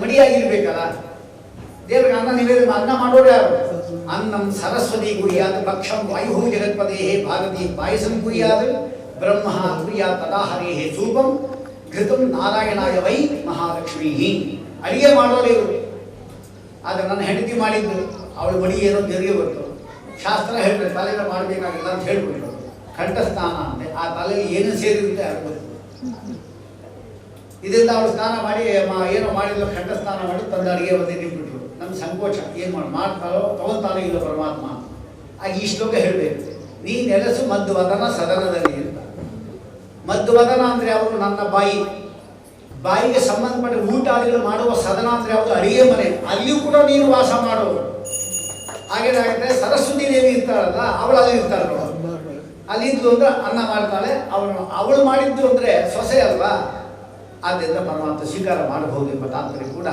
ಮಡಿಯಾಗಿರ್ಬೇಕಲ್ಲ. ದೇವರಿಗೆ ಅನ್ನ ನಿವೇದನೆ ಅನ್ನ ಮಾಡೋರು ಯಾರು? ಅನ್ನಂ ಸರಸ್ವತಿ ಕುರಿಯಾದ ಭಕ್ಷಂ ವಾಯು ಜಗತ್ಪದೇ ಭಾರತಿ ಪಾಯಸಂ ಕುರಿಯಾದ ಬ್ರಹ್ಮ ಕುರಿಯಾ ತದಾಹರೇ ಸೂಪಂ ಘೃತಂ ನಾರಾಯಣಾಯ ವೈ ಮಹಾಲಕ್ಷ್ಮೀ. ಅಡಿಗೆ ಮಾಡೋರು ಇವರು. ಆದರೆ ನನ್ನ ಹೆಂಡತಿ ಮಾಡಿದ್ದು ಅವಳು ಮಡಿ ಏನೋ ತೆರಿಗೆ ಬರ್ತು. ಶಾಸ್ತ್ರ ಹೇಳ್ತಾರೆ ತಲೆಗೆ ಮಾಡಬೇಕಾಗಿಲ್ಲ ಅಂತ ಹೇಳ್ಬಿಟ್ರು. ಕಂಠಸ್ನಾನ ಅಂದರೆ ಆ ತಲೆಯಲ್ಲಿ ಏನು ಸೇರಿರುತ್ತೆ ಅದು ಗೊತ್ತು. ಇದರಿಂದ ಅವಳು ಸ್ನಾನ ಮಾಡಿ ಏನೋ ಮಾಡಿದ್ರು ಕಂಠಸ್ನಾನ ಮಾಡಿ ತಂದು ಅಡುಗೆ ಒಂದೇ ನಿಂಬಿಟ್ರು. ನಮ್ಮ ಸಂಕೋಚ ಏನು ಮಾಡ್ತಾರೋ ತಗೊತಾನೋ ಇಲ್ಲ ಪರಮಾತ್ಮ. ಆಗ ಈ ಶ್ಲೋಕ ಹೇಳಬೇಕು, ನೀ ನೆಲೆಸು ಮಧ್ವದನ ಸದನದಲ್ಲಿ ಅಂತ. ಮಧ್ವದನ ಅಂದರೆ ಅವರು ನನ್ನ ಬಾಯಿಗೆ ಸಂಬಂಧಪಟ್ಟ ಊಟಾದಿಗಳು ಮಾಡುವ ಸದನ ಅಂದರೆ ಯಾವುದು? ಅಡಿಗೆ ಮನೆ. ಅಲ್ಲಿಯೂ ಕೂಡ ನೀನು ವಾಸ ಮಾಡುವುದು. ಹಾಗೇನಾಗುತ್ತೆ, ಸರಸ್ವತಿ ದೇವಿ ಇರ್ತಾಳಲ್ಲ ಅವಳು ಅಲ್ಲಿ ಇರ್ತಾಳೆ. ಅಲ್ಲಿದ್ದು ಅಂದರೆ ಅನ್ನ ಮಾಡ್ತಾಳೆ. ಅವಳು ಮಾಡಿದ್ದು ಅಂದರೆ ಸೊಸೆ ಅಲ್ವಾ, ಆದ್ದರಿಂದ ಪರಮಾತ್ಮ ಸ್ವೀಕಾರ ಮಾಡಬಹುದು ಎಂಬ ತಾತ್ಪರ್ಯ ಕೂಡ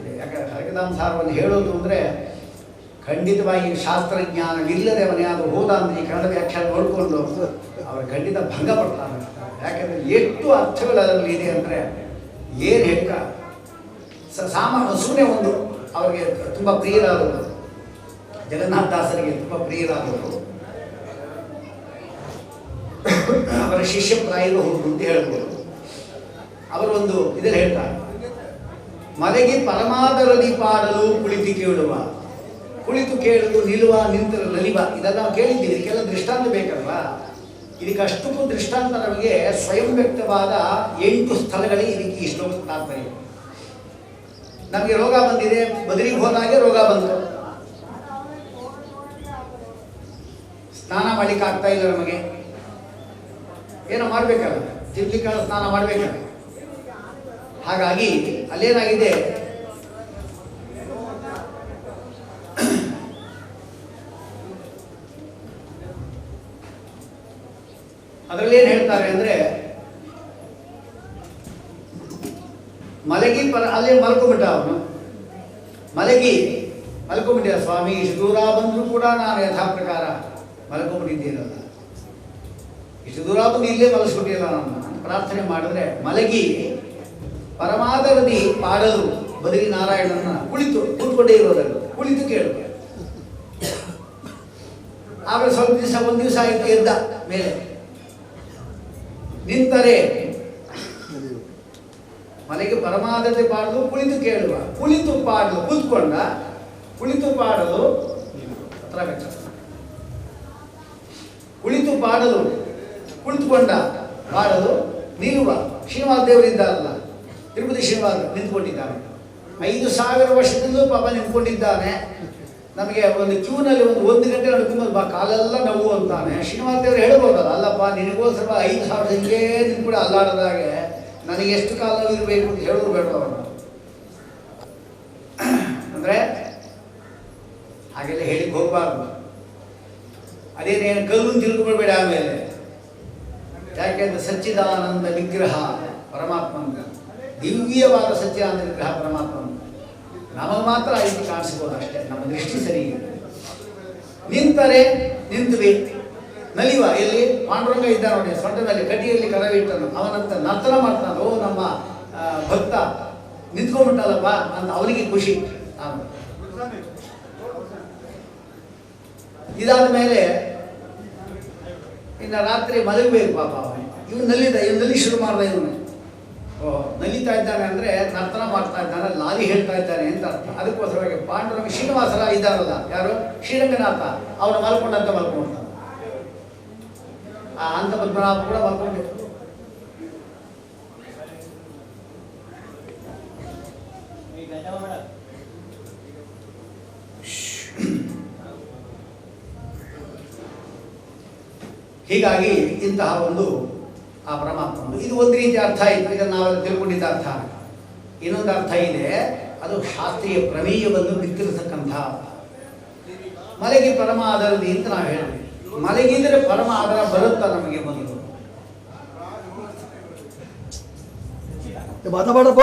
ಇದೆ. ಯಾಕಂದರೆ ಹರಕದಾಂಸಾರವನ್ನು ಹೇಳೋದು ಅಂದರೆ ಖಂಡಿತವಾಗಿ ಶಾಸ್ತ್ರಜ್ಞಾನವಿಲ್ಲದೆ ಮನೆಯಾದರೂ ಹೋದ ಅಂದರೆ ಈ ಕನ್ನಡ ವ್ಯಾಖ್ಯಾನ ನೋಡಿಕೊಂಡು ಅವರು ಖಂಡಿತ ಭಂಗ ಪಡ್ತಾರೆ. ಯಾಕೆಂದರೆ ಎಷ್ಟು ಅರ್ಥಗಳು ಅದರಲ್ಲಿ ಇದೆ ಅಂದರೆ ಏನು ಹೇಳ್ಕ ಸುಮ್ಮನೆ ಒಂದು ಅವರಿಗೆ ತುಂಬ ಪ್ರಿಯರಾದವರು, ಜಗನ್ನಾಥದಾಸರಿಗೆ ತುಂಬ ಪ್ರಿಯರಾದವರು, ಅವರ ಶಿಷ್ಯ ಪ್ರಾಯರು ಹೋದ್ರು ಅಂತ ಹೇಳ್ಬೋದು. ಅವರೊಂದು ಇದನ್ನು ಹೇಳ್ತಾರೆ, ಮಲಗಿ ಪರಮಾದರದಿ ಪಾಡಲು ಕುಳಿತು ಕೇಳುವ. ಕುಳಿತು ಕೇಳುವುದು, ನಿಲ್ಲುವ, ನಿಂತರು ನಲಿವ, ಇದನ್ನು ನಾವು ಕೇಳಿದ್ದೀವಿ. ಇದಕ್ಕೆಲ್ಲ ದೃಷ್ಟಾಂತ ಬೇಕಲ್ವಾ? ಇದಕ್ಕಷ್ಟಕ್ಕೂ ದೃಷ್ಟಾಂತ ನಮಗೆ ಸ್ವಯಂ ವ್ಯಕ್ತವಾದ 8 ಸ್ಥಳಗಳೇ ಇದಕ್ಕೆ ಈ ಶ್ಲೋಕ ತಾತ್ಪರ್ಯ. ನಮಗೆ ರೋಗ ಬಂದಿದೆ, ಬದಲಿಗೆ ಹೋದಾಗೆ ರೋಗ ಬಂತು, ಸ್ನಾನ ಮಾಡಲಿಕ್ಕೆ ಆಗ್ತಾ ಇಲ್ಲ, ನಮಗೆ ಏನೋ ಮಾಡಬೇಕಲ್ಲ, ತಿರ್ಲಿಕ್ಕೆ ಸ್ನಾನ ಮಾಡಬೇಕಲ್ಲ. ಹಾಗಾಗಿ ಅಲ್ಲೇನಾಗಿದೆ, ಅದರಲ್ಲಿ ಏನು ಹೇಳ್ತಾರೆ ಅಂದರೆ, ಮಲಗಿ ಅಲ್ಲೇ ಮಲ್ಕೊಂಬಿಟ್ಟ ಅವನು. ಮಲ್ಕೊಂಬಿಟ್ಟಿದ್ದ ಸ್ವಾಮಿ, ಇಷ್ಟು ದೂರ ಬಂದರೂ ಕೂಡ ನಾನು ಯಥಾ ಪ್ರಕಾರ ಮಲ್ಕೊಂಬಿಟ್ಟಿದ್ದೀನಲ್ಲ, ಇಷ್ಟು ದೂರ ಬಂದು ಇಲ್ಲೇ ಮಲಗಿಸ್ಬಿಟ್ಟಿಲ್ಲ ನಾನು ಪ್ರಾರ್ಥನೆ ಮಾಡಿದ್ರೆ, ಮಲಗಿ ಪರಮಾದರದಿ ಪಾಡಲು ಬದಲಿ ನಾರಾಯಣನ ಕೂತ್ಕೊಂಡೇ ಇರೋದಲ್ಲ, ಕುಳಿತು ಕೇಳು. ಆಮೇಲೆ ಸ್ವಲ್ಪ ದಿವಸ, ಒಂದು ದಿವಸ ಆಯಿತು, ಎದ್ದ ಮೇಲೆ ನಿಂತರೆ ಮನೆಗೆ ಪರಮಾದರದಿ ಪಾಡಲು ಕುಳಿತು ಕೇಳುವ. ಕುಳಿತು ಪಾಡಲು ಕೂತ್ಕೊಂಡ, ಕುಳಿತು ಪಾಡಲು ಕುಳಿತು ಪಾಡಲು ಕುಳಿತುಕೊಂಡ, ಪಾಡಲು ನಿಲ್ಲುವ. ಶ್ರೀನಿವಾಸ ದೇವರಿದ್ದಾರಲ್ಲ, ತಿರುಪತಿ ಶ್ರೀನಿವಾಸ ನಿಂತ್ಕೊಂಡಿದ್ದಾನೆ. 5,000 ವರ್ಷದಿಂದಲೂ ಪಾಪ ನಿಂತ್ಕೊಂಡಿದ್ದಾನೆ. ನಮಗೆ ಒಂದು ಕ್ಯೂನಲ್ಲಿ ಒಂದು ಗಂಟೆ ನಡ್ಕೊಂಬ ಕಾಲೆಲ್ಲ ನೋವು ಅಂತಾನೆ. ಶ್ರೀನಿವಾಸ ದೇವರು ಹೇಳ್ಬೋದಲ್ಲ, ಅಲ್ಲಪ್ಪ ನಿನಗೋಸ್ಕರ 5,000 ಹಿಂಗೆ ನಿಂತ್ಕೊಂಡು ಅಲ್ಲಾಡದಾಗೆ ನನಗೆ ಎಷ್ಟು ಕಾಲ ಇರಬೇಕು ಅಂತ ಹೇಳೋದು ಬೇಡ ಅವರು. ಅಂದರೆ ಹಾಗೆಲ್ಲ ಹೇಳಿಕ್ಕೆ ಹೋಗಬಾರ್ದು. ಅದೇನೇನು ಕಲ್ಲು ತಿಳ್ಕೊಳ್ಬೇಡ ಆಮೇಲೆ. ಯಾಕೆಂದ್ರೆ ಸಚ್ಚಿದಾನಂದ ವಿಗ್ರಹ ಪರಮಾತ್ಮನ, ದಿವ್ಯವಾದ ಸಚ್ಚಿದಾನಂದ ವಿಗ್ರಹ ಪರಮಾತ್ಮನ. ನಮಗೆ ಮಾತ್ರ ಆ ರೀತಿ ಕಾಣಿಸ್ಬೋದು ಅಷ್ಟೇ, ನಮ್ಮ ದೃಷ್ಟಿ ಸರಿ ಇದೆ. ನಿಂತರೆ ನಿಂತುವೆ, ನಲಿವ. ಎಲ್ಲಿ ಪಾಂಡುರಂಗ ಇದ್ದ ನೋಡಿ, ಸೊಂಟದಲ್ಲಿ ಕಟಿಯಲ್ಲಿ ಕರವಿಟ್ಟನು, ಅವನಂತ ನರ್ತನ ಮಾಡ್ತಾನೆ. ಓ ನಮ್ಮ ಭಕ್ತ ನಿಂತ್ಕೊಂಡ್ಬಿಟ್ಟಲ್ಲಪ್ಪ ಅಂತ ಅವನಿಗೆ ಖುಷಿ. ಇದಾದ ಮೇಲೆ ಇನ್ನು ರಾತ್ರಿ ಮಲಗಬೇಕು ಪಾಪ ಅವನು. ಇವನು ನಲಿ ಶುರು ಮಾಡ್ದ. ಇವನು ನಲಿತಾ ಇದ್ದಾನೆ ಅಂದರೆ ನರ್ತನ ಮಾಡ್ತಾ ಇದ್ದಾನೆ, ಲಾಲಿ ಹೇಳ್ತಾ ಇದ್ದಾನೆ ಅಂತ ಅರ್ಥ. ಅದಕ್ಕೋಸ್ಕರವಾಗಿ ಪಾಂಡುರಂಗ ಶ್ರೀನಿವಾಸರ ಇದ್ದಾರಲ್ಲ, ಯಾರು? ಶ್ರೀರಂಗನಾಥ, ಅವನು ಮಲ್ಕೊಂಡಂತ ಮಲ್ಕೊಂಡ್ತಾನೆ. ಆ ಅಂತ ಪದ್ಮನಾಭ ಕೂಡ ಮಲ್ಕೊಂಡು. ಹೀಗಾಗಿ ಇಂತಹ ಒಂದು ಆ ಪರಮಾತ್ಮ, ಇದು ಒಂದು ರೀತಿಯ ಅರ್ಥ ಇತ್ತು. ಇದನ್ನು ನಾವೆಲ್ಲ ತಿಳ್ಕೊಂಡಿದ್ದ ಅರ್ಥ. ಇನ್ನೊಂದು ಅರ್ಥ ಇದೆ, ಅದು ಶಾಸ್ತ್ರೀಯ ಪ್ರಮೇಯವನ್ನು ಬಿತ್ತಿರತಕ್ಕಂಥ. ಮಲಗಿ ಪರಮ ಆಧಾರದಿ ಅಂತ ನಾವು ಹೇಳಿದ್ವಿ. ಮಲಗಿದರೆ ಪರಮ ಆಧಾರ ಬರುತ್ತಾ ನಮಗೆ ಮೊದಲು? ಮಾತಾಡಪ್ಪ.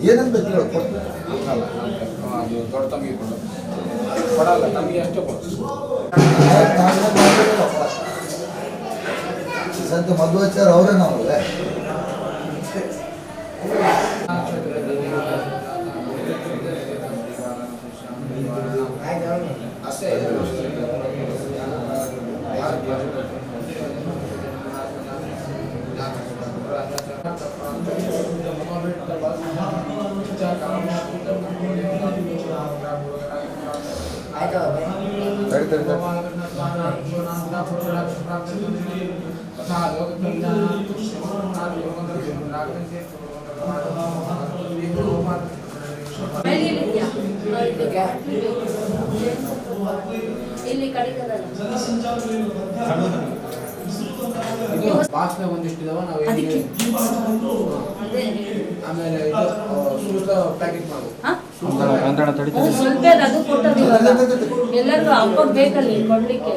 ಏನಂತ ದೊಡ್ಡ ತಮ್ಮಿಗೆ ಕೊಡಲ್ಲ ತಮ್ಮಿಗೆ ಅಷ್ಟೇ ಸಂತ ಮಧ್ವಾಚಾರ ಅವರೇ ನಾವಲ್ಲೇ ಅಷ್ಟೇ ಬಾಕ್ಸ್ನ ಒಂದಿಷ್ಟು ಇದಾವ ನಾವು ಆಮೇಲೆ ಸುತ್ತ ಪ್ಯಾಕೆಟ್ ಮಾಡ್ಬೋದು ಸ್ವಲ್ಪ ಅದು ಕೊಟ್ಟದಿಲ್ಲ ಎಲ್ಲರಿಗೂ ಹಬ್ಬಕ್ಕೆ ಬೇಕಲ್ಲಿ ಕೊಡ್ಲಿಕ್ಕೆ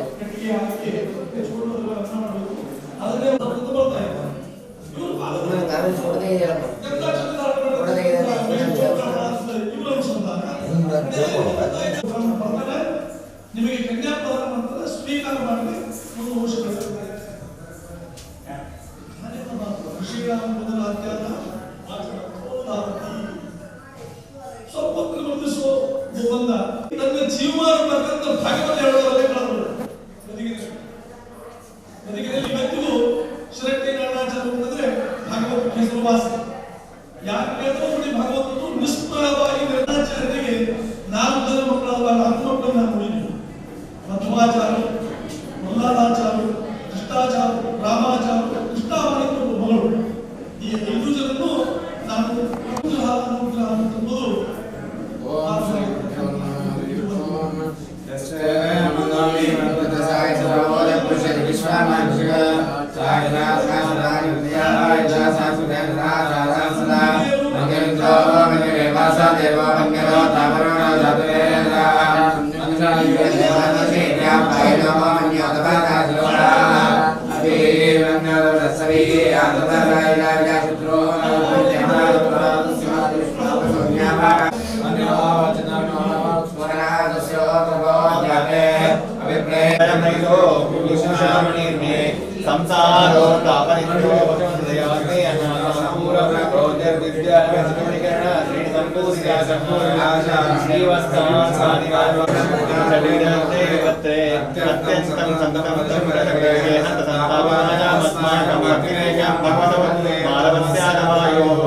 ನಿಮಗೆ ಕನ್ಯಾಪ್ರದಾನ ಮಾಡ್ತಾರೆ ಸ್ವೀಕಾರ ಮಾಡಿ ತನ್ನ ಜೀವಮಾನ ಭಾಗವತ ಹೇಳೋದಲ್ಲೇ ಬದುಕಿನಲ್ಲಿ ಇವತ್ತಿಗೂ ಶ್ರದ್ಧೆ ನಾಡಾಚಾರ ಅಂತಂದ್ರೆ ಭಾಗವತ ಹೆಸರುವಾಸ ಯಾಕೆ ಕೇಳಿದ್ರೆ ಭಾಗವತನು ನಿಷ್ಪ್ರಯವಾಗಿ ನಾಡಾಚಾರ್ಯರಿಗೆ 4 ಜನ ಮಕ್ಕಳಲ್ಲ 4 ಮಕ್ಕಳನ್ನ ನಾವು ನೋಡಿದ್ವಿ. ಮಧ್ವಾಚಾರ್ಯ, ಮಲ್ಲಾಚಾರ್ಯ, ಕೃಷ್ಣಾಚಾರ್ಯ, ರಾಮಾಚಾರ್ಯ, ಕೃಷ್ಣಾಚಾರ್ಯ ಮಗಳು. ಈ 5 ಜನರು ನಾನು ಅನುಗ್ರಹ ಅಂತಂಬುದು संसारो तापनित्यो भक्तिदयाते अनामूरव प्रोद्यर्दिव्यागतिकरण श्री संपूर्णा संपूर्णाशा श्रीवत्सवान् साधिकारो शरीरते वत्रे अत्यन्तं संततं संततग्रहे हन्त संतापानामस्माकं अग्नेयं भगवतवन्दे मानवस्यानवायोः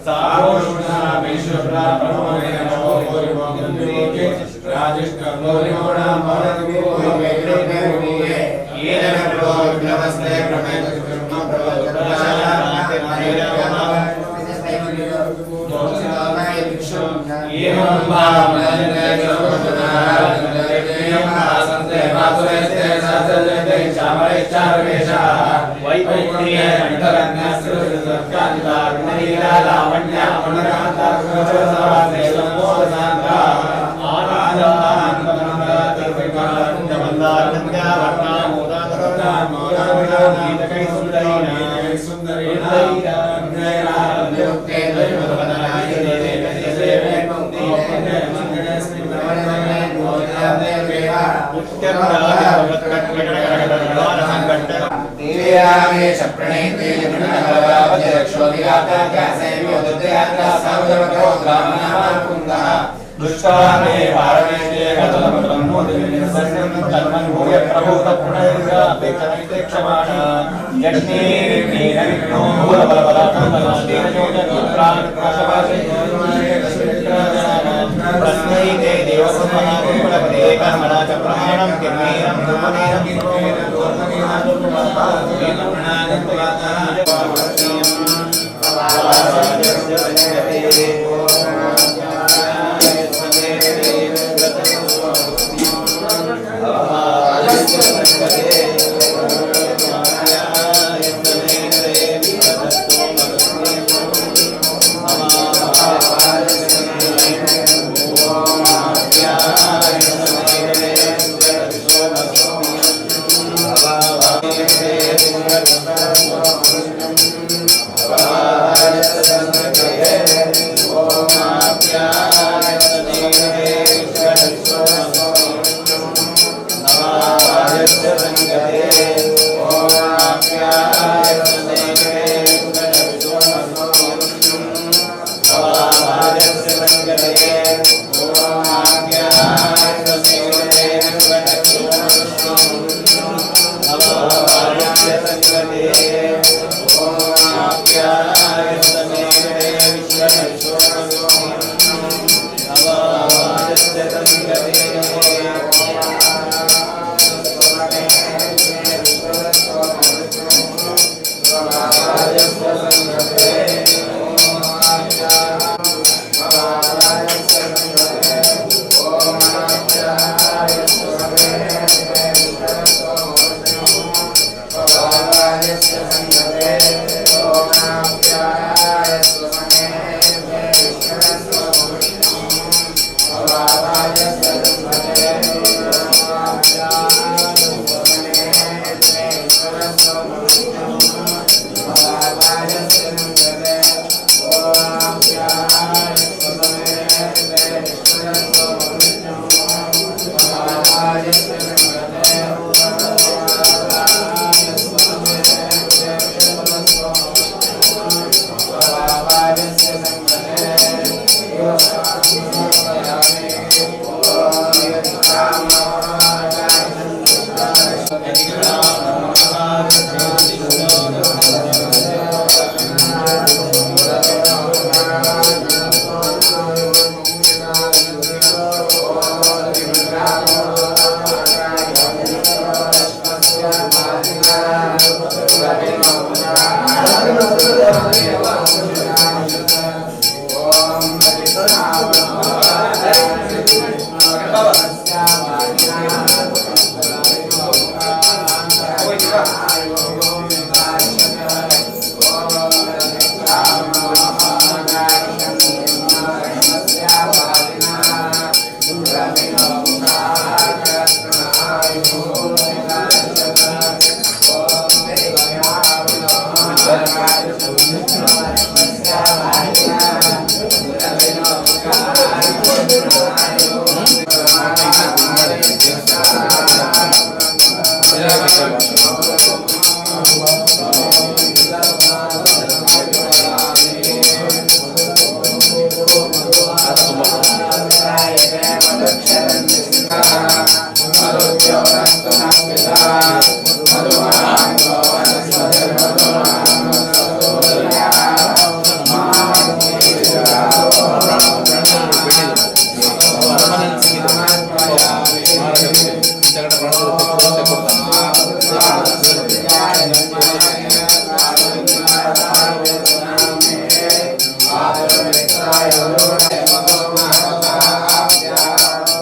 सारोषुणा विश्वप्रा प्रभवे नमो भूरिभोगन्देके राजिष्ठमोरिमोणा मौनविभो वेग्रेग्रे येन प्रभो विघ्नमस्ते प्रमेत ब्रह्म प्रवचनाय मातेर्मायः मोक्षाय विक्षुं एवं भावनन्दे जगद्गुरुनाथं आसन्ते मातुरेस्ते सजलते चामरेश्चारवेशा वैकुण्ठे अन्तरन्यस्रुतकान्ता नीला लावण्या मनोकान्ता कृतसवासे सम्मोहसान्ता आनन्दा तिर्विकान्दवन्दारण्या वर्णामोदाकरता मोदाविना गीतकै सुन्दरी नयनान्ययुक्ते दैववदनाय देवे पंक्ति मंगलस्मि नवनवने मोदाते वेवा दिव्यामे प्रणेते जगन्नाथक्षोदिगाता ज्ञासे विदुद्याता सर्वदवतो ग्रामनामा कुन्दः दुष्कामे पारमेष्टे गतमतमनो दिव्यसर्वं तन्मन् भूय प्रभूत पुनरपेक्षणैते क्षमाण यज्ञे नीरविघ्नो मूलबलबलात्मनादेनयोजनप्राणप्रशवासे तस्मै ते देवसम्मनाकुलपदे कर्मणा च प्रमाणं किर्मेनं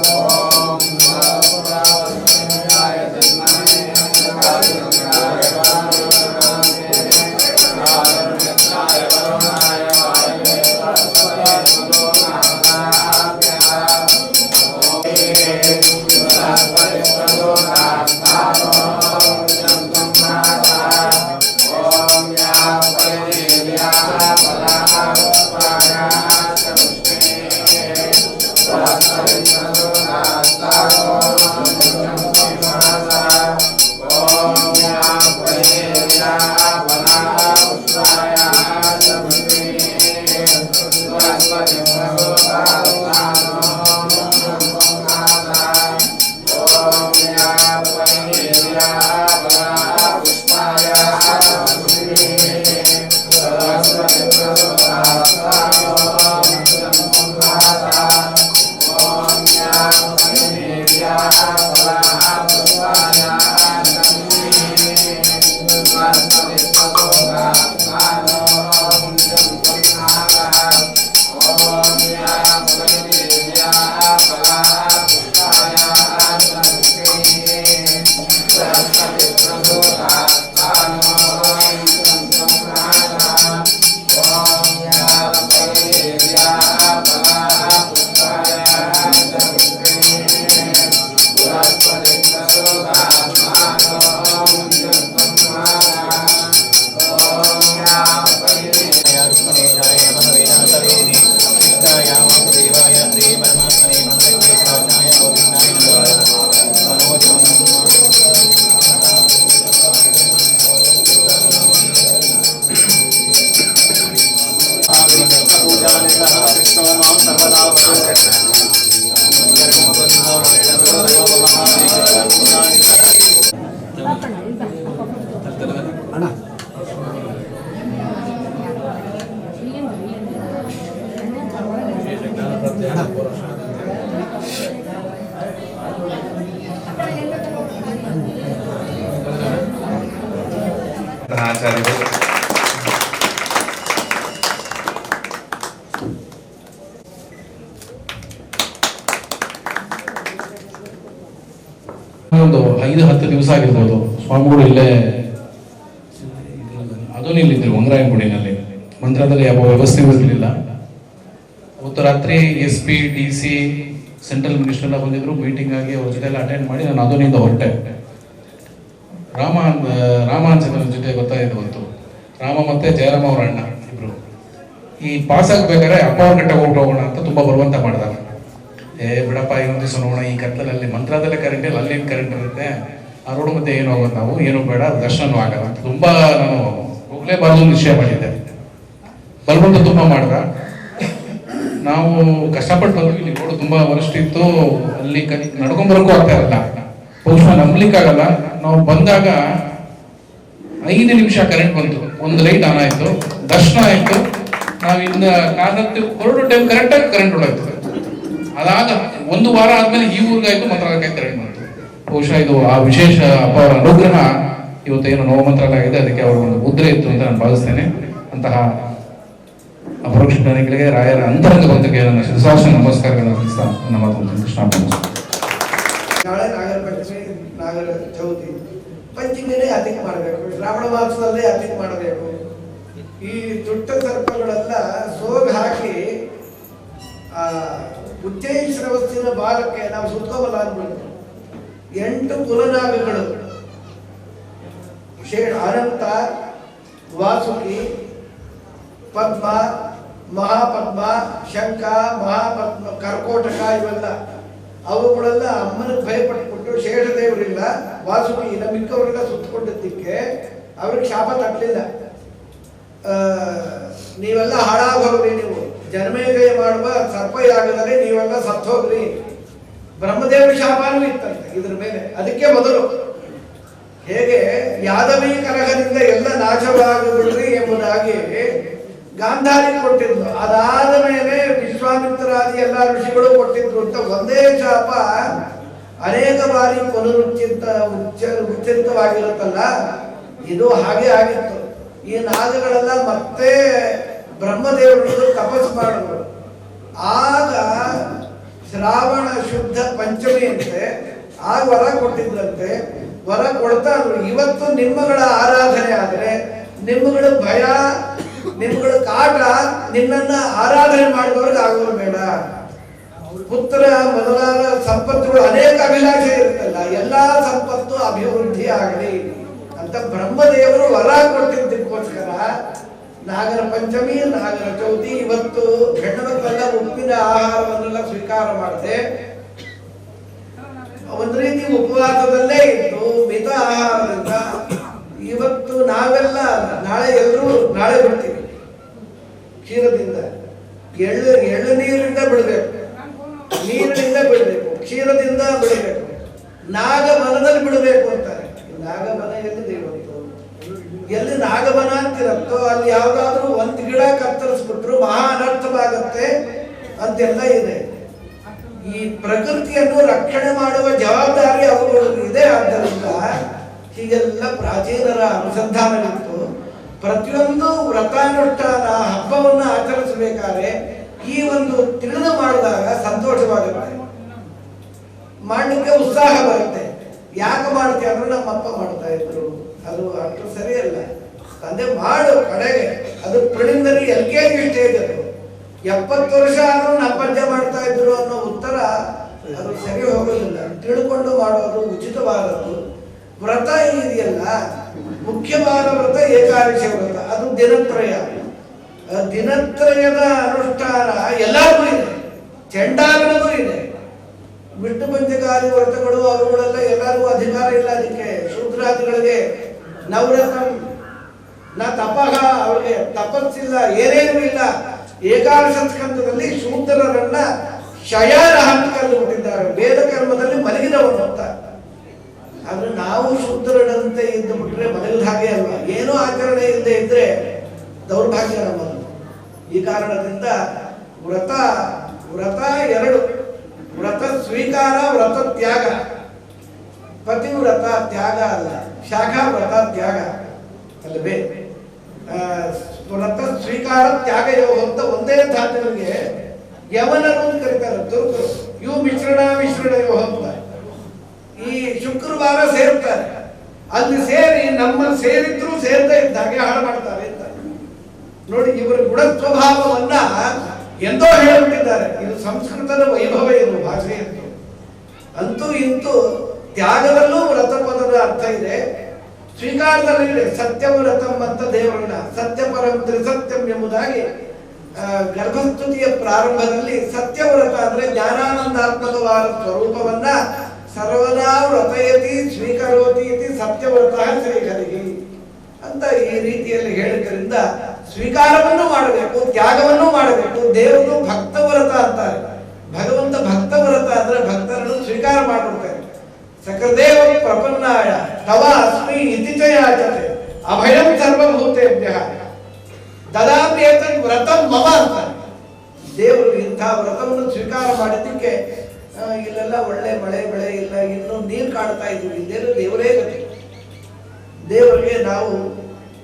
ओम ಆಚಾರ್ಯರು. ಒಂದು 5-10 ದಿವಸ ಆಗಿರ್ಬೋದು ಸ್ವಾಮಿಗಳು ಇಲ್ಲೇ ಅದೂ ಇಲ್ಲಿದ್ರು ವಂಗರಾಯನಗುಡಿನಲ್ಲಿ. ಮಂತ್ರಾಲಯ ಯಾವ ವ್ಯವಸ್ಥೆಯೂ ಇರಲಿಲ್ಲ. ಅವತ್ತು ರಾತ್ರಿ SP DC ಸೆಂಟ್ರಲ್ ಮಿನಿಸ್ಟರ್ ಎಲ್ಲ ಬಂದಿದ್ರು, ಮೀಟಿಂಗ್ ಆಗಿ ಅವ್ರ ಜೊತೆ ಎಲ್ಲ ಅಟೆಂಡ್ ಮಾಡಿ ನಾನು ಅದರಿಂದ ಹೊರಟೆ. ರಾಮಾಂಜನ ಜೊತೆ ಗೊತ್ತಾಯಿತು ಬಂತು. ರಾಮ ಮತ್ತೆ ಜಯರಾಮ ಅವ್ರ ಅಣ್ಣ ಇಬ್ರು ಈ ಪಾಸ್ ಆಗ್ಬೇಕಾದ್ರೆ ಅಪ್ಪ ಅವ್ರ ಕಟ್ಟೆ ಹೋಗೋಣ ಅಂತ ತುಂಬಾ ಬಲವಂತ ಮಾಡಿದಾಗ, ಬಿಡಪ್ಪ ಇನ್ನೊಂದು ದಿವಸ ನೋಡೋಣ, ಈ ಕತ್ತಲಲ್ಲಿ ಮಂತ್ರಾಲಯ ಕರೆಂಟ್ ಇಲ್ಲ, ಅಲ್ಲೇನು ಕರೆಂಟ್ ಇರುತ್ತೆ, ಆ ರೋಡ್ ಮಧ್ಯೆ ಏನು ಹೋಗೋದು ನಾವು, ಏನು ಬೇಡ, ದರ್ಶನ ಆಗಲ್ಲ ಅಂತ ತುಂಬಾ ನಾನು ಹೋಗ್ಲೇಬಾರ್ದು ವಿಷಯ ಮಾಡಿದ್ದೆ. ಬಲವಂತ ತುಂಬಾ ಮಾಡ್ದ. ನಾವು ಕಷ್ಟಪಟ್ಟು ಬಂದ್ವಿ. ಇಲ್ಲಿ ರೋಡ್ ತುಂಬಾ ವರಸ್ಟ್ ಇತ್ತು, ಅಲ್ಲಿ ನಡ್ಕೊಂಡ್ಬರಕ್ಕೂ ಆಗ್ತಾ ಇರಲ್ಲ, ಬಹುಶಃ ನಂಬಲಿಕ್ಕಾಗಲ್ಲ. ನಾವು ಬಂದಾಗ 5 ನಿಮಿಷ ಕರೆಂಟ್ ಬಂತು, ಒಂದು ಲೈಟ್ ಆನ್ ಆಯ್ತು, ದರ್ಶನ ಆಯ್ತು. ನಾವಿಂದ ಕಾಲತ್ತು ಹೊರಡೋ ಟೈಮ್ ಕರೆಕ್ಟಾಗಿ ಕರೆಂಟ್ ಹೊಡೋಯ್ತು. ಅದಾದ 1 ವಾರ ಆದ್ಮೇಲೆ ಈ ಊರಿಗಾಯ್ತು, ಮಂತ್ರಾಲಯಕ್ಕೆ ಕರೆಂಟ್ ಬಂತು. ಬಹುಶಃ ಇದು ಆ ವಿಶೇಷ ಅಪ್ಪ ಅವರ ಅನುಗ್ರಹ. ಇವತ್ತೇನು ನವ ಮಂತ್ರಾಲಯ ಆಗಿದೆ, ಅದಕ್ಕೆ ಅವರ ಒಂದು ಮುದ್ರೆ ಇತ್ತು ಅಂತ ನಾನು ಭಾವಿಸ್ತೇನೆ. ಅಂತಹ ಅಪರೋಕ್ಷ ಜ್ಞಾನಿಗಳಿಗೆ ರಾಯರ ಅಂತರಂಗ ಬಂಧುಗೆ ನನ್ನ ಶಿರಸಾಷ್ಟಾಂಗ ನಮಸ್ಕಾರಗಳನ್ನು ಅರ್ಪಿಸ್ತಾ ನನ್ನ ಮಾತನ್ನು ಕೃಷ್ಣ. ನಾಳೆ ನಾಗರ ಪಂಚಮಿ, ನಾಗರ ಚೌತಿ, ಪಂಚಮಿನೇ ಅತಿಥಿ ಮಾಡಬೇಕು, ಶ್ರಾವಣ ಮಾಸದಲ್ಲೇ ಅತಿಥಿ ಮಾಡಬೇಕು. ಈ ದುಷ್ಟ ಸರ್ಪಗಳೆಲ್ಲ ಸೋಗ್ ಹಾಕಿ ಉಚ್ಚೈಶ್ರವಸ್ಸಿನ ಭಾಗಕ್ಕೆ ನಾವು ಸುತ್ತೋಬಲ್ಲ ಅನ್ಬಿಡ್ತು. 8 ಕುಲನಾಗಗಳು ಅನಂತ, ವಾಸುಕಿ, ಪದ್ಮ, ಮಹಾಪದ್ಮ, ಶಂಖ, ಮಹಾಪದ್ಮ, ಕರ್ಕೋಟಕ ಇವೆಲ್ಲ ಅವುಗಳೆಲ್ಲ ಅಮ್ಮನಿಗೆ ಭಯಪಟ್ಟುಬಿಟ್ಟು ಶೇಷದೇವರಿಲ್ಲ, ವಾಸುಕಿ ಇಲ್ಲ, ಮಿಕ್ಕವರೆಲ್ಲ ಸುತ್ತಕೊಂಡಿದ್ದಕ್ಕೆ ಅವ್ರಿಗೆ ಶಾಪ ತಟ್ಟಲಿಲ್ಲ. ನೀವೆಲ್ಲ ಹಾಳಾಗೋಗ್ರಿ, ನೀವು ಜನ್ಮೇಜಯ ಮಾಡುವ ಸರ್ಪಯಾಗದಲ್ಲಿ ನೀವೆಲ್ಲ ಸತ್ತೋಗ್ರಿ. ಬ್ರಹ್ಮದೇವರ ಶಾಪನೂ ಇತ್ತಂತೆ ಇದ್ರ ಮೇಲೆ. ಅದಕ್ಕೆ ಮೊದಲು ಹೇಗೆ ಯಾದವಿ ಕರಗದಿಂದ ಎಲ್ಲ ನಾಶವಾಗಬಿಡ್ರಿ ಎಂಬುದಾಗಿ ಗಾಂಧಾರಿ ಕೊಟ್ಟಿದ್ರು, ಅದಾದ ಮೇಲೆ ವಿಶ್ವಾಮಿತ್ರಾದಿ ಎಲ್ಲ ಋಷಿಗಳು ಕೊಟ್ಟಿದ್ರು ಅಂತ ಒಂದೇ ಶಾಪ ಅನೇಕ ಬಾರಿ ಉಚ್ಚರಿತವಾಗಿರುತ್ತಲ್ಲ, ಇದು ಹಾಗೆ ಆಗಿತ್ತು. ಈ ನಾಗಗಳೆಲ್ಲ ಮತ್ತೆ ಬ್ರಹ್ಮದೇವರನ್ನು ತಪಸ್ಸು ಮಾಡಿದ್ರು. ಆಗ ಶ್ರಾವಣ ಶುದ್ಧ ಪಂಚಮಿ ಅಂತೆ, ಆಗ ವರ ಕೊಟ್ಟಿದ್ರಂತೆ. ವರ ಕೊಡ್ತಾ ಇದ್ರು, ಇವತ್ತು ನಿಮ್ಮಗಳ ಆರಾಧನೆ ಆದ್ರೆ ನಿಮ್ಮಗಳ ಭಯ, ನಿಮ್ಮಗಳ ಕಾಟ, ನಿನ್ನನ್ನ ಆರಾಧನೆ ಮಾಡಿದವ್ರಿಗೆ ಆಗೋದು ಬೇಡ. ಪುತ್ರ ಮೊದಲಾದ ಸಂಪತ್ತುಗಳು ಅನೇಕ ಅಭಿಲಾಷೆ ಇರುತ್ತಲ್ಲ, ಎಲ್ಲಾ ಸಂಪತ್ತು ಅಭಿವೃದ್ಧಿ ಆಗಲಿ ಅಂತ ಬ್ರಹ್ಮದೇವರು ವರ ಕೊಟ್ಟಿದ್ದಕ್ಕೋಸ್ಕರ ನಾಗರ ಪಂಚಮಿ, ನಾಗರ ಚೌತಿ. ಇವತ್ತು ಹೆಣ್ಣು ಮಕ್ಕಳೆಲ್ಲ ಉಪ್ಪಿನ ಆಹಾರವನ್ನೆಲ್ಲ ಸ್ವೀಕಾರ ಮಾಡದೆ ಒಂದು ರೀತಿ ಉಪವಾಸದಲ್ಲೇ ಇದ್ದು ಮಿತ ಆಹಾರದಿಂದ ಇವತ್ತು ನಾವೆಲ್ಲ ನಾಳೆ ಎಲ್ಲರೂ ನಾಳೆ ಬಿಡ್ತೀವಿ. ಕ್ಷೀರದಿಂದ ಎಳ್ಳು ನೀರಿಂದ ಬಿಡಬೇಕು, ನೀರಿನಿಂದ ಬಿಡಬೇಕು, ಕ್ಷೀರದಿಂದ ಬಿಡಬೇಕು, ನಾಗಮನದಲ್ಲಿ ಬಿಡಬೇಕು ಅಂತಾರೆ. ನಾಗಮನ ಎಲ್ಲಿದೆ ಇವತ್ತು? ಎಲ್ಲಿ ನಾಗಮನ ಅಂತಿರತ್ತೋ ಅಲ್ಲಿ ಯಾವ್ದಾದ್ರು ಒಂದು ಗಿಡ ಕತ್ತರಿಸ್ಬಿಟ್ರು ಮಹಾ ಅನರ್ಥವಾಗತ್ತೆ ಅಂತೆಲ್ಲ ಇದೆ. ಈ ಪ್ರಕೃತಿಯನ್ನು ರಕ್ಷಣೆ ಮಾಡುವ ಜವಾಬ್ದಾರಿ ಅವುಗಳಿಗೆ ಇದೆ. ಆದ್ದರಿಂದ ಹೀಗೆಲ್ಲ ಪ್ರಾಚೀನರ ಅನುಸಂಧಾನವಿತ್ತು. ಪ್ರತಿಯೊಂದು ವ್ರತಾನುಷ್ಠಾನ ಹಬ್ಬವನ್ನು ಆಚರಿಸಬೇಕಾದ್ರೆ ಈ ಒಂದು ತಿಳಿದು ಮಾಡಿದಾಗ ಸಂತೋಷವಾಗುತ್ತೆ, ಮಾಡಲಿಕ್ಕೆ ಉತ್ಸಾಹ ಬರುತ್ತೆ. ಯಾಕೆ ಮಾಡ್ತೀವಿ ಅಂದ್ರೆ ನಮ್ಮಪ್ಪ ಮಾಡ್ತಾ ಇದ್ರು, ಅದು ಅಷ್ಟು ಸರಿಯಲ್ಲ. ತಂದೆ ಮಾಡು ಕಡೆಗೆ, ಅದು ಪ್ರಿಲಿಮಿನರಿ LKG ಸ್ಟೇಜ್. ಅದು 70 ವರ್ಷ ಆದ್ರೂ ನಪ್ಪಜ್ಜ ಮಾಡ್ತಾ ಇದ್ರು ಅನ್ನೋ ಉತ್ತರ ಅದು ಸರಿ ಹೋಗೋದಿಲ್ಲ. ತಿಳ್ಕೊಂಡು ಮಾಡೋದು ಉಚಿತವಾದದ್ದು. ವ್ರತ ಇದೆಯಲ್ಲ, ಮುಖ್ಯವಾದ ವ್ರತ ಏಕಾದಶಿ ವ್ರತ, ಅದು ದಿನತ್ರಯ. ದಿನತ್ರಯದ ಅನುಷ್ಠಾನ ಎಲ್ಲರಿಗೂ ಇದೆ, ಚಂಡಾಲನಿಗೂ ಇದೆ. ವಿಷ್ಣು ಪಂಚಕಾರಿ ವ್ರತಗಳು ಅವುಗಳೆಲ್ಲ ಎಲ್ಲರಿಗೂ ಅಧಿಕಾರ ಇಲ್ಲ. ಅದಕ್ಕೆ ಶೂದ್ರಾದಿಗಳಿಗೆ ನವರತ್ನ ನಾ ತಪಃ, ಅವರಿಗೆ ತಪಸ್ಸಿಲ್ಲ, ಏನೇನೂ ಇಲ್ಲ. ಏಕಾದಶ ಸ್ಕಂದದಲ್ಲಿ ಶೂದ್ರರನ್ನ ಶಯನ ಅಂತ ಕರೆದುಬಿಟ್ಟಿದ್ದಾರೆ, ವೇದ ಕರ್ಮದಲ್ಲಿ ಮಲಗಿದವನು ಅಂತ. ಆದ್ರೆ ನಾವು ಶೂದ್ರರಂತೆ ಇದ್ದು ಬಿಟ್ರೆ ಮಲಗಿದ ಹಾಗೆ ಅಲ್ವಾ? ಏನೋ ಆಚರಣೆ ಇಲ್ಲದೆ ಇದ್ರೆ ದೌರ್ಭಾಗ್ಯ ನಮ್ಮದು. ಈ ಕಾರಣದಿಂದ ವ್ರತ 2: ವ್ರತ ಸ್ವೀಕಾರ, ವ್ರತ ತ್ಯಾಗ. ಪತಿವ್ರತ ತ್ಯಾಗ ಅಲ್ಲ, ಶಾಖಾ ವ್ರತ ತ್ಯಾಗ. ಅಲ್ಲವೇ? ವ್ರತ ಸ್ವೀಕಾರ ತ್ಯಾಗಯೋ ಅಂತ ಒಂದೇ ಧಾತುವಿಗೆ ಯವನರು ಅಂತ ಕರೀತಾರೆ ತುರುಕರು. ಇವು ಮಿಶ್ರಣಯೋ ಅಂತ ಈ ಶುಕ್ರವಾರ ಸೇರ್ತಾರೆ. ಅಲ್ಲಿ ಸೇರಿ ನಮ್ಮಲ್ಲಿ ಸೇರಿದ್ರು ಸೇರ್ತಾ ಇದ್ದಾಗೆ ಹಾಳು ಮಾಡ್ತಾರೆ ಅಂತ ನೋಡಿ. ಇವರ ಗುಣ ಸ್ವಭಾವವನ್ನ ಎಂದೋ ಹೇಳಿಬಿಟ್ಟಿದ್ದಾರೆ. ಇದು ಸಂಸ್ಕೃತದ ವೈಭವ, ಇದು ಭಾಷೆ ಎಂದು. ಅಂತೂ ಇಂತೂ ತ್ಯಾಗದಲ್ಲೂ ವ್ರತ ಪದದ ಅರ್ಥ ಇದೆ, ಸ್ವೀಕಾರದಲ್ಲಿ ಸತ್ಯವ್ರತಂ ಅಂತ ದೇವರನ್ನ ಸತ್ಯಪರಂ ತ್ರಿಸತ್ಯಂ ಎಂಬುದಾಗಿ ಗರ್ಭಸ್ತುತಿಯ ಪ್ರಾರಂಭದಲ್ಲಿ ಸತ್ಯವ್ರತ ಅಂದ್ರೆ ಜ್ಞಾನಾನಂದಾತ್ಮಕವಾದ ಸ್ವರೂಪವನ್ನ ಸರ್ವದಾ ವ್ರತಯತಿ ಸ್ವೀಕರೋತಿ ಇತಿ ಸತ್ಯವ್ರತ ಶ್ರೀಹರಿಗೆ ಅಂತ ಈ ರೀತಿಯಲ್ಲಿ ಹೇಳಿದ್ರಿಂದ ಸ್ವೀಕಾರವನ್ನು ಮಾಡಬೇಕು, ತ್ಯಾಗವನ್ನು ಮಾಡಬೇಕು. ದೇವರು ಭಕ್ತವ್ರತ ಅಂತಾರೆ. ಭಗವಂತ ಭಕ್ತವ್ರತ ಅಂದ್ರೆ ಭಕ್ತರನ್ನು ಸ್ವೀಕಾರ ಮಾಡಿಬಿಡ್ತಾರೆ. ಸಕೃದೇವ ಪ್ರಪನ್ನಾಯ ತವ ಅಸ್ಮಿ ಇತಿ ಚ ಯಾಚತೆ ಅಭಯಂ ಸರ್ವಭೂತೇಭ್ಯಃ ದದಾಮಿ ಏತದ್ ವ್ರತಂ ಮಮ ಅಂತಾರೆ. ದೇವರು ಇಂಥ ವ್ರತವನ್ನು ಸ್ವೀಕಾರ ಮಾಡಿದ್ದಕ್ಕೆ ಇಲ್ಲೆಲ್ಲ ಒಳ್ಳೆ ಮಳೆ ಬೆಳೆ ಇಲ್ಲ, ಇನ್ನು ನೀರು ಕಾಡ್ತಾ ಇದ್ದೀವಿ, ಇಲ್ಲೇನು ದೇವರೇ ಗತಿ. ದೇವರಿಗೆ ನಾವು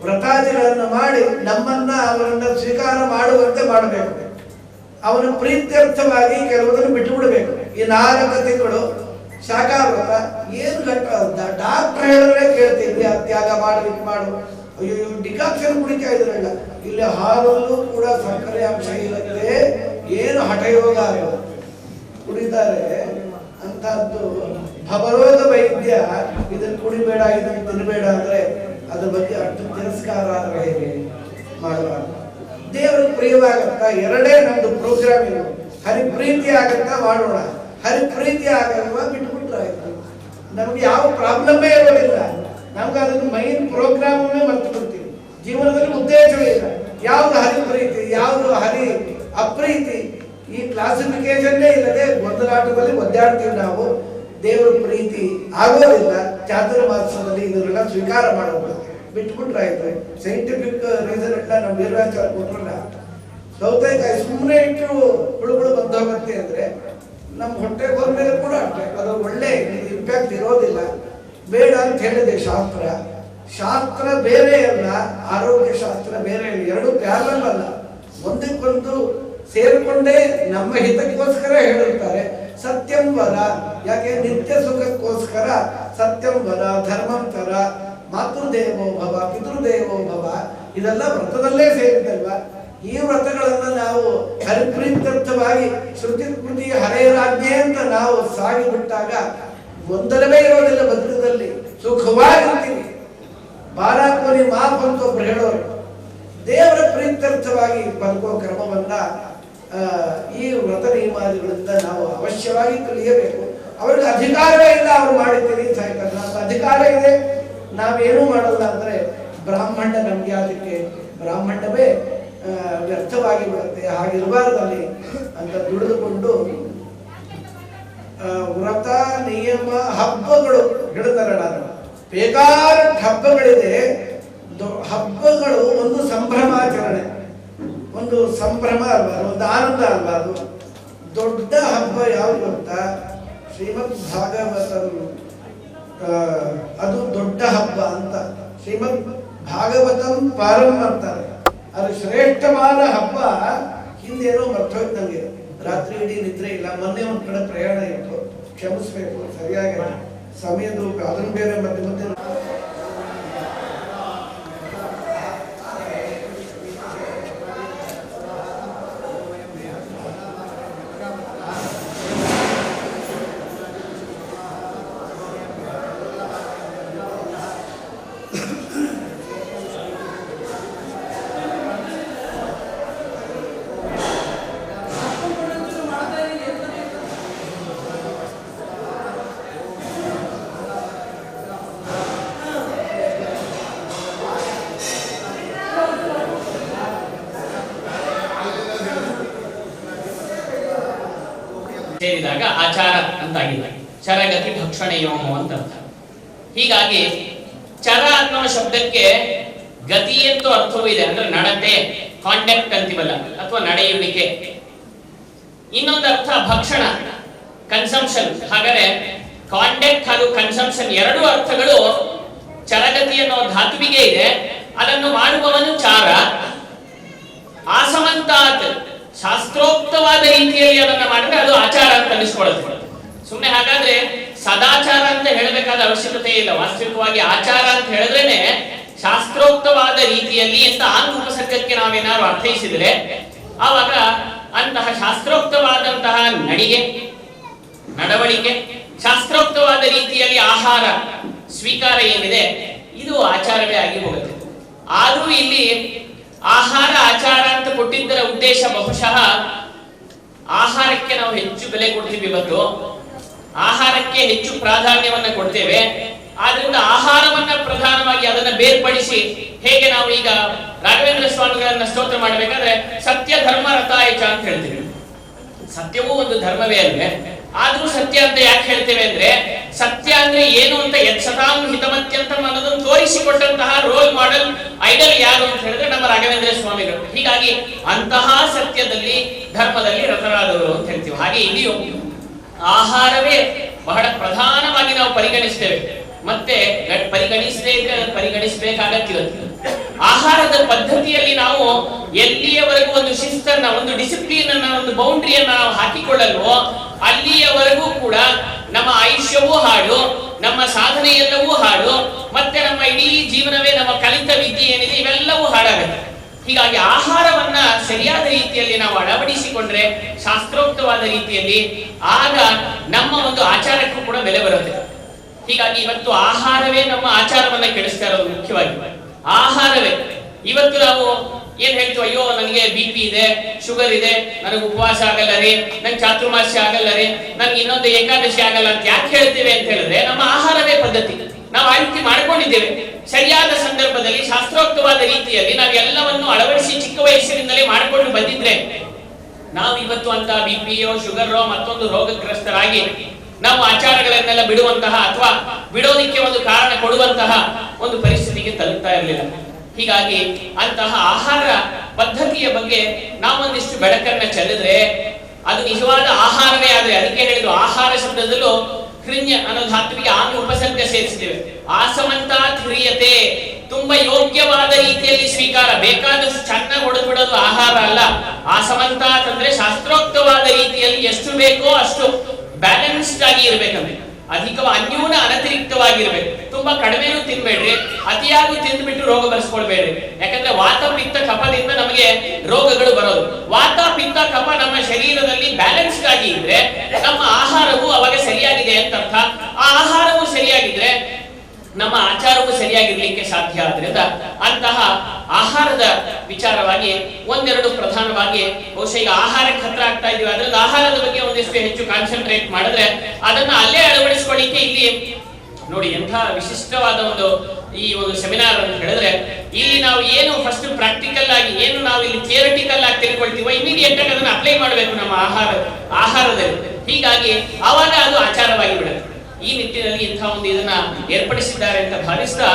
ವ್ರತಾದಿಗಳನ್ನು ಮಾಡಿ ನಮ್ಮನ್ನ ಅವರನ್ನ ಸ್ವೀಕಾರ ಮಾಡುವಂತೆ ಮಾಡಬೇಕು. ಅವನ ಪ್ರೀತ್ಯರ್ಥವಾಗಿ ಕೆಲವುದನ್ನು ಬಿಟ್ಟು ಬಿಡಬೇಕು. ಈ 4 ತಿಂಗಳು ಶಾಖಾವ್ರತ ಏನು ಡಾಕ್ಟರ್ ಹೇಳಿದ್ರೆ ಕೇಳ್ತೀವಿ, ತ್ಯಾಗ ಮಾಡು ಮಾಡು. ಅಯ್ಯೋ ಡಿಕಾಕ್ಷನ್ ಕುಡಿತಾ ಇದ್ರಲ್ಲ, ಇಲ್ಲಿ ಹಾಲಲ್ಲೂ ಕೂಡ ಸಕ್ಕರೆ ಅಂಶ ಇರುತ್ತೆ, ಏನು ಹಠಯೋಗ ಕುಡಿತಾರೆ ಅಂತದ್ದು. ಭವರೋಗ ವೈದ್ಯ ಇದನ್ನು ಕುಡಿಬೇಡ ಇದನ್ನು ತಿನ್ನಬೇಡ ಅಂದ್ರೆ ಅದ್ರ ಬಗ್ಗೆ ಅಷ್ಟು ತಿರಸ್ಕಾರ ಆದ್ರೆ ಹೇಗೆ ಮಾಡಬಾರ್ದು. ದೇವರು ಪ್ರಿಯವಾಗತ್ತಾ ಎರಡೇ ನಮ್ದು ಪ್ರೋಗ್ರಾಮ್ ಇದು. ಹರಿಪ್ರೀತಿ ಆಗತ್ತಾ ಮಾಡೋಣ, ಹರಿಪ್ರೀತಿ ಆಗಲ್ವಾ ಬಿಟ್ಬಿಟ್ರೆ ಆಯ್ತು. ನಮ್ಗೆ ಯಾವ ಪ್ರಾಬ್ಲಮ್ಮೇ ಇರೋದಿಲ್ಲ. ನಮ್ಗೆ ಅದನ್ನು ಮೈನ್ ಪ್ರೋಗ್ರಾಮೇ ಮರ್ತು ಬಿಡ್ತೀವಿ. ಜೀವನದಲ್ಲಿ ಉದ್ದೇಶವೇ ಇಲ್ಲ. ಯಾವ್ದು ಹರಿಪ್ರೀತಿ, ಯಾವ್ದು ಹರಿ ಅಪ್ರೀತಿ, ಈ ಕ್ಲಾಸಿಫಿಕೇಶನ್ನೇ ಇಲ್ಲದೆ ಗೊಂದಲಾಟದಲ್ಲಿ ಒದ್ದಾಡ್ತೀವಿ ನಾವು. ದೇವರ ಪ್ರೀತಿ ಆಗೋದಿಲ್ಲ. ಚಾತುರ್ಮಾಸದಲ್ಲಿ ಇದನ್ನೆಲ್ಲ ಸ್ವೀಕಾರ ಮಾಡೋದು ಬಿಟ್ಬಿಟ್ರೆ ಆಯ್ತು. ಸೈಂಟಿಫಿಕ್ ರೀಸನ್ ಎಲ್ಲ ನಮ್ಮ ವೀರಾಚಾರ ಕೊಟ್ರಲ್ಲ, ಸೌತೆಕಾಯಿ ಸುಮ್ಮನೆ ಇಟ್ಟರು ಹುಳುಗಳು ಬಂದೋಗುತ್ತೆ ಅಂದ್ರೆ ನಮ್ಮ ಹೊಟ್ಟೆಗೆ ಹೋದ್ಮೇಲೆ ಕೂಡ ಅಷ್ಟೇ ಅದು ಒಳ್ಳೆ ಇಂಪ್ಯಾಕ್ಟ್ ಇರೋದಿಲ್ಲ. ಬೇಡ ಅಂತ ಹೇಳಿದೆ ಶಾಸ್ತ್ರ. ಶಾಸ್ತ್ರ ಬೇರೆ ಅಲ್ಲ, ಆರೋಗ್ಯ ಶಾಸ್ತ್ರ ಬೇರೆ ಇಲ್ಲ. ಎರಡು ಪ್ಯಾರಲಲ್ ಅಲ್ಲ, ಒಂದಕ್ಕೊಂದು ಸೇರಿಕೊಂಡೇ ನಮ್ಮ ಹಿತಕ್ಕೋಸ್ಕರ ಹೇಳಿರ್ತಾರೆ. ಸತ್ಯಂ ವದ, ಯಾಕೆ ನಿತ್ಯ ಸುಖಕ್ಕೋಸ್ಕರ ಸತ್ಯಂ ವದ, ಧರ್ಮಂ ತರ, ಮಾತೃದೇವೋ ಭವ, ಪಿತೃದೇವೋ ಭವ, ಇದೆಲ್ಲ ವ್ರತದಲ್ಲೇ ಸೇರಿದಲ್ವಾ. ಈ ವ್ರತಗಳನ್ನ ನಾವು ಹರಿಪ್ರೀತ್ಯರ್ಥವಾಗಿ ಶ್ರುತಿ ಸ್ಮೃತಿ ಹರೇರಾಜ್ಞೆ ಅಂತ ನಾವು ಸಾಗಿಬಿಟ್ಟಾಗ ಗೊಂದಲವೇ ಇರೋದಿಲ್ಲ. ಬದುಕದಲ್ಲಿ ಸುಖವಾಗಿರ್ತೀವಿ. ಬಾರಾಕೋನಿ ಮಾಪ್ ಅಂತ ಒಬ್ರು ಹೇಳೋರು. ದೇವರ ಪ್ರೀತ್ಯರ್ಥವಾಗಿ ಬದುಕೋ ಕ್ರಮವನ್ನ ಈ ವ್ರತ ನಿಯಮಾದಿಗಳಿಂದ ನಾವು ಅವಶ್ಯವಾಗಿ ಕಲಿಯಬೇಕು. ಅವ್ರಿಗೆ ಅಧಿಕಾರವೇ ಇಲ್ಲ, ಅವ್ರು ಮಾಡಿದ್ದೀರಿ ಸಾಯ್ತಾರೆ. ನಮ್ಗೆ ಅಧಿಕಾರ ಇದೆ, ನಾವೇನೂ ಮಾಡಲ್ಲ ಅಂದ್ರೆ ಬ್ರಾಹ್ಮಣ ನಮ್ಗೆ ಅದಕ್ಕೆ ಬ್ರಾಹ್ಮಣವೇ ವ್ಯರ್ಥವಾಗಿ ಬಿಡುತ್ತೆ. ಹಾಗಿರಬಾರ್ದಲ್ಲಿ ಅಂತ ದುಡಿದುಕೊಂಡು ವ್ರತ ನಿಯಮ ಹಬ್ಬಗಳು ಹೇಳ್ತಾರೆ. ನಾನು ಬೇಕಾದ ಹಬ್ಬಗಳಿದೆ. ಹಬ್ಬಗಳು ಒಂದು ಸಂಭ್ರಮಾಚರಣೆ, ಒಂದು ಸಂಭ್ರಮ ಅಲ್ಬಾರ್ದು, ಒಂದು ಆನಂದ ಅಲ್ಬಾರ್ದು. ದೊಡ್ಡ ಹಬ್ಬ ಯಾವುದು ಅಂತ ಶ್ರೀಮದ್ ಭಾಗವತಂ, ಅದು ದೊಡ್ಡ ಹಬ್ಬ ಅಂತ ಶ್ರೀಮದ್ ಭಾಗವತಂ ಪಾರಂ ಅಂತಾರೆ. ಅದು ಶ್ರೇಷ್ಠವಾದ ಹಬ್ಬ. ಹಿಂದೇನೋ ಮರ್ತೋಯ್ತು ನನಗೆ, ರಾತ್ರಿ ಇಡೀ ನಿದ್ರೆ ಇಲ್ಲ. ಮೊನ್ನೆ ಒಂದ್ ಕಡೆ ಪ್ರಯಾಣ ಇತ್ತು, ಕ್ಷಮಿಸ್ಬೇಕು. ಸರಿಯಾಗಿ ಸಮಯದ ಅದನ್ನು ಬೇರೆ ಮತ್ತೆ ಮತ್ತೆ ಸೇರಿದಾಗ ಆಚಾರ ಅಂತಾಗಿದೆ. ಚರಗತಿ ಭಕ್ಷಣೆಯೋಮ ಅಂತ. ಹೀಗಾಗಿ ಚರ ಅನ್ನೋ ಶಬ್ದಕ್ಕೆ ಗತಿ ಎಂದು ಅರ್ಥವೂ ಇದೆ, ಅಂದ್ರೆ ನಡತೆ, ಕಾಂಡಕ್ಟ್ ಅಂತೀವಲ್ಲ, ಅಥವಾ ನಡೆಯುವಿಕೆ. ಇನ್ನೊಂದು ಅರ್ಥ ಭಕ್ಷಣ, ಕನ್ಸಂಪ್ಷನ್. ಹಾಗಾದ್ರೆ ಕಾಂಡಕ್ಟ್ ಹಾಗೂ ಕನ್ಸಂಪ್ಷನ್ ಎರಡೂ ಅರ್ಥಗಳು ಚರಗತಿ ಅನ್ನೋ ಧಾತುವಿಗೆ ಇದೆ. ಅದನ್ನು ಮಾಡುವವನು ಚಾರ. ಆಸಮಂತಾತ್ ಶಾಸ್ತ್ರೋಕ್ತವಾದ ರೀತಿಯಲ್ಲಿ ಅದನ್ನ ಮಾಡಿದ್ರೆ ಅದು ಆಚಾರ ಅಂತ ಅನಿಸ್ಕೊಳ್ಳುತ್ತೆ. ಸುಮ್ಮನೆ ಹಾಗಾದ್ರೆ ಸದಾಚಾರ ಅಂತ ಹೇಳಬೇಕಾದ ಅವಶ್ಯಕತೆ ಇಲ್ಲ. ವಾಸ್ತವಿಕವಾಗಿ ಆಚಾರ ಅಂತ ಹೇಳಿದ್ರೇನೆ ಶಾಸ್ತ್ರೋಕ್ತವಾದ ರೀತಿಯಲ್ಲಿ ಅಂತ ಆಂಗ್ ಉಪಸರ್ಗಕ್ಕೆ ನಾವೇನಾದ್ರು ಅರ್ಥೈಸಿದ್ರೆ ಆವಾಗ ಅಂತಹ ಶಾಸ್ತ್ರೋಕ್ತವಾದಂತಹ ನಡಿಗೆ, ನಡವಳಿಕೆ, ಶಾಸ್ತ್ರೋಕ್ತವಾದ ರೀತಿಯಲ್ಲಿ ಆಹಾರ ಸ್ವೀಕಾರ ಏನಿದೆ ಇದು ಆಚಾರವೇ ಆಗಿ ಹೋಗುತ್ತೆ. ಆದ್ರೂ ಇಲ್ಲಿ ಆಹಾರ ಆಚಾರ ಅಂತ ಕೊಟ್ಟಿದ್ದರ ಉದ್ದೇಶ ಬಹುಶಃ ಆಹಾರಕ್ಕೆ ನಾವು ಹೆಚ್ಚು ಬೆಲೆ ಕೊಡ್ತೀವಿ. ಇವತ್ತು ಆಹಾರಕ್ಕೆ ಹೆಚ್ಚು ಪ್ರಾಧಾನ್ಯವನ್ನ ಕೊಡ್ತೇವೆ. ಆದ್ರಿಂದ ಆಹಾರವನ್ನ ಪ್ರಧಾನವಾಗಿ ಅದನ್ನ ಬೇರ್ಪಡಿಸಿ ಹೇಗೆ ನಾವು ಈಗ ರಾಘವೇಂದ್ರ ಸ್ವಾಮಿಗಳನ್ನ ಸ್ತೋತ್ರ ಮಾಡಬೇಕಾದ್ರೆ ಸತ್ಯ ಧರ್ಮ ರಥಾಯಚ ಅಂತ ಹೇಳ್ತೀವಿ. ಸತ್ಯವೂ ಒಂದು ಧರ್ಮವೇ ಅಲ್ವೇ? ಆದ್ರೂ ಸತ್ಯ ಅಂತ ಯಾಕೆ ಹೇಳ್ತೇವೆ ಅಂದ್ರೆ ಸತ್ಯ ಅಂದ್ರೆ ಏನು ಅಂತ ಯತ್ಸತಾಂ ಹಿತಮತ್ಯಂತ ಅನ್ನೋದನ್ನು ತೋರಿಸಿಕೊಟ್ಟಂತಹ ರೋಲ್ ಮಾಡೆಲ್ ಐಡಲ್ ಯಾರು ಅಂತ ಹೇಳಿದ್ರೆ ನಮ್ಮ ರಾಘವೇಂದ್ರ ಸ್ವಾಮಿಗಳು. ಹೀಗಾಗಿ ಅಂತಹ ಸತ್ಯದಲ್ಲಿ ಧರ್ಮದಲ್ಲಿ ರಥರಾದವರು ಅಂತ ಹೇಳ್ತೀವಿ. ಹಾಗೆ ಇಲ್ಲಿಯೂ ಆಹಾರವೇ ಬಹಳ ಪ್ರಧಾನವಾಗಿ ನಾವು ಪರಿಗಣಿಸ್ತೇವೆ. ಮತ್ತೆ ಪರಿಗಣಿಸಬೇಕಾಗತ್ತಿರುತ್ತೆ. ಆಹಾರದ ಪದ್ಧತಿಯಲ್ಲಿ ನಾವು ಎಲ್ಲಿಯವರೆಗೂ ಒಂದು ಶಿಸ್ತನ್ನ, ಒಂದು ಡಿಸಿಪ್ಲಿನ್ ಅನ್ನ, ಒಂದು ಬೌಂಡ್ರಿಯನ್ನ ನಾವು ಹಾಕಿಕೊಳ್ಳಲ್ವೋ ಅಲ್ಲಿಯವರೆಗೂ ಕೂಡ ನಮ್ಮ ಆಯುಷ್ಯವೂ ಹಾಳು, ನಮ್ಮ ಸಾಧನೆ ಎಲ್ಲವೂ ಹಾಳು, ಮತ್ತೆ ನಮ್ಮ ಇಡೀ ಜೀವನವೇ, ನಮ್ಮ ಕಲಿತ ವಿದ್ಯೆ ಏನಿದೆ ಇವೆಲ್ಲವೂ ಹಾಳಾಗುತ್ತೆ. ಹೀಗಾಗಿ ಆಹಾರವನ್ನ ಸರಿಯಾದ ರೀತಿಯಲ್ಲಿ ನಾವು ಅಳವಡಿಸಿಕೊಂಡ್ರೆ ಶಾಸ್ತ್ರೋಕ್ತವಾದ ರೀತಿಯಲ್ಲಿ ಆಗ ನಮ್ಮ ಒಂದು ಆಚಾರಕ್ಕೂ ಕೂಡ ಬೆಲೆ ಬರುತ್ತೆ. ಹೀಗಾಗಿ ಇವತ್ತು ಆಹಾರವೇ ನಮ್ಮ ಆಚಾರವನ್ನ ಕೆಡಿಸ್ತಾ ಇರೋದು. ಮುಖ್ಯವಾಗಿ ಆಹಾರವೇ. ಇವತ್ತು ನಾವು ಏನ್ ಹೇಳ್ತೀವಿ, ಅಯ್ಯೋ ನನಗೆ BP ಇದೆ, ಶುಗರ್ ಇದೆ, ನನಗೆ ಉಪವಾಸ ಆಗಲ್ಲ ರೀ, ನಂಗೆ ಚಾತುರ್ಮಾಸ್ಯ ಆಗಲ್ಲ ರೀ, ನನ್ಗೆ ಇನ್ನೊಂದು ಏಕಾದಶಿ ಆಗಲ್ಲ ಅಂತ ಯಾಕೆ ಹೇಳ್ತೇವೆ ಅಂತ ಹೇಳಿದ್ರೆ ನಮ್ಮ ಆಹಾರವೇ ಪದ್ಧತಿ. ನಾವು ಆ ರೀತಿ ಮಾಡ್ಕೊಂಡಿದ್ದೇವೆ. ಸರಿಯಾದ ಸಂದರ್ಭದಲ್ಲಿ ಶಾಸ್ತ್ರೋಕ್ತವಾದ ರೀತಿಯಲ್ಲಿ ನಾವು ಎಲ್ಲವನ್ನು ಅಳವಡಿಸಿ ಚಿಕ್ಕ ವಯಸ್ಸಿನಿಂದಲೇ ಮಾಡಿಕೊಂಡು ಬಂದಿದ್ರೆ ನಾವು ಇವತ್ತು ಅಂತ BP-ಯೋ ಶುಗರೋ ಮತ್ತೊಂದು ರೋಗಗ್ರಸ್ತರಾಗಿ ನಾವು ಆಚಾರಗಳನ್ನೆಲ್ಲ ಬಿಡುವಂತಹ ಅಥವಾ ಬಿಡೋದಿಕ್ಕೆ ಒಂದು ಕಾರಣ ಕೊಡುವಂತಹ ಒಂದು ಪರಿಸ್ಥಿತಿಗೆ ತಲುಪ್ತಾ ಇರಲಿಲ್ಲ. ಹೀಗಾಗಿ ಅಂತಹ ಆಹಾರ ಪದ್ಧತಿಯ ಬಗ್ಗೆ ನಾವೊಂದಿಷ್ಟು ಬೆಳಕನ್ನ ಚೆಲ್ಲಿದ್ರೆ ಅದು ನಿಜವಾದ ಆಹಾರವೇ ಆದ್ರೆ, ಅದಕ್ಕೆ ಹೇಳಿದ್ರು ಆಹಾರ ಶಬ್ದದಲ್ಲೂ ಹೃನ್ಯ ಅನ್ನೋ ಧಾತುವಿಗೆ ಆಂಗ್ ಉಪಸರ್ಗ ಸೇರಿಸಿದ್ದೇವೆ. ಆಸಮಂತಾತ್ ಹ್ರಿಯತೆ, ತುಂಬಾ ಯೋಗ್ಯವಾದ ರೀತಿಯಲ್ಲಿ ಸ್ವೀಕಾರ, ಬೇಕಾದಷ್ಟು ಚೆನ್ನಾಗಿ ಹೊಡೆದು ಬಿಡೋದು ಆಹಾರ ಅಲ್ಲ. ಆಸಮಂತಾತ್ ಅಂದ್ರೆ ಶಾಸ್ತ್ರೋಕ್ತವಾದ ರೀತಿಯಲ್ಲಿ ಎಷ್ಟು ಬೇಕೋ ಅಷ್ಟು ಬ್ಯಾಲೆನ್ಸ್ಡ್ ಆಗಿ ಇರ್ಬೇಕಂದ್ರೆ, ಅನ್ಯೂನ ಅನತಿರಿಕ್ತವಾಗಿರ್ಬೇಕು. ತುಂಬಾ ಕಡಿಮೆನೂ ತಿನ್ಬೇಡ್ರಿ, ಅತಿಯಾಗಿ ತಿಂದ್ಬಿಟ್ಟು ರೋಗ ಬರ್ಸ್ಕೊಳ್ಬೇಡ್ರಿ. ಯಾಕಂದ್ರೆ ವಾತ ಪಿತ್ತ ಕಫದಿಂದ ನಮಗೆ ರೋಗಗಳು ಬರೋದು. ವಾತ ಪಿತ್ತ ಕಫ ನಮ್ಮ ಶರೀರದಲ್ಲಿ ಬ್ಯಾಲೆನ್ಸ್ಡ್ ಆಗಿ ಇದ್ರೆ ನಮ್ಮ ಆಹಾರವು ಅವಾಗ ಸರಿಯಾಗಿದೆ ಅಂತ ಅರ್ಥ. ಆ ಆಹಾರವು ಸರಿಯಾಗಿದ್ರೆ ನಮ್ಮ ಆಚಾರವು ಸರಿಯಾಗಿರ್ಲಿಕ್ಕೆ ಸಾಧ್ಯ. ಆದ್ರಿಂದ ಅಂತಹ ಆಹಾರದ ವಿಚಾರವಾಗಿ ಒಂದೆರಡು ಪ್ರಧಾನವಾಗಿ ಬಹುಶಃ ಈಗ ಆಹಾರಕ್ಕೆ ಹತ್ರ ಆಗ್ತಾ ಇದೀವಿ. ಅದರಿಂದ ಆಹಾರದ ಬಗ್ಗೆ ಒಂದಿಷ್ಟು ಹೆಚ್ಚು ಕಾನ್ಸಂಟ್ರೇಟ್ ಮಾಡಿದ್ರೆ ಅದನ್ನ ಅಲ್ಲೇ ಅಳವಡಿಸಿಕೊಳ್ಳಿಕ್ಕೆ ಇಲ್ಲಿ ನೋಡಿ ಎಂಥ ವಿಶಿಷ್ಟವಾದ ಈ ಒಂದು ಸೆಮಿನಾರ್ ಅಂತ ಹೇಳಿದ್ರೆ ಇಲ್ಲಿ ನಾವು ಏನು ಫಸ್ಟ್ ಪ್ರಾಕ್ಟಿಕಲ್ ಆಗಿ ಏನು ನಾವು ಇಲ್ಲಿ ಥಿಯರಿಟಿಕಲ್ ಆಗಿ ತಿಳ್ಕೊಳ್ತೀವೋ ಇಮಿಡಿಯೇಟ್ ಆಗಿ ಅದನ್ನ ಅಪ್ಲೈ ಮಾಡಬೇಕು ನಮ್ಮ ಆಹಾರದಲ್ಲಿ. ಹೀಗಾಗಿ ಆವಾಗ ಅದು ಆಚಾರವಾಗಿ ಬಿಡುತ್ತೆ. ಈ ನಿಟ್ಟಿನಲ್ಲಿ ಇಂಥ ಒಂದು ಇದನ್ನ ಏರ್ಪಡಿಸಿದ್ದಾರೆ ಅಂತ ಭಾವಿಸ್ತಾ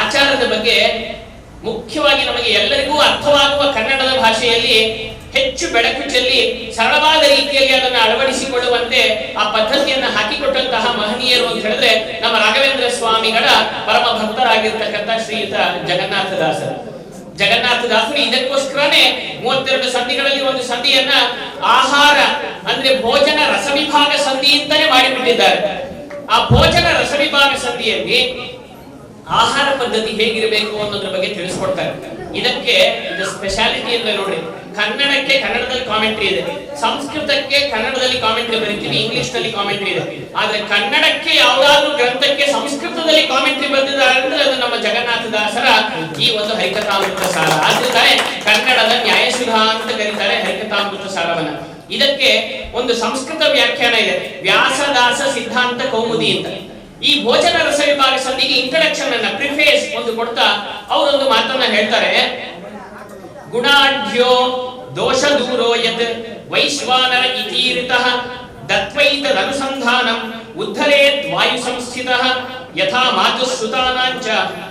ಆಚಾರದ ಬಗ್ಗೆ ಮುಖ್ಯವಾಗಿ ನಮಗೆ ಎಲ್ಲರಿಗೂ ಅರ್ಥವಾಗುವ ಕನ್ನಡದ ಭಾಷೆಯಲ್ಲಿ ಹೆಚ್ಚು ಬೆಳಕು ಚೆಲ್ಲಿ ಸರಳವಾದ ರೀತಿಯಲ್ಲಿ ಅದನ್ನು ಅಳವಡಿಸಿಕೊಳ್ಳುವಂತೆ ಆ ಪದ್ಧತಿಯನ್ನು ಹಾಕಿಕೊಟ್ಟಂತಹ ಮಹನೀಯರು ಅಂತ ಹೇಳಿದ್ರೆ ನಮ್ಮ ರಾಘವೇಂದ್ರ ಸ್ವಾಮಿಗಳ ಪರಮ ಭಕ್ತರಾಗಿರ್ತಕ್ಕಂಥ ಶ್ರೀಯುತ ಜಗನ್ನಾಥದಾಸರು. ಜಗನ್ನಾಥದಾಸರು ಇದಕ್ಕೋಸ್ಕರನೇ 32 ಸಂಧಿಗಳಲ್ಲಿ ಒಂದು ಸಂಧಿಯನ್ನ ಆಹಾರ ಅಂದ್ರೆ ಭೋಜನ ರಸವಿಭಾಗ ಸಂಧಿ ಅಂತಾನೆ ಮಾಡಿಬಿಟ್ಟಿದ್ದಾರೆ. ಆ ಭೋಜನ ರಸವಿಭಾಗ ಸಂಧಿಯಲ್ಲಿ ಆಹಾರ ಪದ್ಧತಿ ಹೇಗಿರಬೇಕು ಅನ್ನೋದ್ರ ಬಗ್ಗೆ ತಿಳಿಸ್ಕೊಡ್ತಾರೆ. ಇದಕ್ಕೆ ಸ್ಪೆಷಾಲಿಟಿ ಅಂದ್ರೆ ನೋಡ್ರಿ, ಕನ್ನಡಕ್ಕೆ ಕನ್ನಡದಲ್ಲಿ ಕಾಮೆಂಟ್ರಿ ಇದೆ, ಸಂಸ್ಕೃತಕ್ಕೆ ಕನ್ನಡದಲ್ಲಿ ಕಾಮೆಂಟ್ರಿ ಬರೀತೀವಿ, ಇಂಗ್ಲಿಷ್ ನಲ್ಲಿ ಕಾಮೆಂಟ್ರಿ ಇದೆ. ಆದ್ರೆ ಕನ್ನಡಕ್ಕೆ ಯಾವ್ದಾದ್ರು ಗ್ರಂಥಕ್ಕೆ ಸಂಸ್ಕೃತದಲ್ಲಿ ಕಾಮೆಂಟ್ರಿ ಬಂದಿದ್ದಾರೆ ಅಂದ್ರೆ ಅದು ನಮ್ಮ ಜಗನ್ನಾಥದಾಸರ ಈ ಒಂದು ಹರಿಕಥಾಮೃತ ಸಾರ. ಆದ್ರಿಂದ ಕನ್ನಡದ ನ್ಯಾಯಸುಧಾ ಅಂತ ಕರೀತಾರೆ ಹರಿಕಥಾಮೃತ ಸಾರವನ್ನ. ಇದಕ್ಕೆ ಒಂದು ಸಂಸ್ಕೃತ ವ್ಯಾಖ್ಯಾನ ಇದೆ, ವ್ಯಾಸದಾಸ ಸಿದ್ಧಾಂತ ಕೌಮುದಿ ಅಂತ. ಈ ಭೋಜನ ರಸ ವಿಭಾಗ ಸಂಧಿಗೆ ಇಂಟ್ರಡಕ್ಷನ್ ಅನ್ನ ಪ್ರಿಫೇಸ್ ಒಂದು ಕೊಡ್ತಾ ಅವರೊಂದು ಮಾತನ್ನ ಹೇಳ್ತಾರೆ. ಗುಣಾಢ್ಯೋ ದೋಷ ದೂರೋ ಯತ್ ವೈಶ್ವಾನರ ಇತೀರಿತಃ ದತ್ವೈತದನುಸಂಧಾನಂ ಉದ್ಧರೇತ್ ವಾಯು ಸಂಸ್ಥಿತಃ ಯಥಾ ಮಾತುಶ್ರುತಾನಾಂಚ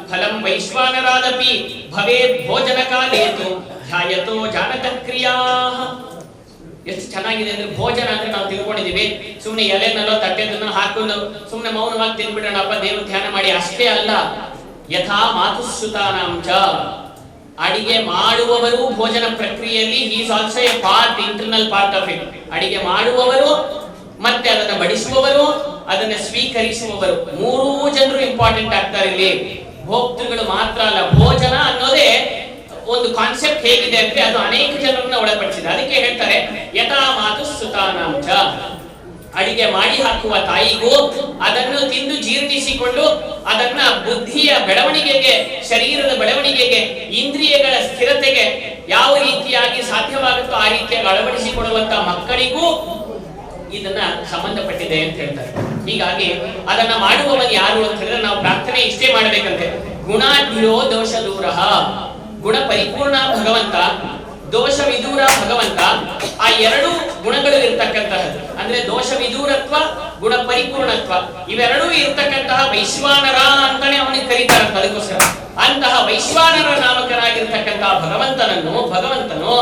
ಫಲಂ ವೈಶ್ವಾನರಾದಪಿ ಭವೇತ್ ಭೋಜನ ಕಾಲೇತು ಧ್ಯಾಯತೋ ಜಾನಕ ಕ್ರಿಯಾಃ. ಎಷ್ಟು ಚೆನ್ನಾಗಿದೆ ಅಂದ್ರೆ ಭೋಜನ ಅಂದ್ರೆ ನಾವು ತಿಳ್ಕೊಂಡಿದೀವಿ ಸುಮ್ನೆ ಎಲೆನಲ್ಲೋ ತಟ್ಟೆದನ್ನ ಹಾಕೊಂಡು ಸುಮ್ನೆ ಮೌನವಾಗಿ ತಿನ್ಬಿಡೋಣಪ್ಪ ದೇವ್ರ ಧ್ಯಾನ ಮಾಡಿ, ಅಷ್ಟೇ ಅಲ್ಲ. ಯಥಾ ಮಾತುಸುತಾನಾಂ ಚ. ಅಡಿಗೆ ಮಾಡುವವರು ಭೋಜನ ಪ್ರಕ್ರಿಯೆಯಲ್ಲಿ is also A part, internal part of it. ಅಡಿಗೆ ಮಾಡುವವರು ಮತ್ತೆ ಅದನ್ನು ಬಡಿಸುವವರು, ಅದನ್ನು ಸ್ವೀಕರಿಸುವವರು, ಮೂರೂ ಜನರು ಇಂಪಾರ್ಟೆಂಟ್ ಆಗ್ತಾರೆ ಇಲ್ಲಿ. ಭೋಕ್ತೃಗಳು ಮಾತ್ರ ಅಲ್ಲ. ಭೋಜನ ಅನ್ನೋದೇ ಒಂದು ಕಾನ್ಸೆಪ್ಟ್ ಹೇಗಿದೆ ಅಂದ್ರೆ ಅದು ಅನೇಕ ಜನರನ್ನ ಒಳಪಡಿಸಿದೆ. ಅದಕ್ಕೆ ಹೇಳ್ತಾರೆ ಯಥಾ ಮಾತುಸುತಾನಾಂ ಚ. ಅಡಿಗೆ ಮಾಡಿ ಹಾಕುವ ತಾಯಿಗೂ ಅದನ್ನು ತಿಂದು ಜೀರ್ಣಿಸಿಕೊಂಡು ಅದನ್ನ ಬುದ್ಧಿಯ ಬೆಳವಣಿಗೆಗೆ, ಶರೀರದ ಬೆಳವಣಿಗೆಗೆ, ಇಂದ್ರಿಯಗಳ ಸ್ಥಿರತೆಗೆ ಯಾವ ರೀತಿಯಾಗಿ ಸಾಧ್ಯವಾಗುತ್ತೋ ಆ ರೀತಿಯಾಗಿ ಅಳವಡಿಸಿಕೊಳ್ಳುವಂತ ಮಕ್ಕಳಿಗೂ ಇದನ್ನ ಸಂಬಂಧಪಟ್ಟಿದೆ ಅಂತ ಹೇಳ್ತಾರೆ. ಹೀಗಾಗಿ ಅದನ್ನ ಮಾಡುವವನು ಯಾರು ಅಂತ ಹೇಳಿದ್ರೆ ನಾವು ಪ್ರಾರ್ಥನೆ ಇಷ್ಟೇ ಮಾಡಬೇಕಂತೆ. ಗುಣಾಢ್ಯೋ ದೋಷ ದೂರ. ಗುಣ ಪರಿಪೂರ್ಣ ಭಗವಂತ, ದೋಷ ವಿದೂರ ಭಗವಂತ. ಆ ಎರಡು ಗುಣಗಳು ಇರ್ತಕ್ಕಂತಹದ್ದು ಅಂದ್ರೆ ದೋಷ ವಿದೂರತ್ವ, ಗುಣ ಪರಿಪೂರ್ಣತ್ವ, ಇವೆರಡೂ ಇರ್ತಕ್ಕಂತಹ ವೈಶ್ವಾನರ ಅಂತಾನೆ ಅವನಿಗೆ ಕರೀತಾರೆ. ಅದಕ್ಕೋಸ್ಕರ ಅಂತಹ ವೈಶ್ವಾನರ ನಾಮಕನಾಗಿರ್ತಕ್ಕಂತಹ ಭಗವಂತನು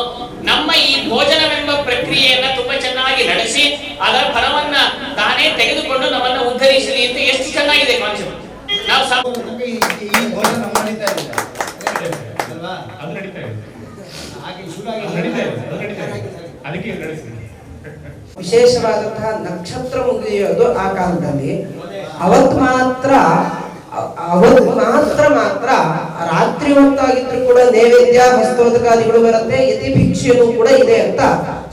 ನಮ್ಮ ಈ ಭೋಜನವೆಂಬ ಪ್ರಕ್ರಿಯೆಯನ್ನ ತುಂಬಾ ಚೆನ್ನಾಗಿ ನಡೆಸಿ ಅದರ ಫಲವನ್ನ ತಾನೇ ತೆಗೆದುಕೊಂಡು ನಮ್ಮನ್ನ ಉದ್ಧರಿಸಲಿ ಅಂತ ಎಷ್ಟು ಚೆನ್ನಾಗಿದೆ ಕಾನ್ಸೆಪ್ಟ್. ನಾವು ಈ ಭೋಜನ ಮಾಡಿತಾ ಇದ್ದೀರಾ ಅಲ್ವಾ? ಅದು ನಡೀತಾ ಇದೆ, ಹಾಗೆ ಶುರುವಾಗಿ ಅದಕ್ಕೆ ನಡೆಸ್ತೀನಿ. ವಿಶೇಷವಾದಂತಹ ನಕ್ಷತ್ರ ಮುಗಿಯೋದು ಆ ಕಾಲದಲ್ಲಿ. ಅವತ್ತು ಮಾತ್ರ ರಾತ್ರಿ ಹೊತ್ತಾಗಿದ್ರು ಕೂಡ ನೈವೇದ್ಯ ಹಸ್ತೋದಕಾದಿಗಳು ಬರುತ್ತೆ, ಯತಿ ಭಿಕ್ಷೆಯೂ ಕೂಡ ಇದೆ ಅಂತ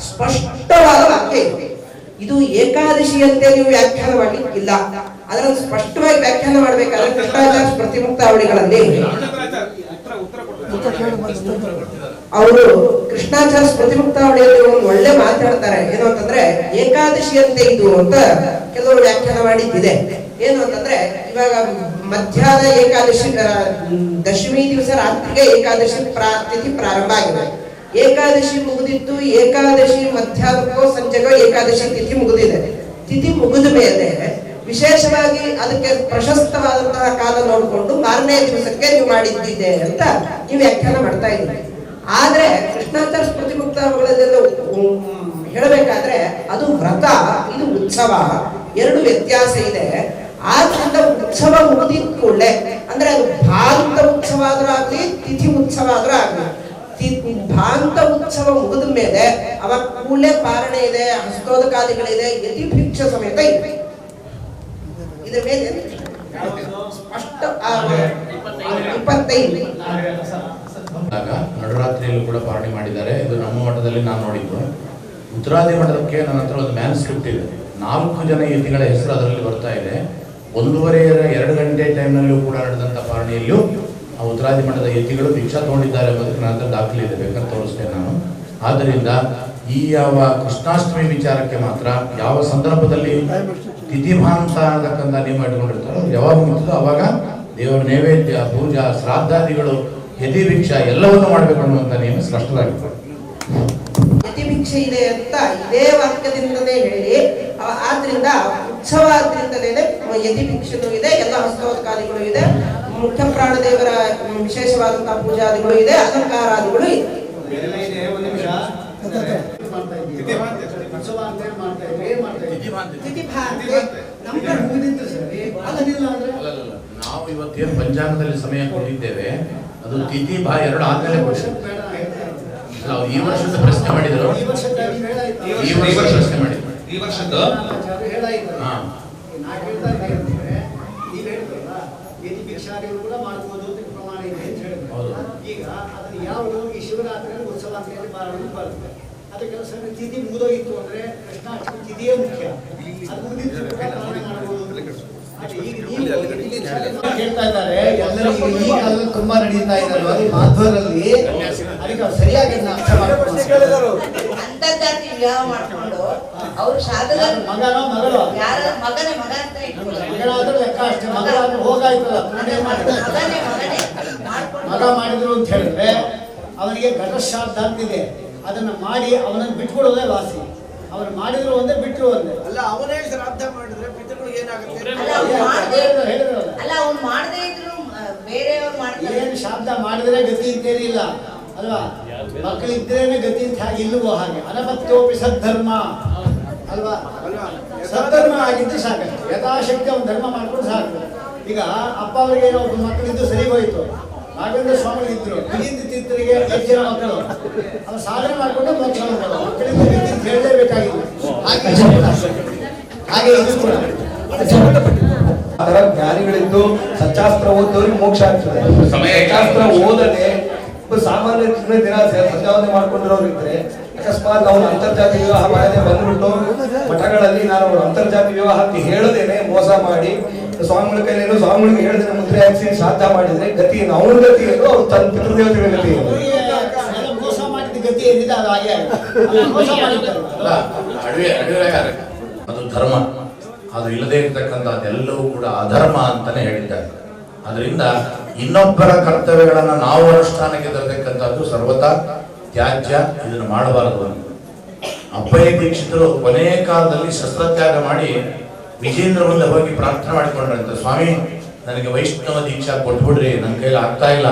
ಸ್ಪಷ್ಟವಾದ ವಾಕ್ಯ ಇದೆ. ಇದು ಏಕಾದಶಿಯಂತೆ ನೀವು ವ್ಯಾಖ್ಯಾನ ಮಾಡ್ಲಿಕ್ಕಿಲ್ಲ. ಅದನ್ನು ಸ್ಪಷ್ಟವಾಗಿ ವ್ಯಾಖ್ಯಾನ ಮಾಡ್ಬೇಕಾದ್ರೆ ಕೃಷ್ಣಾಚಾರ್ಯ ಪ್ರತಿಮುಕ್ತಾವಳಿಗಳಲ್ಲಿ ಅವರು ಕೃಷ್ಣಾಚಾರ್ಯ ಪ್ರತಿಮುಕ್ತಾವಳಿಯಲ್ಲಿ ಒಂದು ಒಳ್ಳೆ ಮಾತಾಡ್ತಾರೆ. ಏನು ಅಂತಂದ್ರೆ ಏಕಾದಶಿಯಂತೆ ಇದು ಅಂತ ಕೆಲವರು ವ್ಯಾಖ್ಯಾನ ಮಾಡಿದ್ದಿದೆ. ಏನು ಅಂತಂದ್ರೆ ಇವಾಗ ಮಧ್ಯಾಹ್ನ ಏಕಾದಶಿ, ದಶಮಿ ದಿವಸ ರಾತ್ರಿಗೆ ಏಕಾದಶಿ ತಿಥಿ ಪ್ರಾರಂಭ ಆಗಿದೆ. ಏಕಾದಶಿ ಮುಗಿದಿದ್ದು ಏಕಾದಶಿ ಮಧ್ಯಾಹ್ನಕ್ಕೋ ಸಂಜೆಗೋ ಏಕಾದಶಿ ತಿಥಿ ಮುಗಿದಿದೆ. ತಿಥಿ ಮುಗಿದ ಮೇಲೆ ವಿಶೇಷವಾಗಿ ಅದಕ್ಕೆ ಪ್ರಶಸ್ತವಾದಂತಹ ಕಾಲ ನೋಡಿಕೊಂಡು ಮಾರನೇ ದಿವಸಕ್ಕೆ ನೀವು ಮಾಡಿದ್ದಿದೆ ಅಂತ ನೀವು ವ್ಯಾಖ್ಯಾನ ಮಾಡ್ತಾ ಇದ್ದೀರಿ. ಆದ್ರೆ ಕೃಷ್ಣಾಚಾರ್ಯ ಸ್ಮೃತಿಮುಕ್ತಾವಳಿಯಲ್ಲೆಲ್ಲ ಹೇಳಬೇಕಾದ್ರೆ ಅದು ವ್ರತ, ಇದು ಉತ್ಸವ, ಎರಡು ವ್ಯತ್ಯಾಸ ಇದೆ. ಆದ್ರಿಂದ ಉತ್ಸವ ಮುಗಿದ ಕೂಡಲೇ ಅಂದ್ರೆ ಅದು ಭಾಂತ ಉತ್ಸವ ಆದ್ರೂ ಆಗ್ಲಿ, ತಿಥಿ ಉತ್ಸವ ಆದ್ರೂ ಆಗ್ಲಿ, ಭಾಂತ ಉತ್ಸವ ಮುಗಿದ ಮೇಲೆ ಅವಾಗ ಕೂಡಲೇ ಪಾರಣೆ ಇದೆ, ಹಸ್ತೋದಕಾದಿಗಳಿದೆ, ಯತಿ ಭಿಕ್ಷ ಸಮೇತ ಇದೆ. ಇದ್ರ ಮೇಲೆ ಸ್ಪಷ್ಟ 25 ನಡರಾತ್ರಿಯಲ್ಲೂ ಕೂಡ ಪಾರಣೆ ಮಾಡಿದ್ದಾರೆ. ಇದು ನಮ್ಮ ಮಠದಲ್ಲಿ ನಾನು ನೋಡಿದ್ದು. ಉತ್ತರಾದಿ ಮಠಕ್ಕೆ ನನ್ನ ಹತ್ರ ಒಂದು ಮ್ಯಾನ್ಸ್ಕ್ರಿಪ್ಟ್ ಇದೆ. 4 ಜನ ಯತಿಗಳ ಹೆಸರು ಅದರಲ್ಲಿ ಬರ್ತಾ ಇದೆ. 1:30-2 ಗಂಟೆ ಟೈಮ್ನಲ್ಲೂ ಕೂಡ ನಡೆದಂಥ ಪಾರಣೆಯಲ್ಲೂ ಆ ಉತ್ತರಾದಿ ಮಠದ ಯತಿಗಳು ಭಿಕ್ಷಾ ತಗೊಂಡಿದ್ದಾರೆ ಎಂಬುದಕ್ಕೆ ನನ್ನ ಹತ್ರ ದಾಖಲೆ ಇದೆ, ಬೇಕಾದ್ರೆ ತೋರಿಸ್ತೇನೆ ನಾನು. ಆದ್ದರಿಂದ ಈ ಯಾವ ಕೃಷ್ಣಾಷ್ಟಮಿ ವಿಚಾರಕ್ಕೆ ಮಾತ್ರ ಯಾವ ಸಂದರ್ಭದಲ್ಲಿ ತಿಥಿಭಾಂತ ಅನ್ನತಕ್ಕಂಥ ನಿಯಮ ಇಟ್ಕೊಂಡಿರ್ತಾರೋ ಯಾವಾಗ ಮುಗಿತದೋ ಅವಾಗ ದೇವರ ನೈವೇದ್ಯ, ಪೂಜಾ, ಶ್ರಾದ್ದಾದಿಗಳು, ಯತಿ ಭಿಕ್ಷಾ ಎಲ್ಲವನ್ನು ಮಾಡಬೇಕು ಅನ್ನುವಂಥ ನಿಯಮ ಸ್ಪಷ್ಟವಾಗಿದೆ. ಯತಿ ಭಿಕ್ಷೆ ಇದೆ ಅಂತ ಇದೇ ವಾಕ್ಯದಿಂದಲೇ ಹೇಳಿ, ಆದ್ರಿಂದ ಉತ್ಸವ ಆದ್ರಿಂದಲೇ ಯತಿ ಭಿಕ್ಷೆನೂ ಇದೆ, ಎಲ್ಲ ಹಸ್ತೋದಕಾದಿಗಳು ಇದೆ, ಮುಖ್ಯ ಪ್ರಾಣದೇವರ ವಿಶೇಷವಾದಂತಹ ಪೂಜಾದಿಗಳು ಇದೆ, ಅಲಂಕಾರಾದಿಗಳು ಇದೆ. ನಾವು ಇವತ್ತೇನು ಪಂಚಾಂಗದಲ್ಲಿ ಸಮಯ ಕೊಟ್ಟಿದ್ದೇವೆ ಅದು ತಿಥಿ 2 ಆದ್ಮೇಲೆ ಕೊಡ್ತೀವಿ. ಈ ವರ್ಷದ ಪ್ರಶ್ನೆ ಮಾಡಿದ್ರು, ಈ ವರ್ಷ ಪ್ರಶ್ನೆ ಮಾಡಿದ್ರು, ಈ ವರ್ಷದ್ದು ಕೂಡ ಮಾಡ್ಬೋದು ಅಂತ ಪ್ರಮಾಣ ಇದೆ ಅಂತ ಹೇಳಿದ್ರು. ಈಗ ಅದನ್ನ ಯಾವುದು ಈ ಶಿವರಾತ್ರಿಯಲ್ಲಿ ಉತ್ಸವ ಅಂತ ಹೇಳಿ ಬರುತ್ತೆ. ಅದಕ್ಕೆಲ್ಲ ಸಣ್ಣ ತಿಥಿ ಮುಗಿದೋಗಿತ್ತು ಅಂದ್ರೆ ಕೃಷ್ಣಾಷ್ಟಮಿ ತಿಥಿಯೇ ಮುಖ್ಯ. ಅದು ಮುಗಿದಿದ್ದು ಮಾಡ್ಬೋದು. ಹೇಳ್ತಾ ಇದ್ದಾರೆ ಎಲ್ಲರೂ ಈ ಕಾಲದಲ್ಲಿ ತುಂಬಾ ನಡೀತಾ ಇದ್ದಾರೆ ಅದು ಮಾಧ್ವರಲ್ಲಿ. ಅದಕ್ಕೆ ಅವ್ರು ಸರಿಯಾಗಿ ಅರ್ಥ ಮಾಡ್ಕೊಂಡು ಅಂತರ್ಜಾತಿ ವಿವಾಹ ಮಾಡ್ಕೊಂಡು ಅವ್ರು ಶಾರದಾ ಮಗನೋ ಮಗಳು ಯಾರ ಮಗನೇ ಮಗ ಅಂತ ಇಟ್ಕೊಂಡು ಮಗಳಾದ್ರೂ ಲೆಕ್ಕ ಅಷ್ಟೇ, ಮಗಳಾದ್ರೂ ಹೋಗಾಯ್ತಲ್ಲ ಪುಣ್ಯ ಮಾಡಿದ್ರೆ ಮಗ ಮಾಡಿದ್ರು ಅಂತ ಹೇಳಿದ್ರೆ ಅವನಿಗೆ ಘಟಶ್ರಾದ್ದ ಅಂತಿದೆ. ಅದನ್ನ ಮಾಡಿ ಅವನನ್ನು ಬಿಟ್ಕೊಡೋದೇ ವಾಸಿ. ಅವನು ಮಾಡಿದ್ರು ಒಂದೇ ಬಿಟ್ಟರು ಒಂದೇ. ಅಲ್ಲ, ಅವನೇ ಶ್ರಾದ್ದ ಮಾಡಿದ್ರೆ ಪಿತೃಗಳಿಗೆ ಏನಾಗುತ್ತೆ? ಅಲ್ಲ, ಅವ್ನು ಮಾಡದೇ ಇದ್ರು ಬೇರೆಯವ್ರು ಮಾಡ್ತಾರೆ. ಏನು ಶ್ರಾದ್ದ ಮಾಡಿದ್ರೆ ಗತಿ ಅಂತೇನಿಲ್ಲ ಅಲ್ವಾ? ಮಕ್ಕಳಿದ್ರೇನೆ ಗತಿ ಅಂತ ಹಾಗೆ ಇಲ್ಲವೋ ಹಾಗೆ. ಅನಪತ್ಯೋಪಿ ಸದ್ಧರ್ಮ ಅಲ್ವಾ? ಸದ್ಧರ್ಮ ಆಗಿದ್ದು ಸಾಕು. ಯಥಾಶಕ್ತಿ ಅವನು ಧರ್ಮ ಮಾಡ್ಕೊಂಡು ಸಾಕು. ಈಗ ಅಪ್ಪ ಅವರಿಗೆ ಏನೋ ಒಬ್ಬ ಮಕ್ಕಳಿದ್ದು ಸರಿ ಹೋಯಿತು, ನಾಗೇಂದ್ರ ಸ್ವಾಮಿಗಳು ಇದ್ರು, ವಿಜೇಂದ್ರ ತೀರ್ಥರಿಗೆ 8 ಜನ ಮಕ್ಕಳು, ಅವ್ರು ಸಾಧನೆ ಮಾಡಿಕೊಂಡು ಮೋಕ್ಷ ಮಕ್ಕಳಿಂದ ವಿದ್ಯುತ್ ಹೇಳಲೇಬೇಕಾಗಿಲ್ಲ. ಹಾಗೆ ಇದು ಕೂಡ ಅದರ ಜ್ಞಾನಿಗಳಿದ್ದು ಸಚ್ಚಾಸ್ತ್ರ ಓದೋರಿಗೆ ಮೋಕ್ಷ ಆಗ್ತದೆ. ಸಮಯ ಸಚ್ಚಾಸ್ತ್ರ ಓದದೆ ಸಾಮಾನ್ಯ ದಿನ ಸಂಧ್ಯಾವಂದನೆ ಮಾಡ್ಕೊಂಡಿರೋರು ಇದ್ರೆ ಅಕಸ್ಮಾತ್ ನಾವು ಅಂತರ್ಜಾತಿ ವಿವಾಹ ಮಾಡದೆ ಬಂದ್ಬಿಟ್ಟು ಮಠಗಳಲ್ಲಿ ನಾನು ಅಂತರ್ಜಾತಿ ವಿವಾಹಕ್ಕೆ ಹೇಳದೇನೆ ಮೋಸ ಮಾಡಿ ಸ್ವಾಮಿಗಳ ಕೈಲೇನು ಸ್ವಾಮಿಗಳಿಗೆ ಹೇಳದೇನೆ ಮುದ್ರೆ ಹಾಕಿ ಶ್ರಾದ್ದ ಮಾಡಿದ್ರೆ ಗತಿ ಏನು? ಅವನ ಗತಿ ಏನು? ಅವ್ರು ತನ್ನ ಪಿತೃದೇವತೆಗಳ ಗತಿ ಏನು? ಮೋಸ ಮಾಡಿದ ಗತಿ ಏನಿದೆ ಅದು ಹಾಗೆ ಮೋಸ ಮಾಡಿದ್ದಾರಲ್ಲ. ಅದು ಧರ್ಮ, ಅದು ಇಲ್ಲದೆ ಇರ್ತಕ್ಕಂಥದ್ದೆಲ್ಲವೂ ಕೂಡ ಅಧರ್ಮ ಅಂತಾನೆ ಹೇಳಿದ್ದಾರೆ. ಅದರಿಂದ ಇನ್ನೊಬ್ಬರ ಕರ್ತವ್ಯಗಳನ್ನು ನಾವು ಅನುಷ್ಠಾನಕ್ಕೆ ತರತಕ್ಕಂಥದ್ದು ಸರ್ವತಾ ತ್ಯಾಜ್ಯ, ಇದನ್ನು ಮಾಡಬಾರದು ಅಂತ. ಅಪ್ಪಯ್ಯ ದೀಕ್ಷಿತರು ಕೊನೆಯ ಕಾಲದಲ್ಲಿ ಶಸ್ತ್ರತ್ಯಾಗ ಮಾಡಿ ವಿಜೇಂದ್ರ ಮುಂದೆ ಹೋಗಿ ಪ್ರಾರ್ಥನೆ ಮಾಡಿಕೊಂಡ್ರಂತೆ, ಸ್ವಾಮಿ ನನಗೆ ವೈಷ್ಣವ ದೀಕ್ಷಾ ಕೊಟ್ಬಿಡ್ರಿ, ನನ್ನ ಕೈಲಿ ಆಗ್ತಾ ಇಲ್ಲ,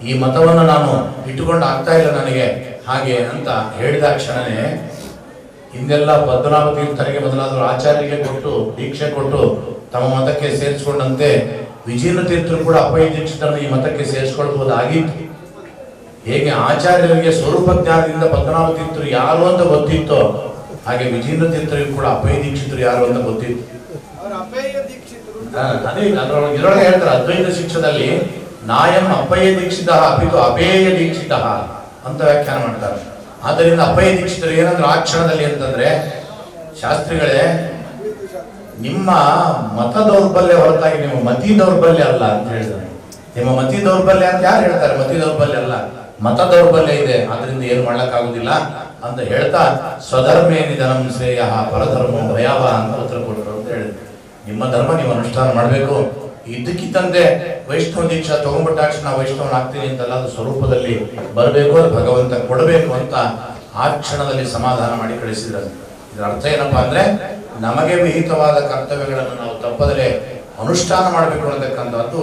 ಈ ಮತವನ್ನು ನಾನು ಇಟ್ಟುಕೊಂಡು ಆಗ್ತಾ ಇಲ್ಲ ನನಗೆ ಹಾಗೆ ಅಂತ ಹೇಳಿದ ಕ್ಷಣನೇ ಹಿಂದೆಲ್ಲ ಪದ್ಮನಾಭ ತೀರ್ಥರಿಗೆ ಮೊದಲಾದರೂ ಆಚಾರ್ಯರಿಗೆ ಕೊಟ್ಟು ದೀಕ್ಷೆ ಕೊಟ್ಟು ತಮ್ಮ ಮತಕ್ಕೆ ಸೇರಿಸಿಕೊಂಡಂತೆ ವಿಜೇಂದ್ರ ತೀರ್ಥರು ಕೂಡ ಅಪ್ಪಯ್ಯ ದೀಕ್ಷಿತರನ್ನು ಈ ಮತಕ್ಕೆ ಸೇರಿಸಿಕೊಳ್ಬಹುದಾಗಿತ್ತು. ಹೇಗೆ ಆಚಾರ್ಯರಿಗೆ ಸ್ವರೂಪ ಜ್ಞಾನದಿಂದ ಪದ್ಮನಾಭ ತೀರ್ಥರು ಯಾರು ಅಂತ ಗೊತ್ತಿತ್ತೋ ಹಾಗೆ ವಿಜೇಂದ್ರ ತೀರ್ಥರಿಗೂ ಕೂಡ ಅಪ್ಪಯ್ಯ ದೀಕ್ಷಿತರು ಯಾರು ಅಂತ ಗೊತ್ತಿತ್ತು. ಅದೇ ಇದರೊಳಗೆ ಹೇಳ್ತಾರೆ ಅದ್ವೈತ ಶಿಕ್ಷಣದಲ್ಲಿ ನಾಯಂ ಅಪ್ಪಯ್ಯ ದೀಕ್ಷಿತ ಅಪಿತು ಅಪೇಯ ದೀಕ್ಷಿತ ಅಂತ ವ್ಯಾಖ್ಯಾನ ಮಾಡ್ತಾರೆ. ಆದ್ದರಿಂದ ಅಪ್ಪಯ್ಯ ದೀಕ್ಷಿತರು ಏನಂದ್ರೆ ಆ ಕ್ಷಣದಲ್ಲಿ ಅಂತಂದ್ರೆ, ಶಾಸ್ತ್ರಿಗಳೇ ನಿಮ್ಮ ಮತ ದೌರ್ಬಲ್ಯ ಹೊರತಾಗಿ ನಿಮ್ಮ ಮತಿ ದೌರ್ಬಲ್ಯ ಅಲ್ಲ ಅಂತ ಹೇಳಿದ್ದಾರೆ. ನಿಮ್ಮ ಮತಿ ದೌರ್ಬಲ್ಯ ಅಂತ ಯಾರು ಹೇಳ್ತಾರೆ? ಮತಿ ದೌರ್ಬಲ್ಯ ಅಲ್ಲ, ಮತ ದೌರ್ಬಲ್ಯ ಇದೆ, ಅದರಿಂದ ಏನು ಮಾಡ್ಲಕ್ಕಾಗುದಿಲ್ಲ ಅಂತ ಹೇಳ್ತಾ ಸ್ವಧರ್ಮೇ ನಿಧನಂ ಶ್ರೇಯ ಪರಧರ್ಮ ಭಯಾವ ಅಂತ ಉತ್ತರ ಕೊಟ್ಟರು ಅಂತ ಹೇಳಿದ್ರು. ನಿಮ್ಮ ಧರ್ಮ ನೀವು ಅನುಷ್ಠಾನ ಮಾಡಬೇಕು, ಇದ್ದಕ್ಕಿದ್ದಂತೆ ವೈಷ್ಣವ ದೀಕ್ಷಾ ತಗೊಂಡ್ಬಿಟ್ಟಾಕ್ಷಣ ವೈಷ್ಣವನ ಆಗ್ತೀನಿ ಅಂತಲ್ಲ, ಅದು ಸ್ವರೂಪದಲ್ಲಿ ಬರಬೇಕು, ಅದು ಭಗವಂತ ಕೊಡಬೇಕು ಅಂತ ಆ ಕ್ಷಣದಲ್ಲಿ ಸಮಾಧಾನ ಮಾಡಿ ಕಳಿಸಿದ್ರು. ಇದರ ಅರ್ಥ ಏನಪ್ಪಾ ಅಂದ್ರೆ, ನಮಗೆ ವಿಹಿತವಾದ ಕರ್ತವ್ಯಗಳನ್ನು ನಾವು ತಪ್ಪದಲೇ ಅನುಷ್ಠಾನ ಮಾಡಬೇಕು ಅನ್ನತಕ್ಕಂಥದ್ದು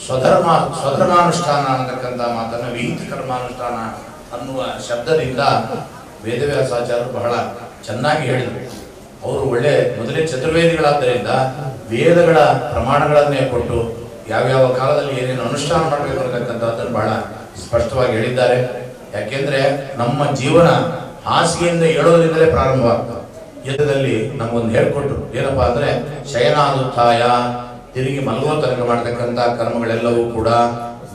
ಸ್ವಧರ್ಮಾನುಷ್ಠಾನ ಅನ್ನತಕ್ಕಂಥ ಮಾತನ್ನು ವಿಹಿತ ಕರ್ಮಾನುಷ್ಠಾನ ಅನ್ನುವ ಶಬ್ದದಿಂದ ವೇದವ್ಯಾಸಾಚಾರ್ಯರು ಬಹಳ ಚೆನ್ನಾಗಿ ಹೇಳಿದರು. ಅವರು ಒಳ್ಳೆ ಮೊದಲೇ ಚತುರ್ವೇದಿಗಳಾದ್ದರಿಂದ ವೇದಗಳ ಪ್ರಮಾಣಗಳನ್ನೇ ಕೊಟ್ಟು ಯಾವ್ಯಾವ ಕಾಲದಲ್ಲಿ ಏನೇನು ಅನುಷ್ಠಾನ ಮಾಡಬೇಕು ಅನ್ನತಕ್ಕಂಥದ್ದನ್ನು ಬಹಳ ಸ್ಪಷ್ಟವಾಗಿ ಹೇಳಿದ್ದಾರೆ. ಯಾಕೆಂದ್ರೆ ನಮ್ಮ ಜೀವನ ಹಾಸಿಗೆಯಿಂದ ಏಳೋದ್ರಿಂದಲೇ ಪ್ರಾರಂಭವಾಗ್ತದೆ. ಯಜ್ಞದಲ್ಲಿ ನಮಗೊಂದು ಹೇಳ್ಕೊಟ್ರು, ಏನಪ್ಪಾ ಅಂದ್ರೆ ಶಯನಾದುತ್ಥಾಯ, ತಿರುಗಿ ಮಲಗುವ ತನಕ ಮಾಡತಕ್ಕಂಥ ಕರ್ಮಗಳೆಲ್ಲವೂ ಕೂಡ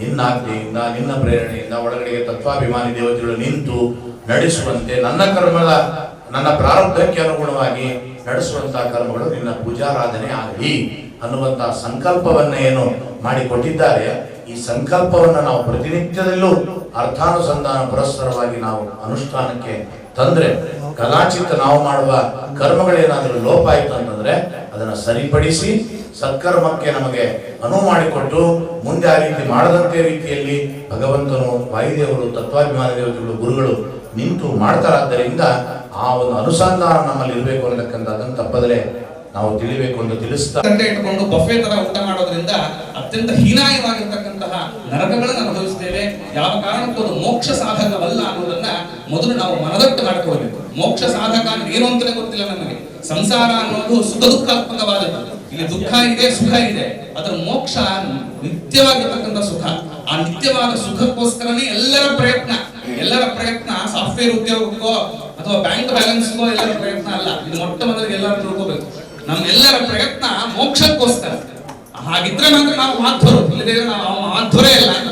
ನಿನ್ನ ಆಜ್ಞೆಯಿಂದ ನಿನ್ನ ಪ್ರೇರಣೆಯಿಂದ ಒಳಗಡೆಗೆ ತತ್ವಾಭಿಮಾನಿ ದೇವತೆಗಳು ನಿಂತು ನಡೆಸುವಂತೆ ನನ್ನ ಪ್ರಾರಬ್ಧಕ್ಕೆ ಅನುಗುಣವಾಗಿ ನಡೆಸುವಂತಹ ಕರ್ಮಗಳು ನಿನ್ನ ಪೂಜಾರಾಧನೆ ಆಗಲಿ ಅನ್ನುವಂತಹ ಸಂಕಲ್ಪವನ್ನ ಏನು ಮಾಡಿಕೊಟ್ಟಿದ್ದಾರೆ. ಈ ಸಂಕಲ್ಪವನ್ನ ನಾವು ಪ್ರತಿನಿತ್ಯದಲ್ಲೂ ಅರ್ಥಾನುಸಂಧಾನ ಪುರಸ್ಸರವಾಗಿ ನಾವು ಅನುಷ್ಠಾನಕ್ಕೆ ತಂದ್ರೆ ಕದಾಚಿತ್ ನಾವು ಮಾಡುವ ಕರ್ಮಗಳೇನಾದರೂ ಲೋಪ ಆಯಿತು ಅಂತಂದ್ರೆ ಅದನ್ನ ಸರಿಪಡಿಸಿ ಸತ್ಕರ್ಮಕ್ಕೆ ನಮಗೆ ಅನುವು ಮಾಡಿಕೊಟ್ಟು ಮುಂದೆ ಆ ರೀತಿ ಮಾಡದಂತೆ ರೀತಿಯಲ್ಲಿ ಭಗವಂತನು, ವಾಯುದೇವರು, ತತ್ವಾಭಿಮಾನ ದೇವತೆಗಳು, ಗುರುಗಳು ನಿಂತು ಮಾಡ್ತಾರಾದ್ದರಿಂದ ಆ ಒಂದು ಅನುಸಂಧಾನ ನಮ್ಮಲ್ಲಿ ಇರಬೇಕು ಅನ್ನತಕ್ಕಂಥದ್ದನ್ನು ತಪ್ಪದಲೇ ನಾವು ತಿಳಿಬೇಕು ಅಂತ ತಿಳಿಸ್ತಾ ಇಟ್ಟುಕೊಂಡು ಬಫೆ ತರ ಊಟ ಮಾಡೋದ್ರಿಂದ ಅತ್ಯಂತ ಹೀನಾಯವಾಗಿರ್ತಕ್ಕಂತಹ ನರಕಗಳನ್ನು ಅನುಭವಿಸ್ತೇವೆ. ಯಾವ ಕಾರಣಕ್ಕೂ ಅದು ಮೋಕ್ಷ ಸಾಧಕವಲ್ಲ ಅನ್ನೋದನ್ನ ಮೊದಲು ನಾವು ಮನದಟ್ಟು ಮಾಡ್ಕೋಬೇಕು. ಮೋಕ್ಷ ಸಾಧಕ ಏನು ಅಂತಲೇ ಗೊತ್ತಿಲ್ಲ ನಮಗೆ. ಸಂಸಾರ ಅನ್ನೋದು ಸುಖ ದುಃಖಾತ್ಮಕವಾದದ್ದು. ಇಲ್ಲಿ ದುಃಖ ಇದೆ, ಸುಖ ಇದೆ. ಅದರ ಮೋಕ್ಷ ನಿತ್ಯವಾಗಿರ್ತಕ್ಕಂಥ ಸುಖ. ಆ ನಿತ್ಯವಾದ ಸುಖಕ್ಕೋಸ್ಕರನೇ ಎಲ್ಲರ ಪ್ರಯತ್ನ ಸಾಫ್ಟ್ವೇರ್ ಉದ್ಯೋಗಕ್ಕೋ ಅಥವಾ ಬ್ಯಾಂಕ್ ಬ್ಯಾಲೆನ್ಸ್ಗೋ ಎಲ್ಲರ ಪ್ರಯತ್ನ ಅಲ್ಲ. ಇದು ಮೊಟ್ಟ ಮೊದಲಿಗೆ ಎಲ್ಲರೂ ತಿಳ್ಕೋಬೇಕು. ನಮ್ಮೆಲ್ಲರ ಪ್ರಯತ್ನ ಮೋಕ್ಷಕ್ಕೋಸ್ಕರ. ಹಾಗಿದ್ರೆ ಮಾತ್ರ ನಾವು ಮಾಧ್ವರು, ಇಲ್ಲದೇ ನಾವು ಮಾಧ್ವರೇ ಇಲ್ಲ ಅಂತ.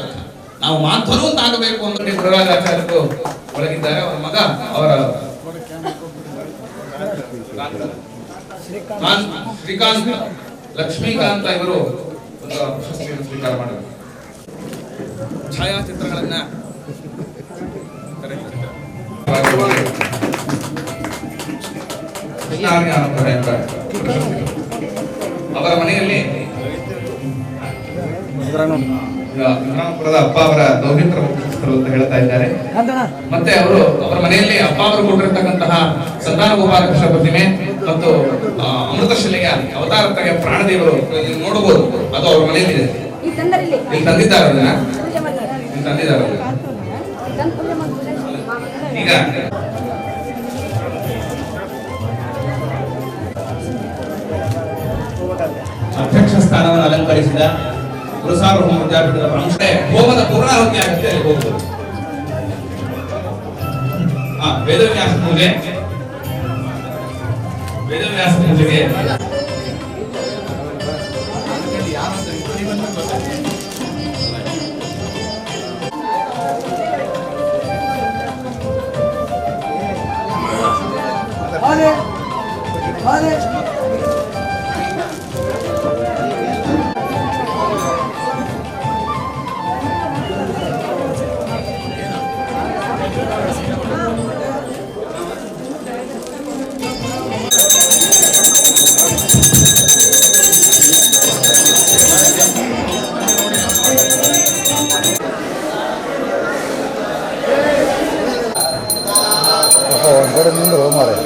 ನಾವು ಮಾಧ್ವರು ಅಂತ ಆಗಬೇಕು ಅಂತ ಗುರುರಾಜಾಚಾರ್ಯರು ಒಳಗಿದ್ದಾರೆ. ಅವರ ಮಗ ಅವರ ಶ್ರೀಕಾಂತ್ ಲಕ್ಷ್ಮೀಕಾಂತ ಇವರು ಒಂದು ಪ್ರಶಸ್ತಿಯನ್ನು ಸ್ವೀಕಾರ ಮಾಡಿದರು. ಛಾಯಾಚಿತ್ರಗಳನ್ನ ಅವರ ಮನೆಯಲ್ಲಿ ವಿಕ್ರಮಪುರದ ಅಪ್ಪ ಅವರ ದೌಹಿತ್ರ ಅಂತ ಹೇಳ್ತಾ ಇದ್ದಾರೆ. ಮತ್ತೆ ಅವರ ಮನೆಯಲ್ಲಿ ಅಪ್ಪ ಅವರು ಕೊಟ್ಟಿರ್ತಕ್ಕಂತಹ ಸಂತಾನ ಗೋಪಾಲಕೃಷ್ಣ ಪ್ರತಿಮೆ ಮತ್ತು ಅಮೃತಶಿಲೆಯ ಅವತಾರತೆಯ ಪ್ರಾಣದೇವರು ನೋಡಬಹುದು. ಅದು ಅವ್ರ ಮನೆಯಲ್ಲಿ ಇದೆ. ಇಲ್ಲಿ ತಂದಿದ್ದಾರೆ ಅದನ್ನ. ಈಗ ಅಧ್ಯಕ್ಷ ಸ್ಥಾನವನ್ನು ಅಲಂಕರಿಸಿ ಸಹಕರಿಸಿದ ಗುರುಸಾರ್ವಭೌಮ ವಿದ್ಯಾಪೀಠದ ಪ್ರಾಂಶುಪಾಲ ಹೋಮದ ಪೂರ್ಣಾಹುತಿ ಆಗುತ್ತೆ ಅಲ್ಲಿ ಹೋಗ್ಬೋದು. ವೇದವ್ಯಾಸ ಪೂಜೆ ಪೂಜೆಗೆ ಒಂದ್ಕಡೆ ನಿಂದ್ರು ಮಾರೆ.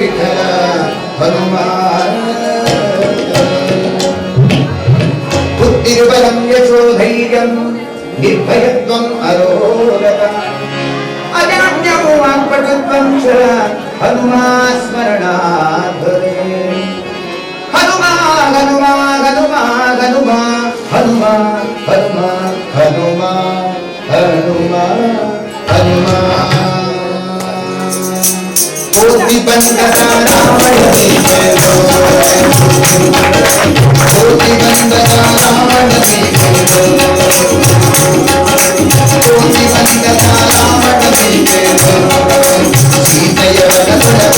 ವಿಠಲ ಹನುಮಾನ್ ಬುದ್ಧಿರ್ಬಲಂ ಯಶೋಧೈರ್ಯಂ ನಿರ್ಭಯತ್ವಂ ಅರೋಗತ ಅಜಾನ್ಯಂ ವಾಕ್ಪಟುತ್ವಂ ಚ ಹನುಮಾನ್ ಸ್ಮರಣಾತ್ ಹನುಮಾ ಹನುಮಾ ಹನುಮಾ ಹನುಮಾ ಹನುಮಾ ಹನುಮಾ ಹನುಮಾ ಹನುಮಾ ಹನುಮಾ ಕೋಟಿ ಬಂಧನ ರಾವಣನೇ ಜಯೋ ಕೋಟಿ ಬಂಧನ ರಾವಣನೇ ಜಯೋ ಕೋಟಿ ಬಂಧನ ರಾವಣನೇ ಜಯೋ ಸೀತೆಯ ವನಸುರತ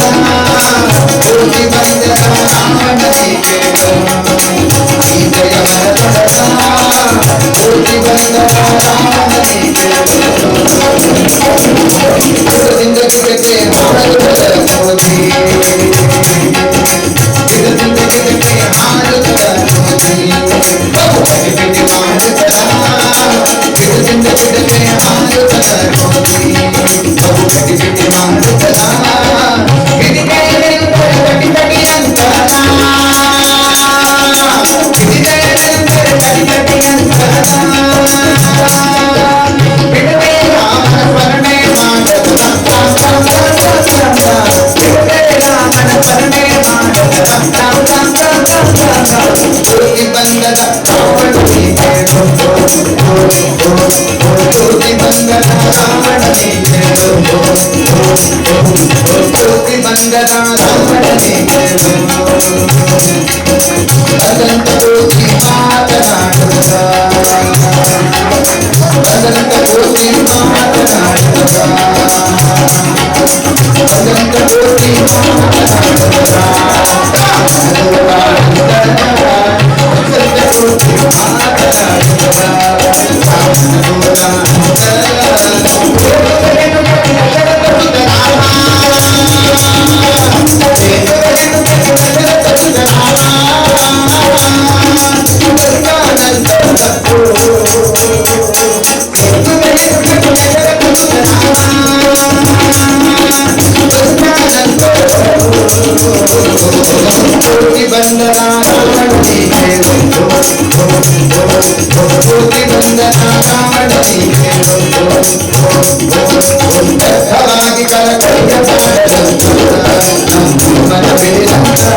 ಕೋಟಿ ಬಂಧನ ರಾವಣನೇ ಜಯೋ ಸೀತೆಯ ವನಸುರತ ಕೋಟಿ ಬಂಧನ ರಾವಣನೇ ಜಯೋ ಜಿಂದಗಿಗೆ ಹಾರುವುದರ ಮೋದಿ ಜಿಂದಗಿಗೆ ಹಾರುವುದರ ಮೋದಿ ಬಹುವಾಗಿ ಬಿಡಿ ಮಾಡುತ್ತಾ ಜಿಂದಗಿಗೆ ಹಾರುವುದರ ಮೋದಿ ಬಹುವಾಗಿ ಬಿಡಿ ಮಾಡುತ್ತಾ ಬಿಡಿಗೆ ತಡಿ ತಡಿ ಅಂತ ಬಿಡಿಗೆ ತಡಿ ತಡಿ ಅಂತ ಬಿಡದೆ ರಾಮನ ಸ್ಮರಣೆ ಮಾಡದ ಕೋಟಿ ಬಂಧನ ರಾವಣನೇ ಜಯೋ ಕೋಟಿ ಬಂಧನ ರಾವಣನೇ ಜಯೋ ಕೋಟಿ ಬಂಧನ ರಾವಣನೇ ಜಯೋ ಅನಂತ ಕೋಟಿ ಮಾತನಾಡುತ್ತ ಅನಂತ ಕೋಟಿ ಮಾತನಾಡುತ್ತ ಅನಂತ ಕೋಟಿ ಮಾತನಾಡುತ್ತ ಕೋಟಿ ಬಂಧನ ರಾವಣನೇ ಜಯೋ ಕೋಟಿ ಬಂಧನ ರಾವಣನೇ ಜಯೋ ವ್ಯರ್ಥವಾಗಿ ಕಳಕಳಿಯ ಮನ ಬೇಲಂತರ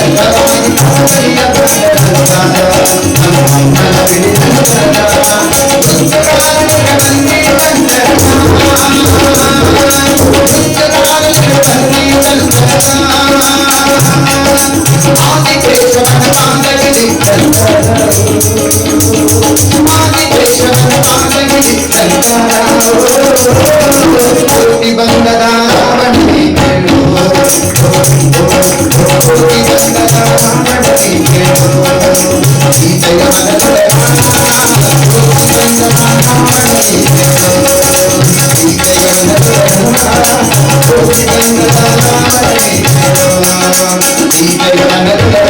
ವ್ಯರ್ಥವಾಗಿ ಕಳಕಳಿಯ ಮನ ಬೇಲಂತರ ಕೋಟಿ ಬಂಧನ ರಾವಣನೇ ಜಯೋ ಕೋಟಿ ಬಂಧನ ರಾವಣನೇ ಜಯೋ ಸೀತೆಯ ವನಸುರತ ಕೋಟಿ ಬಂಧನ ರಾವಣನೇ ಜಯೋ ಸೀತೆಯ ವನಸುರತ ಕೋಟಿ ಬಂಧನ ರಾವಣನೇ ಜಯೋ ಸೀತೆಯ ವನಸುರತ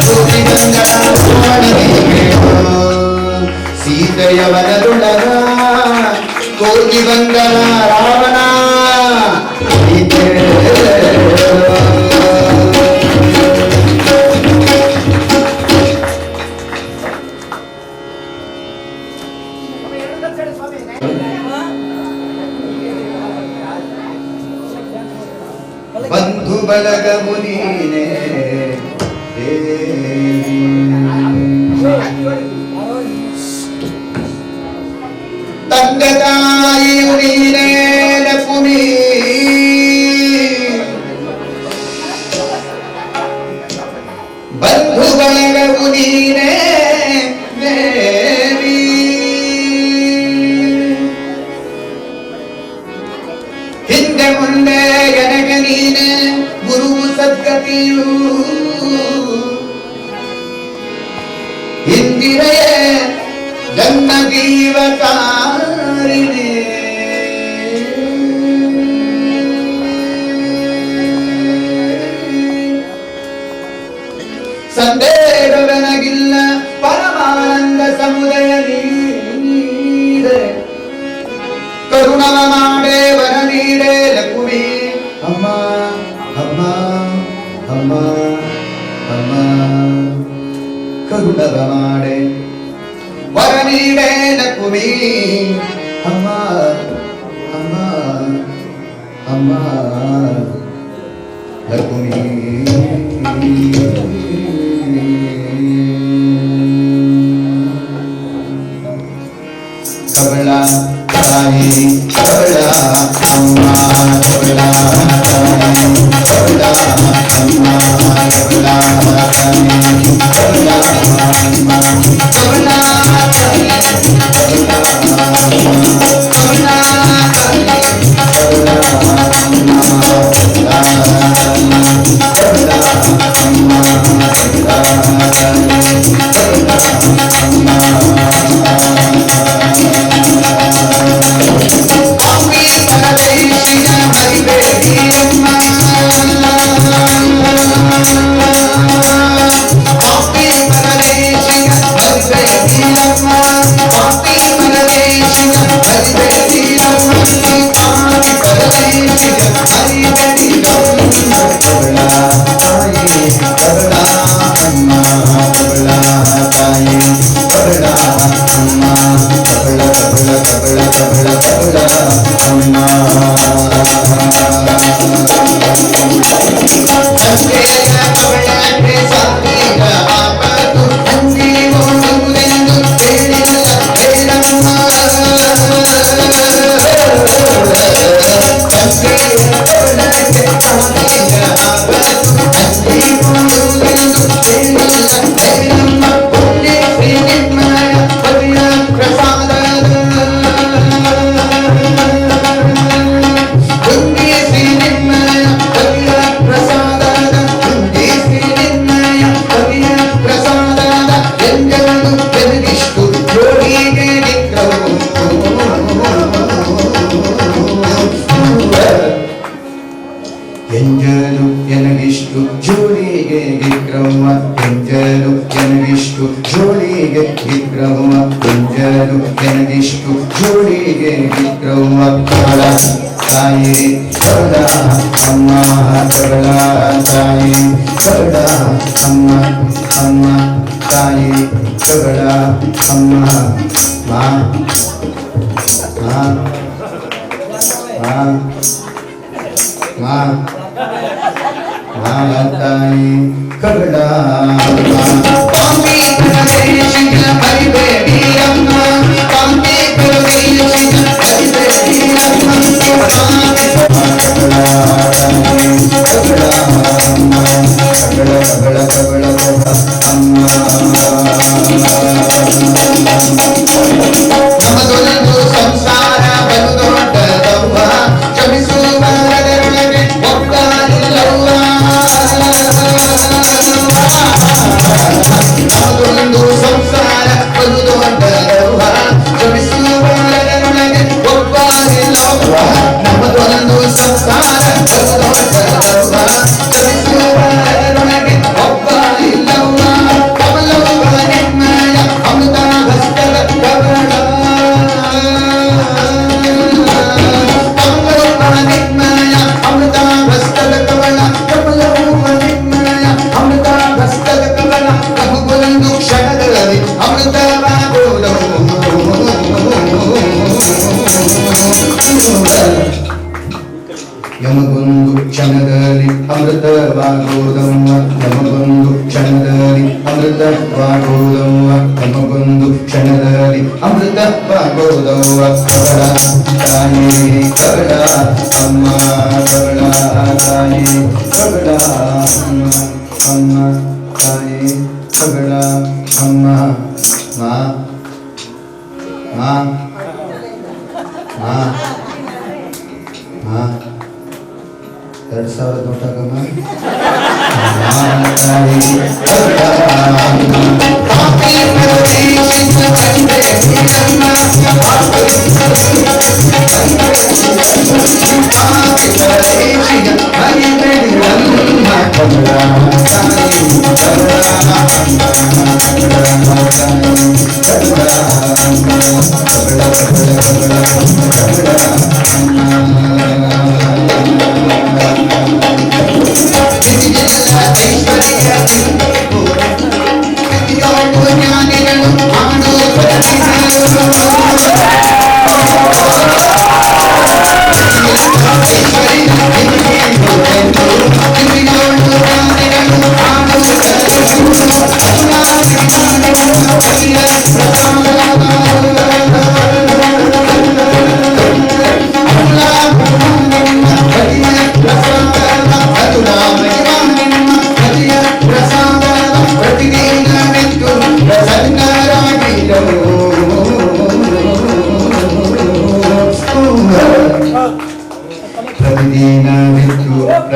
ಕೋಟಿ ಬಂಧನ ರಾವಣನೇ ಜಯೋ ಸೀತೆಯ ವನದೊಳಗ ಕೋಟಿ ಬಂಧನ ರಾವಣ ಬಂಧು ಬಳಗವು ನೀನೇ ತಂದೆ ತಾಯಿಯು ನೀನೇ ನಪುನಿ ಬಂಧು ಬಳಗವು ನೀನೇ ದೇವಿ ಹಿಂದೆ ಮುಂದೆ ಎನಗೆ ನೀನೆ ಗುರು ಸದ್ಗತಿಯು ಇಂದಿರೆಯೇ ಜನ್ಮ ಜೀವಕಾರಿಣಿ ಸಂದೇಹವೆನಗಿಲ್ಲ ಪರಮಾನಂದ ಸಮುದಯ ನೀರೆ ಕರುಣವ ಮಾಡೇ ವರನಿ ಲಕುಮಿ ಅಮ್ಮ ಅಮ್ಮ ಅಮ್ಮ ಲಕುಮಿ ಕಬಳ ತಾಯಿ ಕಬಳ ಅಮ್ಮ ಕಬಳ ತಾಯಿ ಕಬಳ ಅಮ್ಮ ಕಬಳ ತಾಯಿ ಕಬಳ ಅಮ್ಮ ಕಬಳ ತಾಯಿ ಕಬಳ ಕಬಳ ಎಂಜಲು ಎನಗಿಷ್ಟು ಜೋಳಿಗೆ ವಿಕ್ರಮ ಎಂಜಲು ಎನಗಿಷ್ಟು ಜೋಳಿಗೆ ವಿಕ್ರಮ ಎಂಜಲು ಎನಗಿಷ್ಟು ಜೋಳಿಗೆ ವಿಕ್ರಮ ಕಬಳ ತಾಯಿ ಕಬಳ ಅಮ್ಮ ಕಬಳ ತಾಯಿ ಕಬಳ ಅಮ್ಮ ಅಮ್ಮ ತಾಯಿ ಕಬಳ ಅಮ್ಮ ಮಾ ಮಾ ಮಾ ಮಾತಾಯಿ ಕಬಳ ಪಾಂಪಿ ಕರದೇಶಿನ ಹರಿಬೇಡಿ ಅಮ್ಮ ಪಾಂಪಿ ಕರದೇಶಿನ ಹರಿಬೇಡಿ ಅಮ್ಮ ಕಬಳ ಕಬಳ ಅಮ್ಮ ಕಬಳ ಕಬಳ ಕಬಳ ಅಮ್ಮ ನಮ್ಮದೊಂದು ಸಂಸಾರ ಬಲು ದೊಡ್ಡದವ್ವ ಕ್ಷಮಿಸುವ ಒಂದು ಸಂಸಾರ ಒಂದು ದೊಡ್ಡದವ್ವ ಕ್ಷಮಿಸುವೊಳಗೆ ಒಬ್ಬರಿಲ್ಲವ್ವ ನಮ್ಮದೊಂದು ಸಂಸಾರ ಒಂದು ದೊಡ್ಡದವ್ವ ಕ್ಷಮಿಸುವೊಳಗೆ ಒಬ್ಬರಿಲ್ಲವ್ವ ಕಮಲವ್ವ ನಿಮ್ಮಯ ಅಮೃತ ಹಸ್ತದ ಕಮಲ ಕಮಲವ್ವ ನಿಮ್ಮಯ ಅಮೃತ ಹಸ್ತದ ಕಮಲ ಕಮಲವ್ವ ನಿಮ್ಮಯ ಅಮೃತ ಹಸ್ತದ ಕಮಲ ನಮಗೊಂದು ಕ್ಷಣಗಳಲ್ಲಿ ಅಮೃತವಾಗೋದು ನಮಗೊಂದು ಕ್ಷಣದಲ್ಲಿ ಅಮೃತವಾಗೋದಮ್ಮ ನಮಗೊಂದು ಕ್ಷಣದಲ್ಲಿ ಅಮೃತವಾಗೋದಮ್ಮ ನಮಗೊಂದು ಕ್ಷಣದಲ್ಲಿ ಅಮೃತವಾಗೋದವ್ವ ಕಬಳ ತಾಯಿ ಕಬಳ ಅಮ್ಮ ಕಬಳ ತಾಯಿ ಕಬಳ ಅಮ್ಮ ಅಮ್ಮ ತಾಯಿ ಕಬಳ ಅಮ್ಮ ಮಾ ಮಾ ಮಾ ಮಾ 2000 ನೋಟಾಗಮ್ಮ ತಾಯಿ ಕಬಳ ಪಾಪಿ ಕರದೇಶಿನ ಹರಿಬೇಡಿ ಅಮ್ಮ ಪಾಪಿ ಕರದೇಶಿನ ಹರಿಬೇಡಿ ಅಮ್ಮ ಕಬಳ ತಾಯಿ ಕಬಳ ಜ್ಞಾನಿಗಳು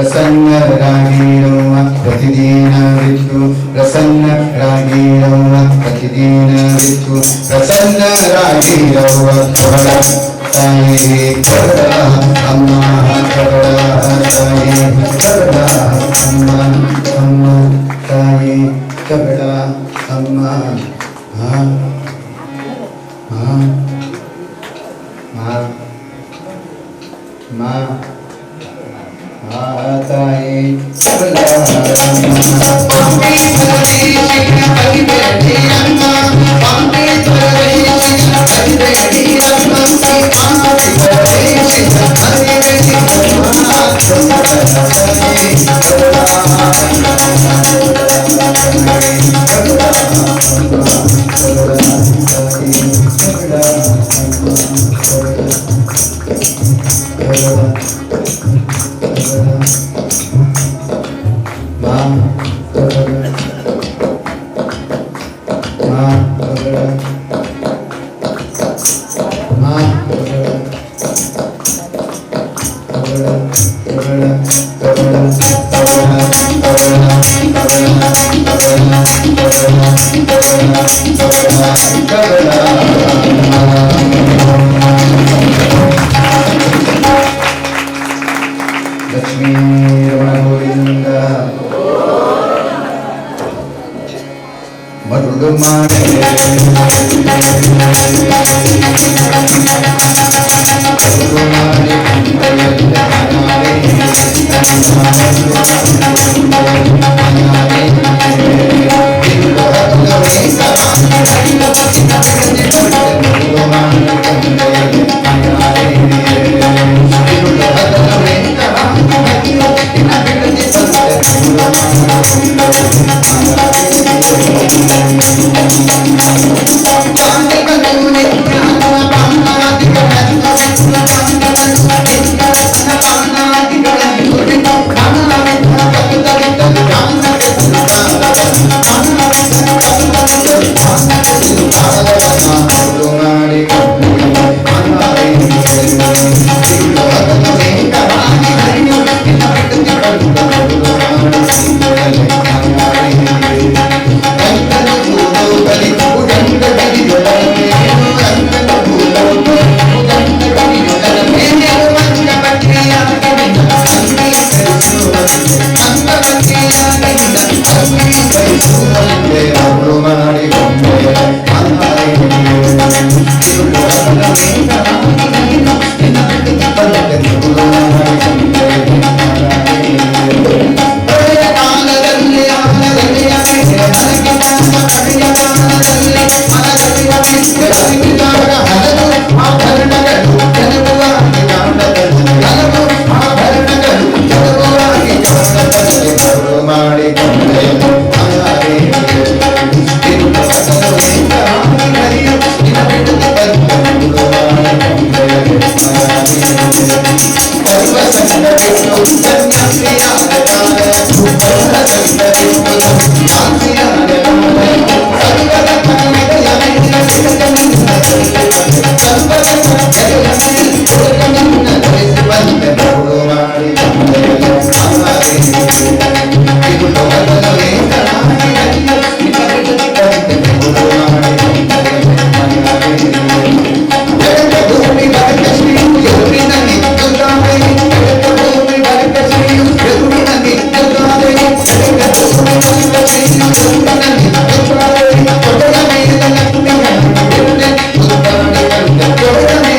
ಪ್ರಸನ್ನರಾಗಿರುವ ಪ್ರತಿದಿನವಿದ್ದು ಪ್ರಸನ್ನರಾಗಿರುವ ಪ್ರತಿದಿನವಿದ್ದು ಪ್ರಸನ್ನರಾಗಿರುವ ಕೊರಳ ತಾಯಿ ಕೊರಳ ಅಮ್ಮ ಕೊರಳ ತಾಯಿ ಕೊರಳ ಅಮ್ಮ ಅಮ್ಮ ತಾಯಿ ಕೊರಳ ಅಮ್ಮ ತಾಯಿ ಲಕ್ಷ್ಮೀ ರಮಣ ಗೋವಿಂದ ಮರುಳು ಮಾಡಿ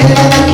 Thank you.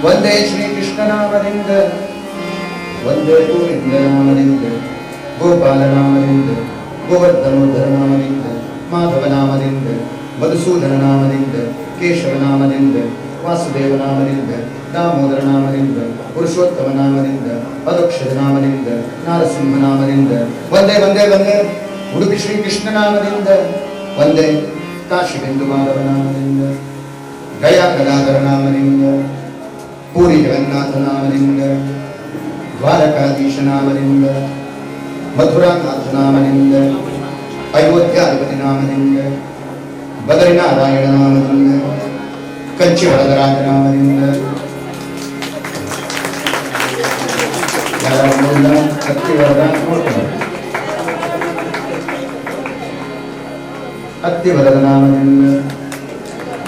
ವಂದೇ ಶ್ರೀ ಕೃಷ್ಣನಾಮದಿಂದ ವಂದೇ ಗೋವಿಂದ ನಾಮದಿಂದ ಗೋಪಾಲ ನಾಮದಿಂದ ಗೋವರ್ಧನೋದ್ಧರ ನಾಮದಿಂದ ಮಾಧವ ನಾಮದಿಂದ ಮಧುಸೂದನ ನಾಮದಿಂದ ಕೇಶವ ನಾಮದಿಂದ ವಾಸುದೇವ ನಾಮದಿಂದ ದಾಮೋದರ ನಾಮದಿಂದ ಪುರುಷೋತ್ತಮ ನಾಮದಿಂದ ಅಧೋಕ್ಷರ ನಾಮದಿಂದ ನಾರಸಿಂಹ ನಾಮದಿಂದ ವಂದೇ ವಂದೇ ವಂದೇ ಉಡುಪಿ ಶ್ರೀ ಕೃಷ್ಣ ನಾಮದಿಂದ ವಂದೇ ಕಾಶಿ ಬಿಂದು ಮಾಧವ ನಾಮದಿಂದ ಗಯಾ ಗದಾಧರ ನಾಮದಿಂದ ಪೂರಿ ಜಗನ್ನಾಥ ನಾಮದಿಂದ ದ್ವಾರಕಾಧೀಶ ನಾಮದಿಂದ ಮಥುರಾನಾಥ ನಾಮದಿಂದ ಅಯೋಧ್ಯಾಧಿಪತಿ ನಾಮದಿಂದ ಬದರಿನಾರಾಯಣ ನಾಮದಿಂದ ಕಂಚಿ ವರದರಾಜ ನಾಮದಿಂದ ಅತ್ತಿ ವರದ ಅತ್ತಿ ವರದ ನಾಮದಿಂದ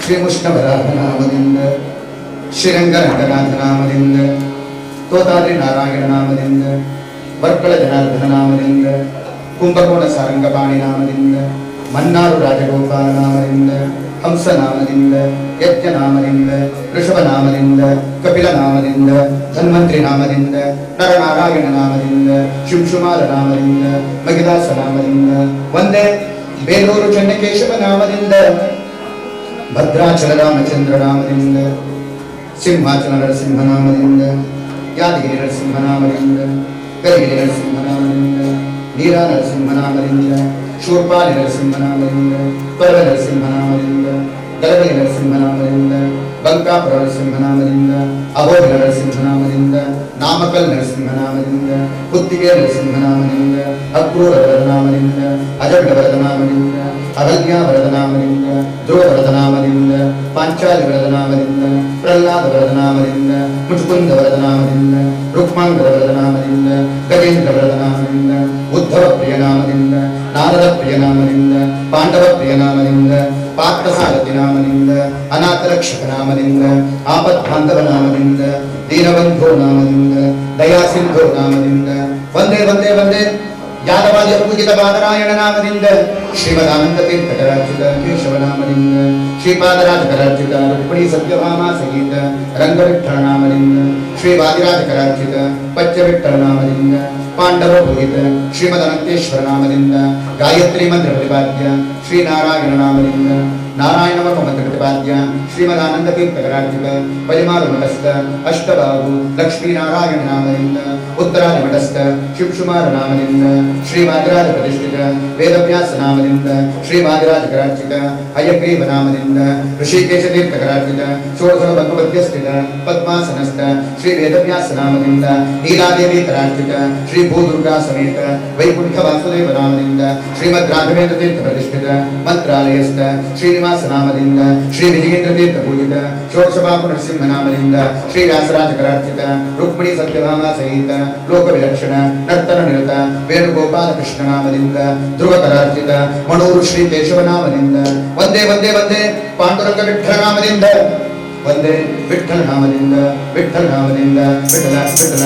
ಶ್ರೀಮುಷ್ಣವರಾಹ ನಾಮದಿಂದ ಶ್ರೀರಂಗರಂಗನಾಥ ನಾಮದಿಂದ ತೋತಾದ್ರಿ ನಾರಾಯಣ ನಾಮದಿಂದ ವರ್ಕಳ ಜನಾರ್ದನ ನಾಮದಿಂದ ಕುಂಭಕೋಣ ಸಾರಂಗಪಾಣಿ ನಾಮದಿಂದ ಮನ್ನಾರು ರಾಜಗೋಪಾಲ ನಾಮದಿಂದ ಹಂಸ ನಾಮದಿಂದ ಯಜ್ಞ ನಾಮದಿಂದ ಋಷಭ ನಾಮದಿಂದ ಕಪಿಲ ನಾಮದಿಂದ ಧನ್ವಂತ್ರಿ ನಾಮದಿಂದ ನರನಾರಾಯಣ ನಾಮದಿಂದ ಶಿಂಶುಮಾರ ನಾಮದಿಂದ ಮಗಿದಾಸ ನಾಮದಿಂದ ವಂದೇ ಬೇಲೂರು ಚೆನ್ನಕೇಶವ ನಾಮದಿಂದ ಭದ್ರಾಚಲ ರಾಮಚಂದ್ರ ನಾಮದಿಂದ ಸಿಂಹಾಚಲ ನರಸಿಂಹ ನಾಮದಿಂದ ಯಾದಗಿರಿ ನರಸಿಂಹ ನಾಮದಿಂದ ಕರಿಗಿರಿ ನರಸಿಂಹ ನಾಮದಿಂದ ನೀರಾ ನರಸಿಂಹ ನಾಮದಿಂದ ಶೂರ್ಪಾಲಿ ನರಸಿಂಹ ನಾಮದಿಂದ ಪರ್ವ ನರಸಿಂಹ ನಾಮದಿಂದ ಗಲಗಲಿ ನರಸಿಂಹ ನಾಮದಿಂದ ಬಂಕಾಪುರ ನರಸಿಂಹ ನಾಮದಿಂದ ಅಹೋಬಿಲ ನರಸಿಂಹ ನಾಮದಿಂದ ನಾಮಕಲ್ ನರಸಿಂಹ ನಾಮದಿಂದ ಕುತ್ತಿಗೆ ನರಸಿಂಹ ನಾಮದಿಂದ ಅಕ್ರೂರ ವರದ ನಾಮದಿಂದ ಅಜಗಡ ವರದ ನಾಮದಿಂದ ಅಗಲ್ಯ ವರದ ನಾಮದಿಂದ ಧ್ರುವ ವರದ ನಾಮದಿಂದ ಪಾಂಚಾಲಿ ವರದ ನಾಮದಿಂದ ಪ್ರಹ್ಲಾದ ವರದ ನಾಮದಿಂದ ಮುಚುಕುಂದ ವರದ ನಾಮದಿಂದ ರುಕ್ಮಾಂಗ ವರದ ನಾಮದಿಂದ ಗಜೇಂದ್ರ ವರದ ನಾಮದಿಂದ ಉದ್ಧವ ಪ್ರಿಯ ನಾಮದಿಂದ ನಾರದ ಪ್ರಿಯ ನಾಮದಿಂದ ಪಾಂಡವ ಪ್ರಿಯ ನಾಮದಿಂದ ಪಾರ್ಥಸಾರಥಿ ನಾಮದಿಂದ ಅನಾಥ ರಕ್ಷಕ ನಾಮದಿಂದ ಆಪದ್ಬಾಂಧವ ನಾಮದಿಂದ ದೀನಬಂಧೋ ನಾಮದಿಂದ ದಯಾಸಿಂಧೋ ನಾಮದಿಂದ ವಂದೇ ವಂದೇ ವಂದೇ ಯಾದವಾದಿ ಪೂಜಿತ ಬಾದರಾಯಣ ನಾಮದಿಂದ ಶ್ರೀಮದಾನಂದ ತೀರ್ಥಕರಾರ್ಚಿತ ಕೇಶವ ನಾಮದಿಂದ ಶ್ರೀಪಾದರಾಜಕರಾರ್ಚಿತ ರುಕ್ಮಿಣಿ ಸತ್ಯಭಾಮ ಸಹಿತ ರಂಗವಿಠ್ಠಲ ನಾಮದಿಂದ ಶ್ರೀವಾದಿರಾಜಕರಾರ್ಚಿತ ಪಚ್ಚವಿಠ್ಠಲ ನಾಮದಿಂದ ಪಾಂಡವ ಪೂಜಿತ ಶ್ರೀಮದನಂತೇಶ್ವರ ನಾಮದಿಂದ ಗಾಯತ್ರಿ ಮಂತ್ರ ಪ್ರತಿಪಾದ್ಯ ಶ್ರೀನಾರಾಯಣ ನಾಮದಿಂದ ನಾರಾಯಣ ಮಂತ್ರ ಪ್ರತಿಪಾದ್ಯ ಶ್ರೀಮದಾನಂದ ತೀರ್ಥಕರಾರ್ಚಿತ ಪರಿಮಾರು ಮಠಸ್ಥ ಅಷ್ಟಬಾಹು ಲಕ್ಷ್ಮೀನಾರಾಯಣ ನಾಮದಿಂದ ಉತ್ತರಾದಿ ಮಠಸ್ಥ ಶಿವಶುಮಾರ ನಾಮದಿಂದ ಶ್ರೀವಾದಿರಾಜ ಪ್ರತಿಷ್ಠಿತ ವೇದವ್ಯಾಸ ನಾಮದಿಂದ ಶ್ರೀವಾದಿರಾಜಕರಾರ್ಚಿತ ಹಯಗ್ರೀವ ನಾಮದಿಂದ ಋಷಿಕೇಶ ತೀರ್ಥಕರಾರ್ಚಿತ ಷೋಡಶ ಭಗವದ್ಯಸ್ಥಿತ ಪದ್ಮಾಸನಸ್ಥ ಶ್ರೀ ವೇದವ್ಯಾಸ ನಾಮದಿಂದ ನೀಲಾದೇವಿ ಕರಾರ್ಚಿತ ಶ್ರೀ ಭೂದುರ್ಗಾ ಸಮೇತ ವೈಕುಂಠ ವಾಸುದೇವ ನಾಮದಿಂದ ಶ್ರೀಮದ್ ರಾಘವೇಂದ್ರ ತೀರ್ಥ ಪ್ರತಿಷ್ಠಿತ ಮಂತ್ರಾಲಯಸ್ಥ ಶ್ರೀನಿವಾಸ ನಾಮದಿಂದ ಶ್ರೀ ವಿಜಯೇಂದ್ರ ತೀರ್ಥ ಪೂಜಿತ ಷೋಡಶ ಬಾಪು ನರಸಿಂಹ ನಾಮದಿಂದ ಶ್ರೀ ವ್ಯಾಸರಾಜಕರಾರ್ಚಿತ ರುಕ್ಮಿಣಿ ಸತ್ಯಭಾಮ ಸಹಿತ ಲೋಕ ವಿಲಕ್ಷಣ ನರ್ತನ ನಿರತ ವೇಣುಗೋಪಾಲ ಕೃಷ್ಣ ನಾಮದಿಂದ ಧ್ರುವಕರಾರ್ಚಿತ ಮಣೂರು ಶ್ರೀ ಕೇಶವ ನಾಮದಿಂದ ವಂದೇ ವಂದೇ ವಂದೇ ಪಾಂಡುರಂಗ ವಿಠ್ಠಲ ನಾಮದಿಂದ ವಂದೇ ವಿಠ್ಠಲ ನಾಮದಿಂದ ವಿಠ್ಠಲ ನಾಮದಿಂದ ವಿಠಲ ವಿಠಲ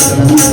Thank you.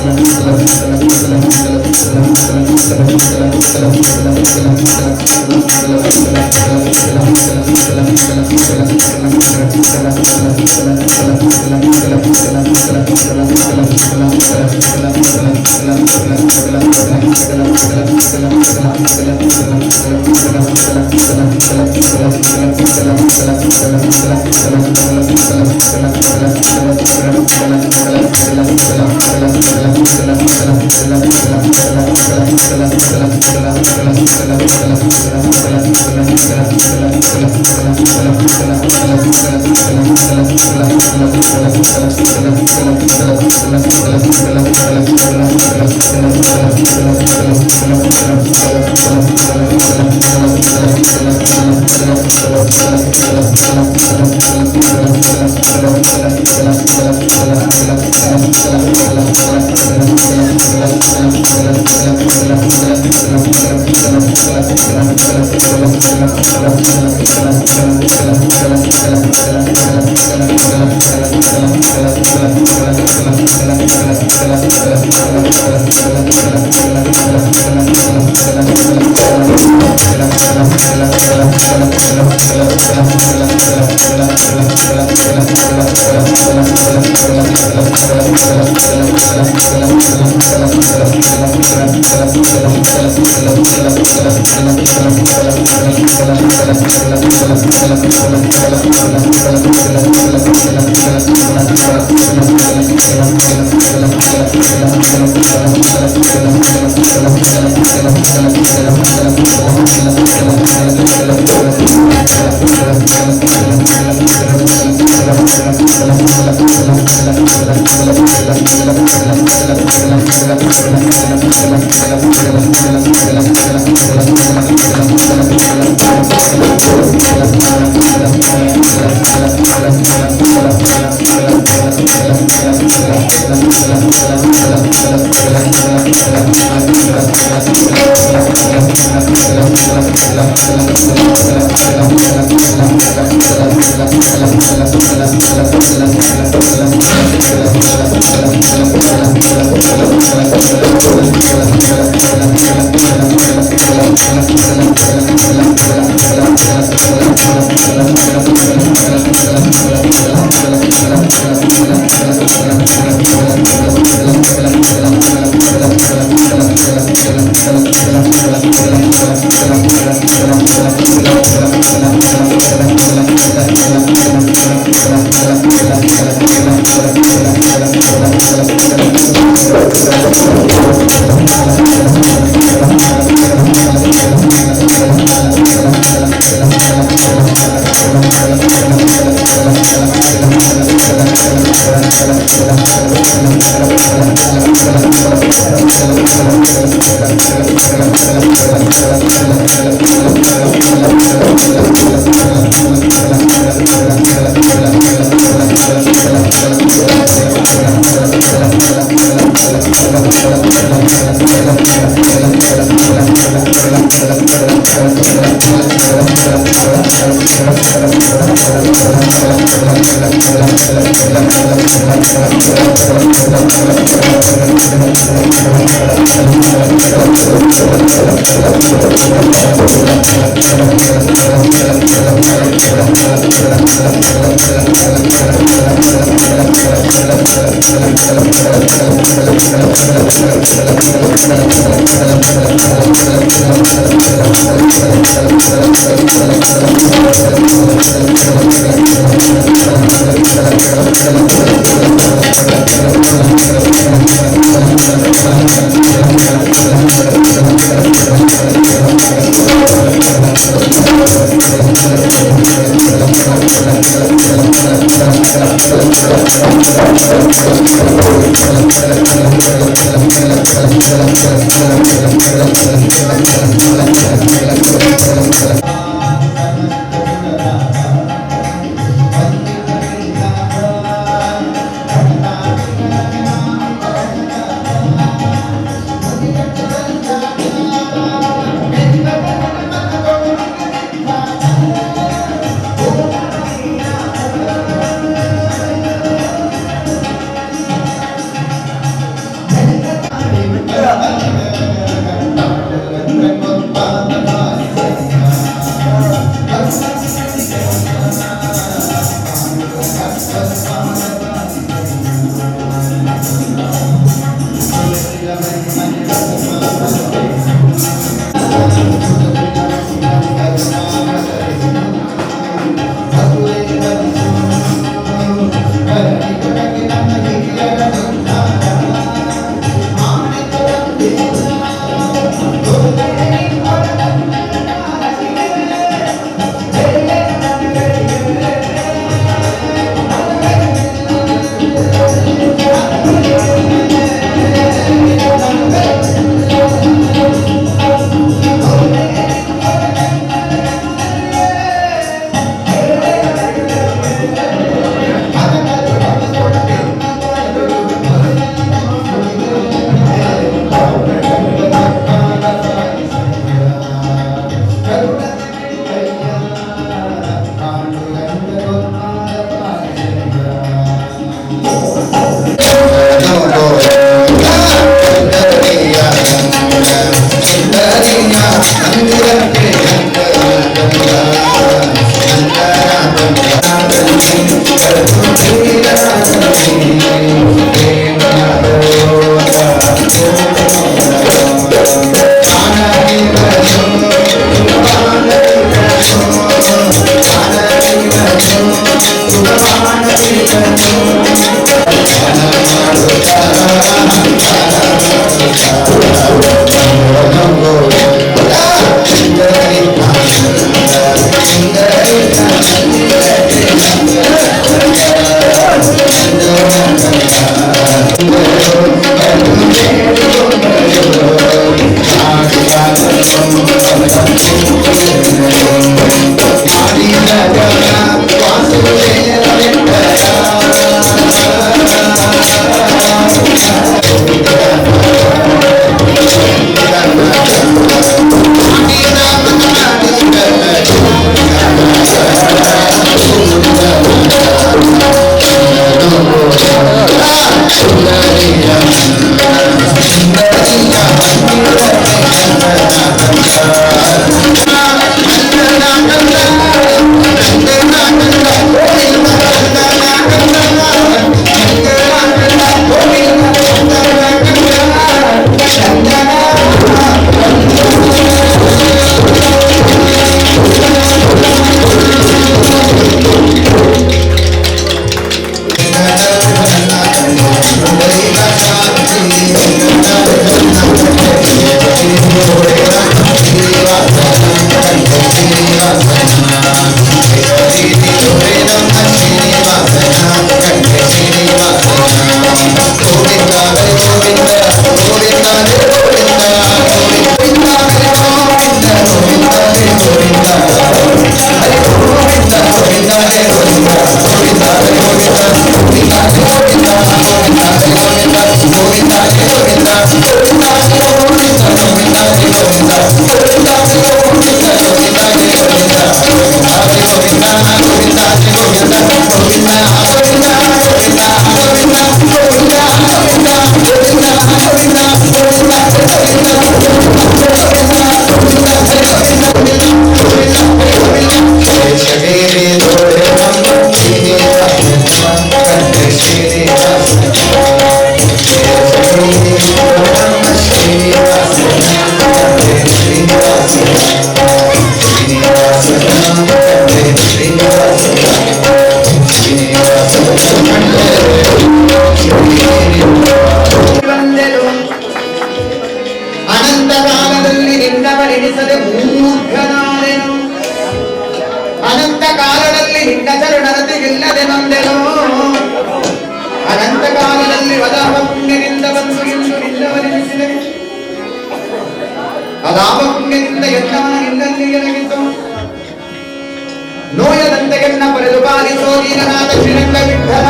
ನೋಯದಂತೆಗೆನ್ನ ಪಡೆದು ಪಾಲಿಸೋ ದೀನನಾಥ ಶ್ರೀರಂಗ ವಿಠಲ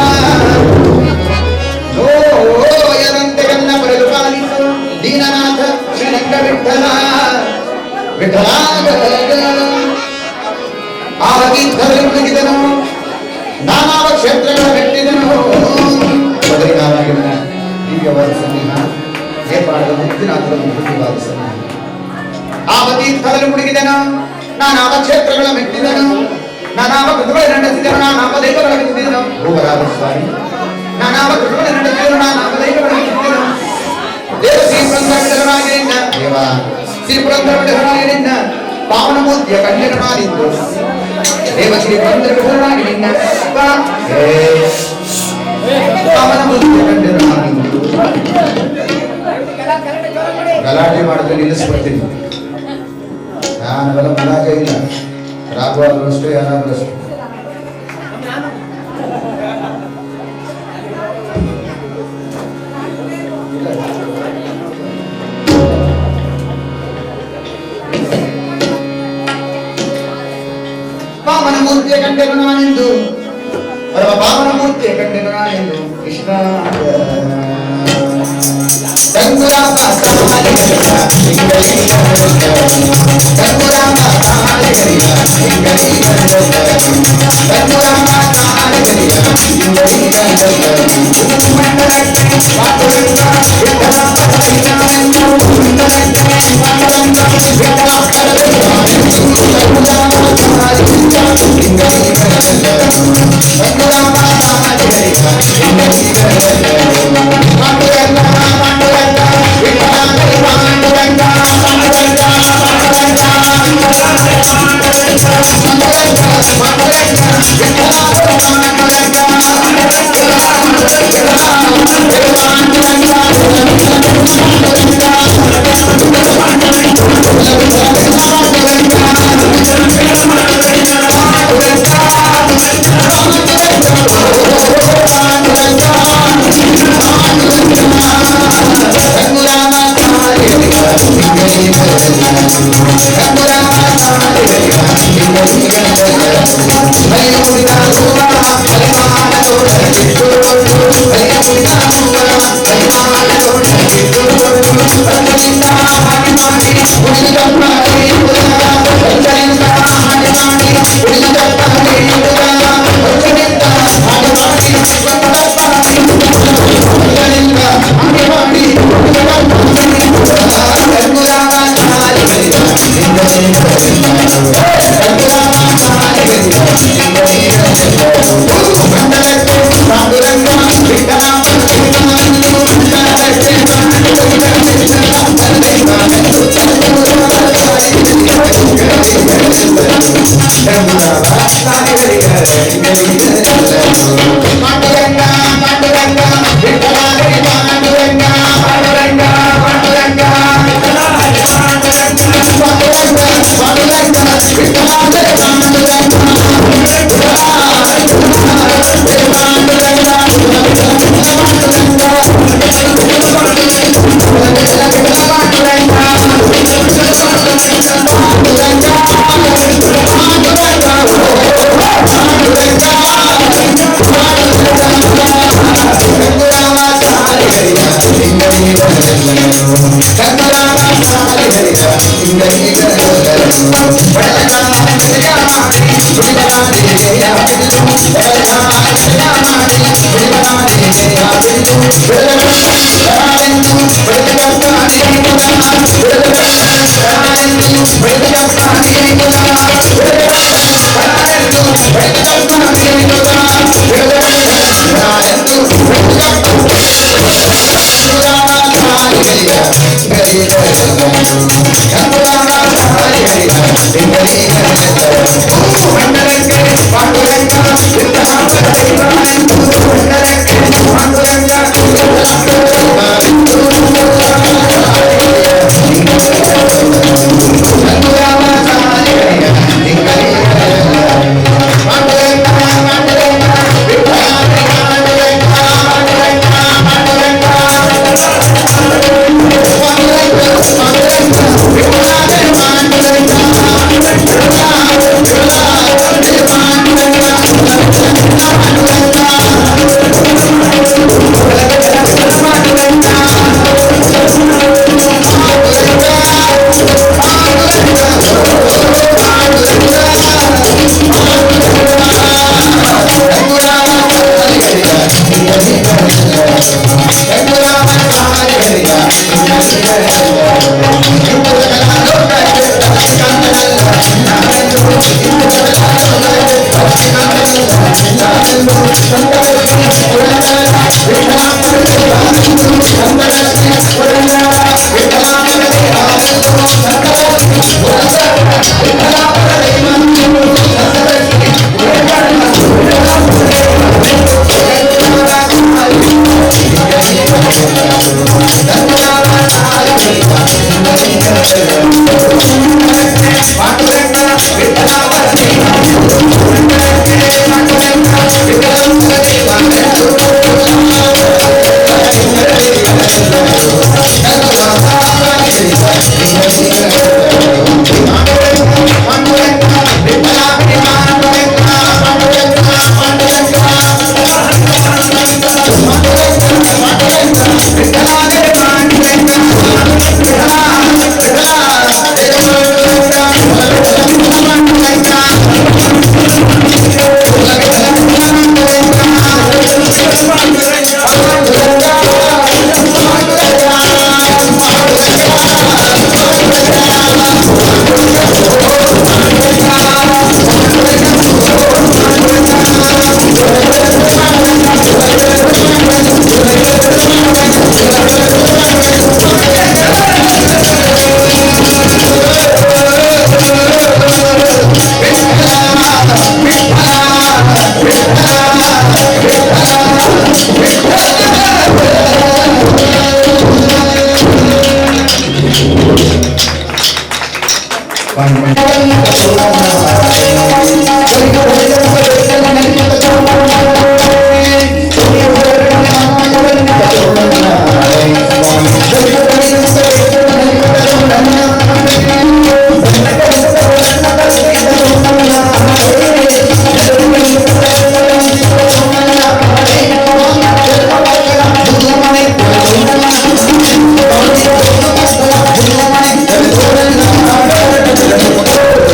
ನೋಯದಂತೆಗೆನ್ನ ಪಡೆದು ಪಾಲಿಸೋ ದೀನನಾಥ ಶ್ರೀರಂಗ ವಿಠಲ ವಿಠಲ ಆಗಿದ್ದನು ನಾನಾವ ಕ್ಷೇತ್ರಗಳ ಮೆಟ್ಟಿದನು ಬದರಿನಾರಾಯಣನ ದಿವ್ಯವಾದ ಸನ್ನಿಹ ನೇಪಾಳದ ಮುಕ್ತಿನಾಥದ ಮುಕ್ತಿವಾದ ಸನ್ನಿಹ ಆವತೀರ್ಥದಲ್ಲಿ ಮುಳುಗಿದನು ನಾನಾವ ಕ್ಷೇತ್ರಗಳ ಮೆಟ್ಟಿದನು ನಾನಾವ ಕೃತುಗಳು ನಡೆಸಿದನು ನಾನಾವ ದೈವಗಳ ಮೆಟ್ಟಿದನು ಭೂವರಾದ ಸ್ವಾಮಿ ನಾನಾವ ಕೃತುಗಳು ನಡೆಸಿದನು ನಾನಾವ ದೈವಗಳ ಮೆಟ್ಟಿದನು ದೇವ ಶ್ರೀಪುರಂದರರಾಗಿರಿಂದ ದೇವ ಶ್ರೀಪುರಂದರರಾಗಿರಿಂದ ಪಾವನ ಮೂರ್ತಿಯ ಕಣ್ಣಿನ ಮಾಡಿದ್ದು ದೇವ ಶ್ರೀಪುರಂದರರಾಗಿರಿಂದ ಪಾವನ ಮೂರ್ತಿಯ ಕಣ್ಣಿನ ಮಾಡಿದ್ದು ಗಲಾಟೆ ಮಾಡಿದ್ರೆ ನಿಲ್ಲಿಸ್ಬಿಡ್ತೀನಿ ನಾನೆಲ್ಲ ಮುಲಾಜ ಇಲ್ಲ ರಾಘವಾದ್ರು ಅಷ್ಟೇ ಯಾರಾದ್ರೂ ಅಷ್ಟೇ ಪಾವನ ಮೂರ್ತಿಯ ಕಂಡೆನು ನಾನೆಂದು ಪರಮ ಪಾವನ ಮೂರ್ತಿಯ ಕಂಡೆನು ನಾನೆಂದು Krishna ಗಂಗುರಾಮ Thank you.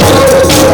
Thank you.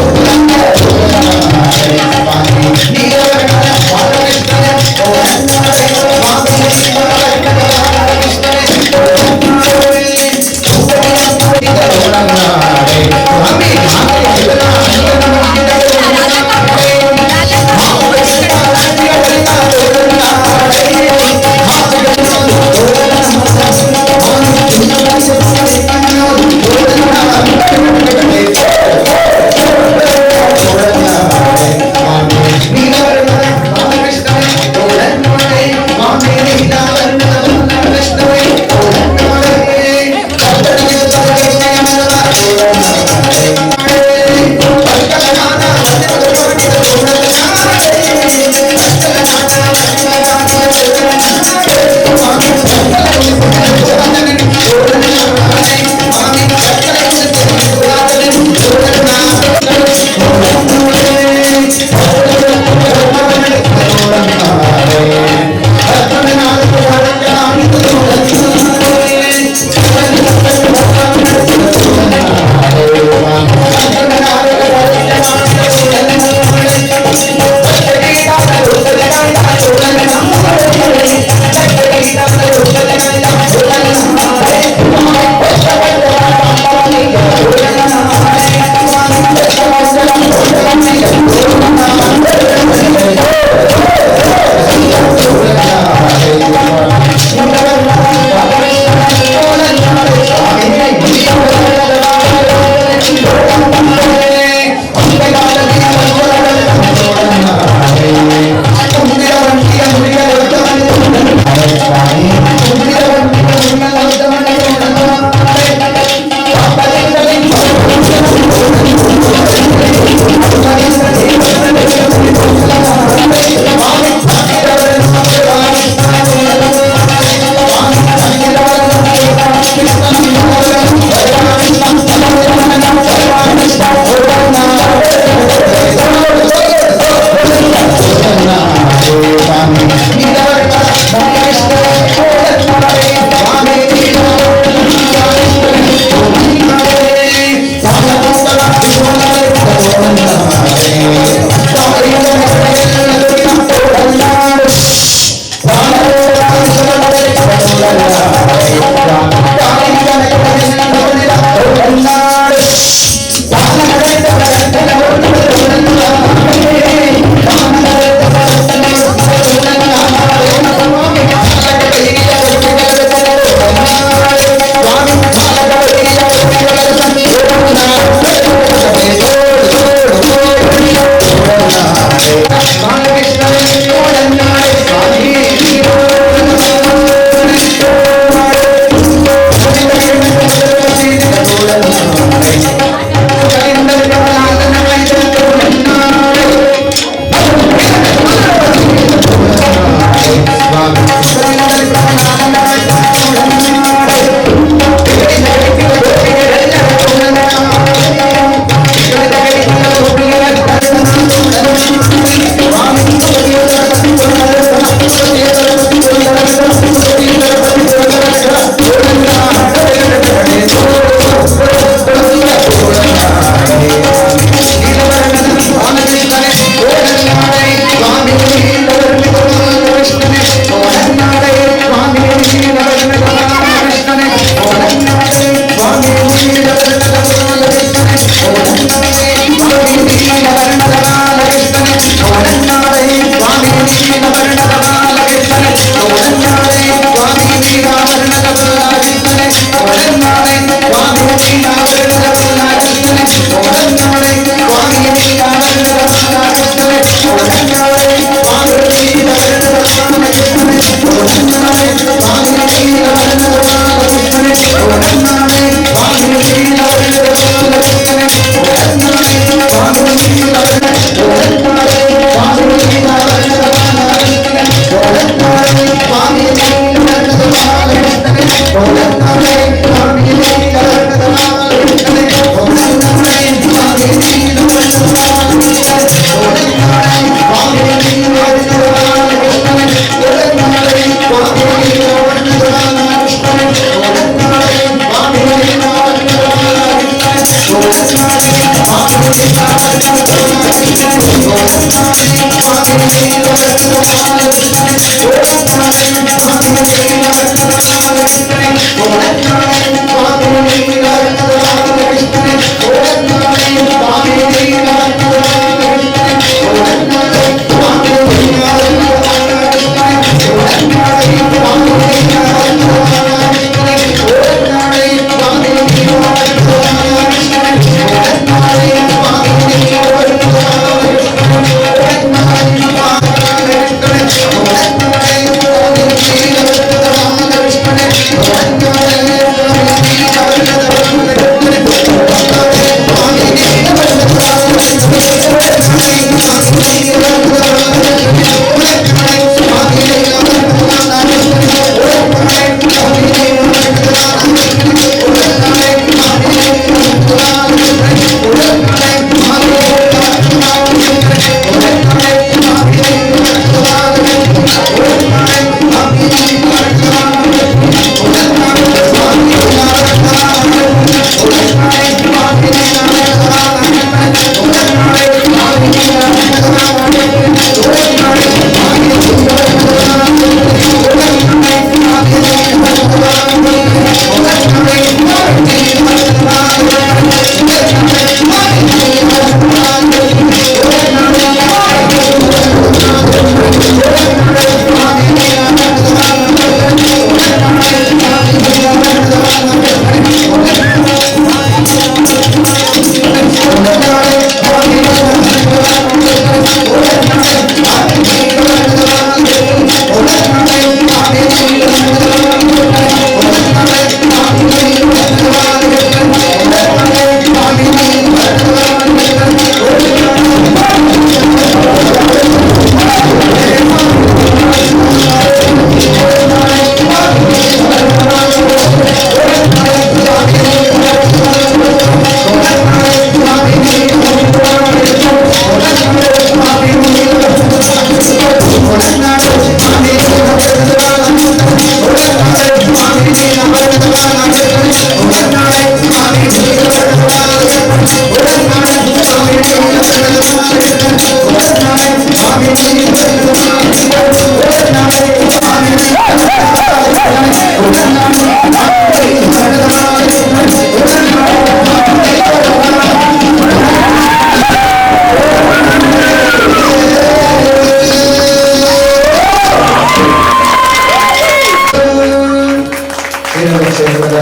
Sriranga ಕ್ಷೇತ್ರದ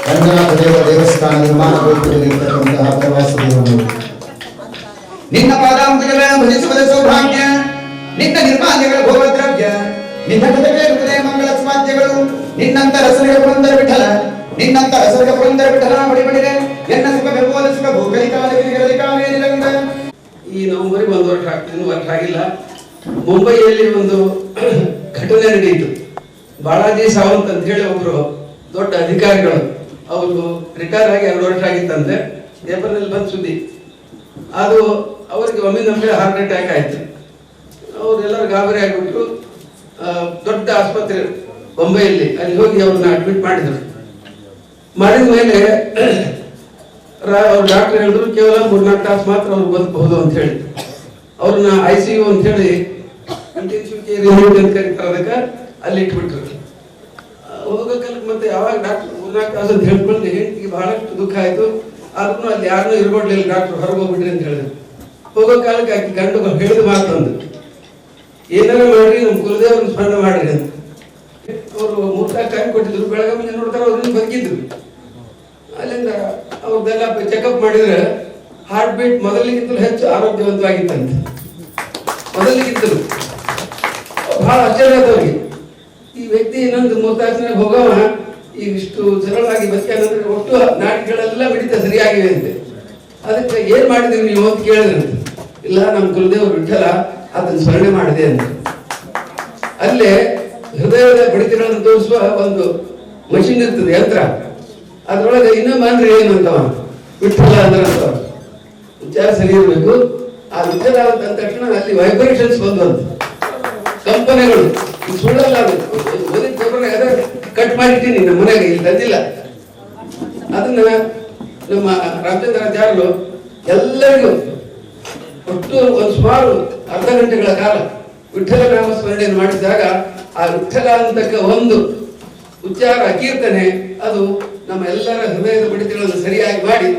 ರಂಗನಾಥ ದೇವರ ದೇವಸ್ಥಾನ ನಿರ್ಮಾಣಗೊಳಿಸುತ್ತಿರತಕ್ಕಂತಹ ಪ್ರವಾಸಿ ದೇವರು ನಿನ್ನ ಪಾದಾಂಬುಜಗಳ ಭಜಿಸುವುದ ಸೌಭಾಗ್ಯ, ನಿನ್ನ ನಿರ್ಮಾಲ್ಯಗಳ ಭೋಗದ್ರವ್ಯ, ನಿನ್ನ ಜೊತೆಗೆ ಹೃದಯ ಮಂಗಳ ಸ್ವಾದ್ಯಗಳು, ನಿನ್ನಂತ ರಸರಿಗ ಪುರಂದರ ವಿಠಲ, ನಿನ್ನಂತ ರಸರಿಗ ಪುರಂದರ ವಿಠಲ ಬಡಿಬಡಿದೆ ಎನ್ನ ಸುಖ ಬೆಂಬೋದ ಸುಖ ಭೂಕಲಿಕಾಲೇನಿರಂಗ. ಈ ನವೆಂಬರ್ಗೆ 1 ವರ್ಷ ಆಗ್ತದೆ, 1 ವರ್ಷ ಆಗಿಲ್ಲ. ಮುಂಬೈಯಲ್ಲಿ ಒಂದು ಘಟನೆ ನಡೆಯಿತು. ಬಾಲಾಜಿ ಸಾವಂತ್ ಅಂತ ಹೇಳಿ ಒಬ್ರು ದೊಡ್ಡ ಅಧಿಕಾರಿಗಳು, ಅವರು ರಿಟೈರ್ ಆಗಿ 2 ವರ್ಷ ಆಗಿತ್ತಂತೆ. ಪೇಪರ್ನಲ್ಲಿ ಬಂದ ಸುದ್ದಿ. ಅದು ಅವರಿಗೆ ಒಮ್ಮೆ ಹಾರ್ಟ್ ಅಟ್ಯಾಕ್ ಆಯ್ತು. ಅವರೆಲ್ಲರೂ ಗಾಬರಿ ಆಗಿಬಿಟ್ಟು ದೊಡ್ಡ ಆಸ್ಪತ್ರೆ ಬೊಂಬೈಯಲ್ಲಿ ಅಲ್ಲಿ ಹೋಗಿ ಅವ್ರನ್ನ ಅಡ್ಮಿಟ್ ಮಾಡಿದ್ರು. ಮಾಡಿದ ಮೇಲೆ ಡಾಕ್ಟರ್ ಹೇಳಿದ್ರು ಕೇವಲ 3-4 ತಾಸು ಮಾತ್ರ ಅವ್ರು ಬದುಕಬಹುದು ಅಂತ ಹೇಳಿ ಅವ್ರನ್ನ ICU ಅಂತ ಹೇಳಿ ಇಂಟೆನ್ಸಿವ್ ಕೇರ್ ಯೂನಿಟ್ ಅಂತ ಕರೀತಾರೆ, ಅದಕ್ಕೆ ಅಲ್ಲಿ ಇಟ್ಬಿಟ್ರು. ಹೋಗಕ್ಕೆ ಮತ್ತೆ ಯಾವಾಗ ಡಾಕ್ಟರ್ 3-4 ತಾಸು ಅಂತ ಹೇಳ್ಕೊಂಡು ಹೆಂಡತಿಗೆ ಬಹಳಷ್ಟು ದುಃಖ ಆಯ್ತು. ಆದ್ರೂ ಅಲ್ಲಿ ಯಾರನ್ನೂ ಇರ್ಕೊಡ್ಲಿಲ್ಲ, ಡಾಕ್ಟರ್ ಹೊರಗೆ ಹೋಗ್ಬಿಟ್ರಿ ಅಂತ ಹೇಳಿದ್ರು. ಹೋಗೋ ಕಾಲಕ್ಕೆ ಆಕೆ ಗಂಡು ಹೇಳಿದ ಮಾತೊಂದು, ಏನಾರ ಮಾಡ್ರಿ ನಮ್ಮ ಕುಲದೇವ್ರನ್ನ ಸ್ಮರಣೆ ಮಾಡ್ರಿ ಅಂತ. ಅವರು 3-4 ಟೈಮ್ ಕೊಟ್ಟಿದ್ರು. ಬೆಳಗ್ಗೆ ಮುಂಜಾನೆ ನೋಡ್ತಾರೆ ಅವ್ರನ್ನ ಬದುಕಿದ್ರು. ಅಲ್ಲಿಂದ ಅವ್ರದ್ದೆಲ್ಲ ಚೆಕಪ್ ಮಾಡಿದ್ರೆ ಹಾರ್ಟ್ ಬೀಟ್ ಮೊದಲಿಗಿಂತಲೂ ಹೆಚ್ಚು ಆರೋಗ್ಯವಂತವಾಗಿತ್ತಂತೆ. ಮೊದಲಿಗಿಂತಲೂ ಬಹಳ ಆಶ್ಚರ್ಯ ಆದವ್ರಿಗೆ. ಈ ವ್ಯಕ್ತಿ ಇನ್ನೊಂದು 3 ತಾಸಿನಾಗ ಹೋಗವ ಈಗ ಇಷ್ಟು ಸರಳವಾಗಿ ಬದುಕ್ಯಾನಂದ್ರೆ ಒಟ್ಟು ನಾಡಿಗಳೆಲ್ಲ ಮಿಡಿತ ಸರಿಯಾಗಿವೆ ಅಂತೆ. ಅದಕ್ಕೆ ಏನ್ ಮಾಡಿದ್ರಿ ನೀವು ಅಂತ ಕೇಳಿದ್ರಂತೆ. ಇಲ್ಲ ನಮ್ಮ ಕುಲದೇವರು ವಿಠಲ ಅದನ್ನ ಸ್ಮರಣೆ ಮಾಡಿದೆ ಅಂತ. ಅಲ್ಲೇ ಹೃದಯದ ಬಡಿತಗಳನ್ನು ತೋರಿಸುವ ಒಂದು ಮಷಿನ್ ಇರ್ತದೆ, ಯಂತ್ರ. ಅದ್ರೊಳಗೆ ಇನ್ನೊಮ್ಮೆ ಅಂದ್ರೆ ಏನು ಅಂತವ ವಿಠಲ ಅಂದ್ರೆ ಅಂತ ಉಚ್ಚಾರ ಸರಿ ಇರಬೇಕು. ಆ ವಿಠಲ ಅಂತ ತಕ್ಷಣ ಅಲ್ಲಿ ವೈಬ್ರೇಷನ್ಸ್ ಬಂದಂತ ಕಂಪನಿಗಳು. ಸುಳ್ಳಲ್ಲ, ಕಟ್ ಮಾಡಿದ್ದೀನಿ ನಮ್ಮ ಮನೆಗೆ, ಇಲ್ಲಿ ತಂದಿಲ್ಲ. ಅದನ್ನ ನಮ್ಮ ರಾಮಚಂದ್ರಾಚಾರ್ಯರು ಎಲ್ಲರಿಗೂ ಒಟ್ಟು ಒಂದು ಸುಮಾರು ಅರ್ಧ ಗಂಟೆಗಳ ಕಾಲ ವಿಠಲ ನಾಮ ಸ್ಮರಣೆಯನ್ನು ಮಾಡಿದಾಗ ಆ ವಿಠಲ ಅಂತಕ್ಕ ಒಂದು ಉಚ್ಚಾರ ಕೀರ್ತನೆ ಅದು ನಮ್ಮ ಎಲ್ಲರ ಹೃದಯದ ಬಡಿತಗಳನ್ನು ಸರಿಯಾಗಿ ಮಾಡಿ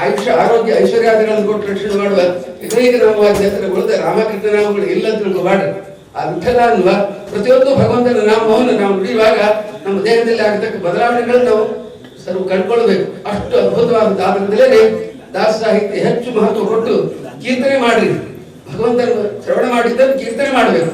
ಆಯುಷ್ಯ ಆರೋಗ್ಯ ಐಶ್ವರ್ಯಾದಿಗಳನ್ನು ಕೊಟ್ಟು ರಕ್ಷಣೆ ಮಾಡುವ ಏಕೈಕ ನಾಮವಾದ ಯಂತ್ರಗಳು ರಾಮಕೃಷ್ಣ ನಾಮಗಳು ಇಲ್ಲ ಅಂತ ತಿಳ್ಕೊಬಾಡ್ರಿ. ಆ ವಿಠಲ ಅನ್ನುವ ಪ್ರತಿಯೊಂದು ಭಗವಂತನ ನಾಮವನ್ನು ನಾವು ನುಡಿಯುವಾಗ ನಮ್ಮ ದೇಹದಲ್ಲಿ ಆಗತಕ್ಕ ಬದಲಾವಣೆಗಳನ್ನು ನಾವು ಸರ್ವ ಕಂಡುಕೊಳ್ಬೇಕು. ಅಷ್ಟು ಅದ್ಭುತವಾದ ಆದ್ರಿಂದಲೇ ದಾಸ ಸಾಹಿತ್ಯ ಹೆಚ್ಚು ಮಹತ್ವ ಕೊಟ್ಟು ಕೀರ್ತನೆ ಮಾಡ್ರಿ. ಭಗವಂತನ ಶ್ರವಣ ಮಾಡಿದ್ದನ್ನು ಕೀರ್ತನೆ ಮಾಡಬೇಕು.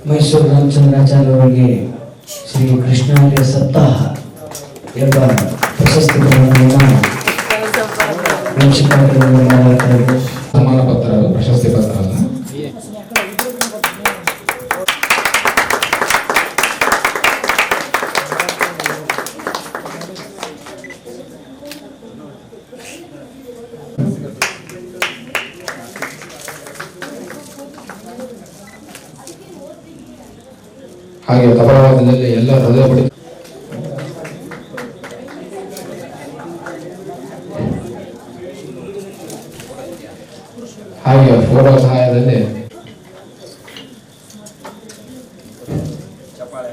ಮೈಸೂರು ರಾಮಚಂದ್ರಾಚಾರ್ಯ ಅವರಿಗೆ ಶ್ರೀ ಕೃಷ್ಣಾರ್ಯ ಸಪ್ತಾಹ ಎಂಬ ಪ್ರಶಸ್ತಿಗಳನ್ನು ಸಮಾನ ಪತ್ರ, ಪ್ರಶಸ್ತಿ ಪತ್ರ ಅಲ್ಲ. ಹಾಗೆ ತಪರವಾದದಲ್ಲಿ ಎಲ್ಲ ಹೃದಯ ಬಡಿತ ಹಾಗೆ ಫೋಟೋ ಸಹಾಯದಲ್ಲಿ ಚಪಾಳೆ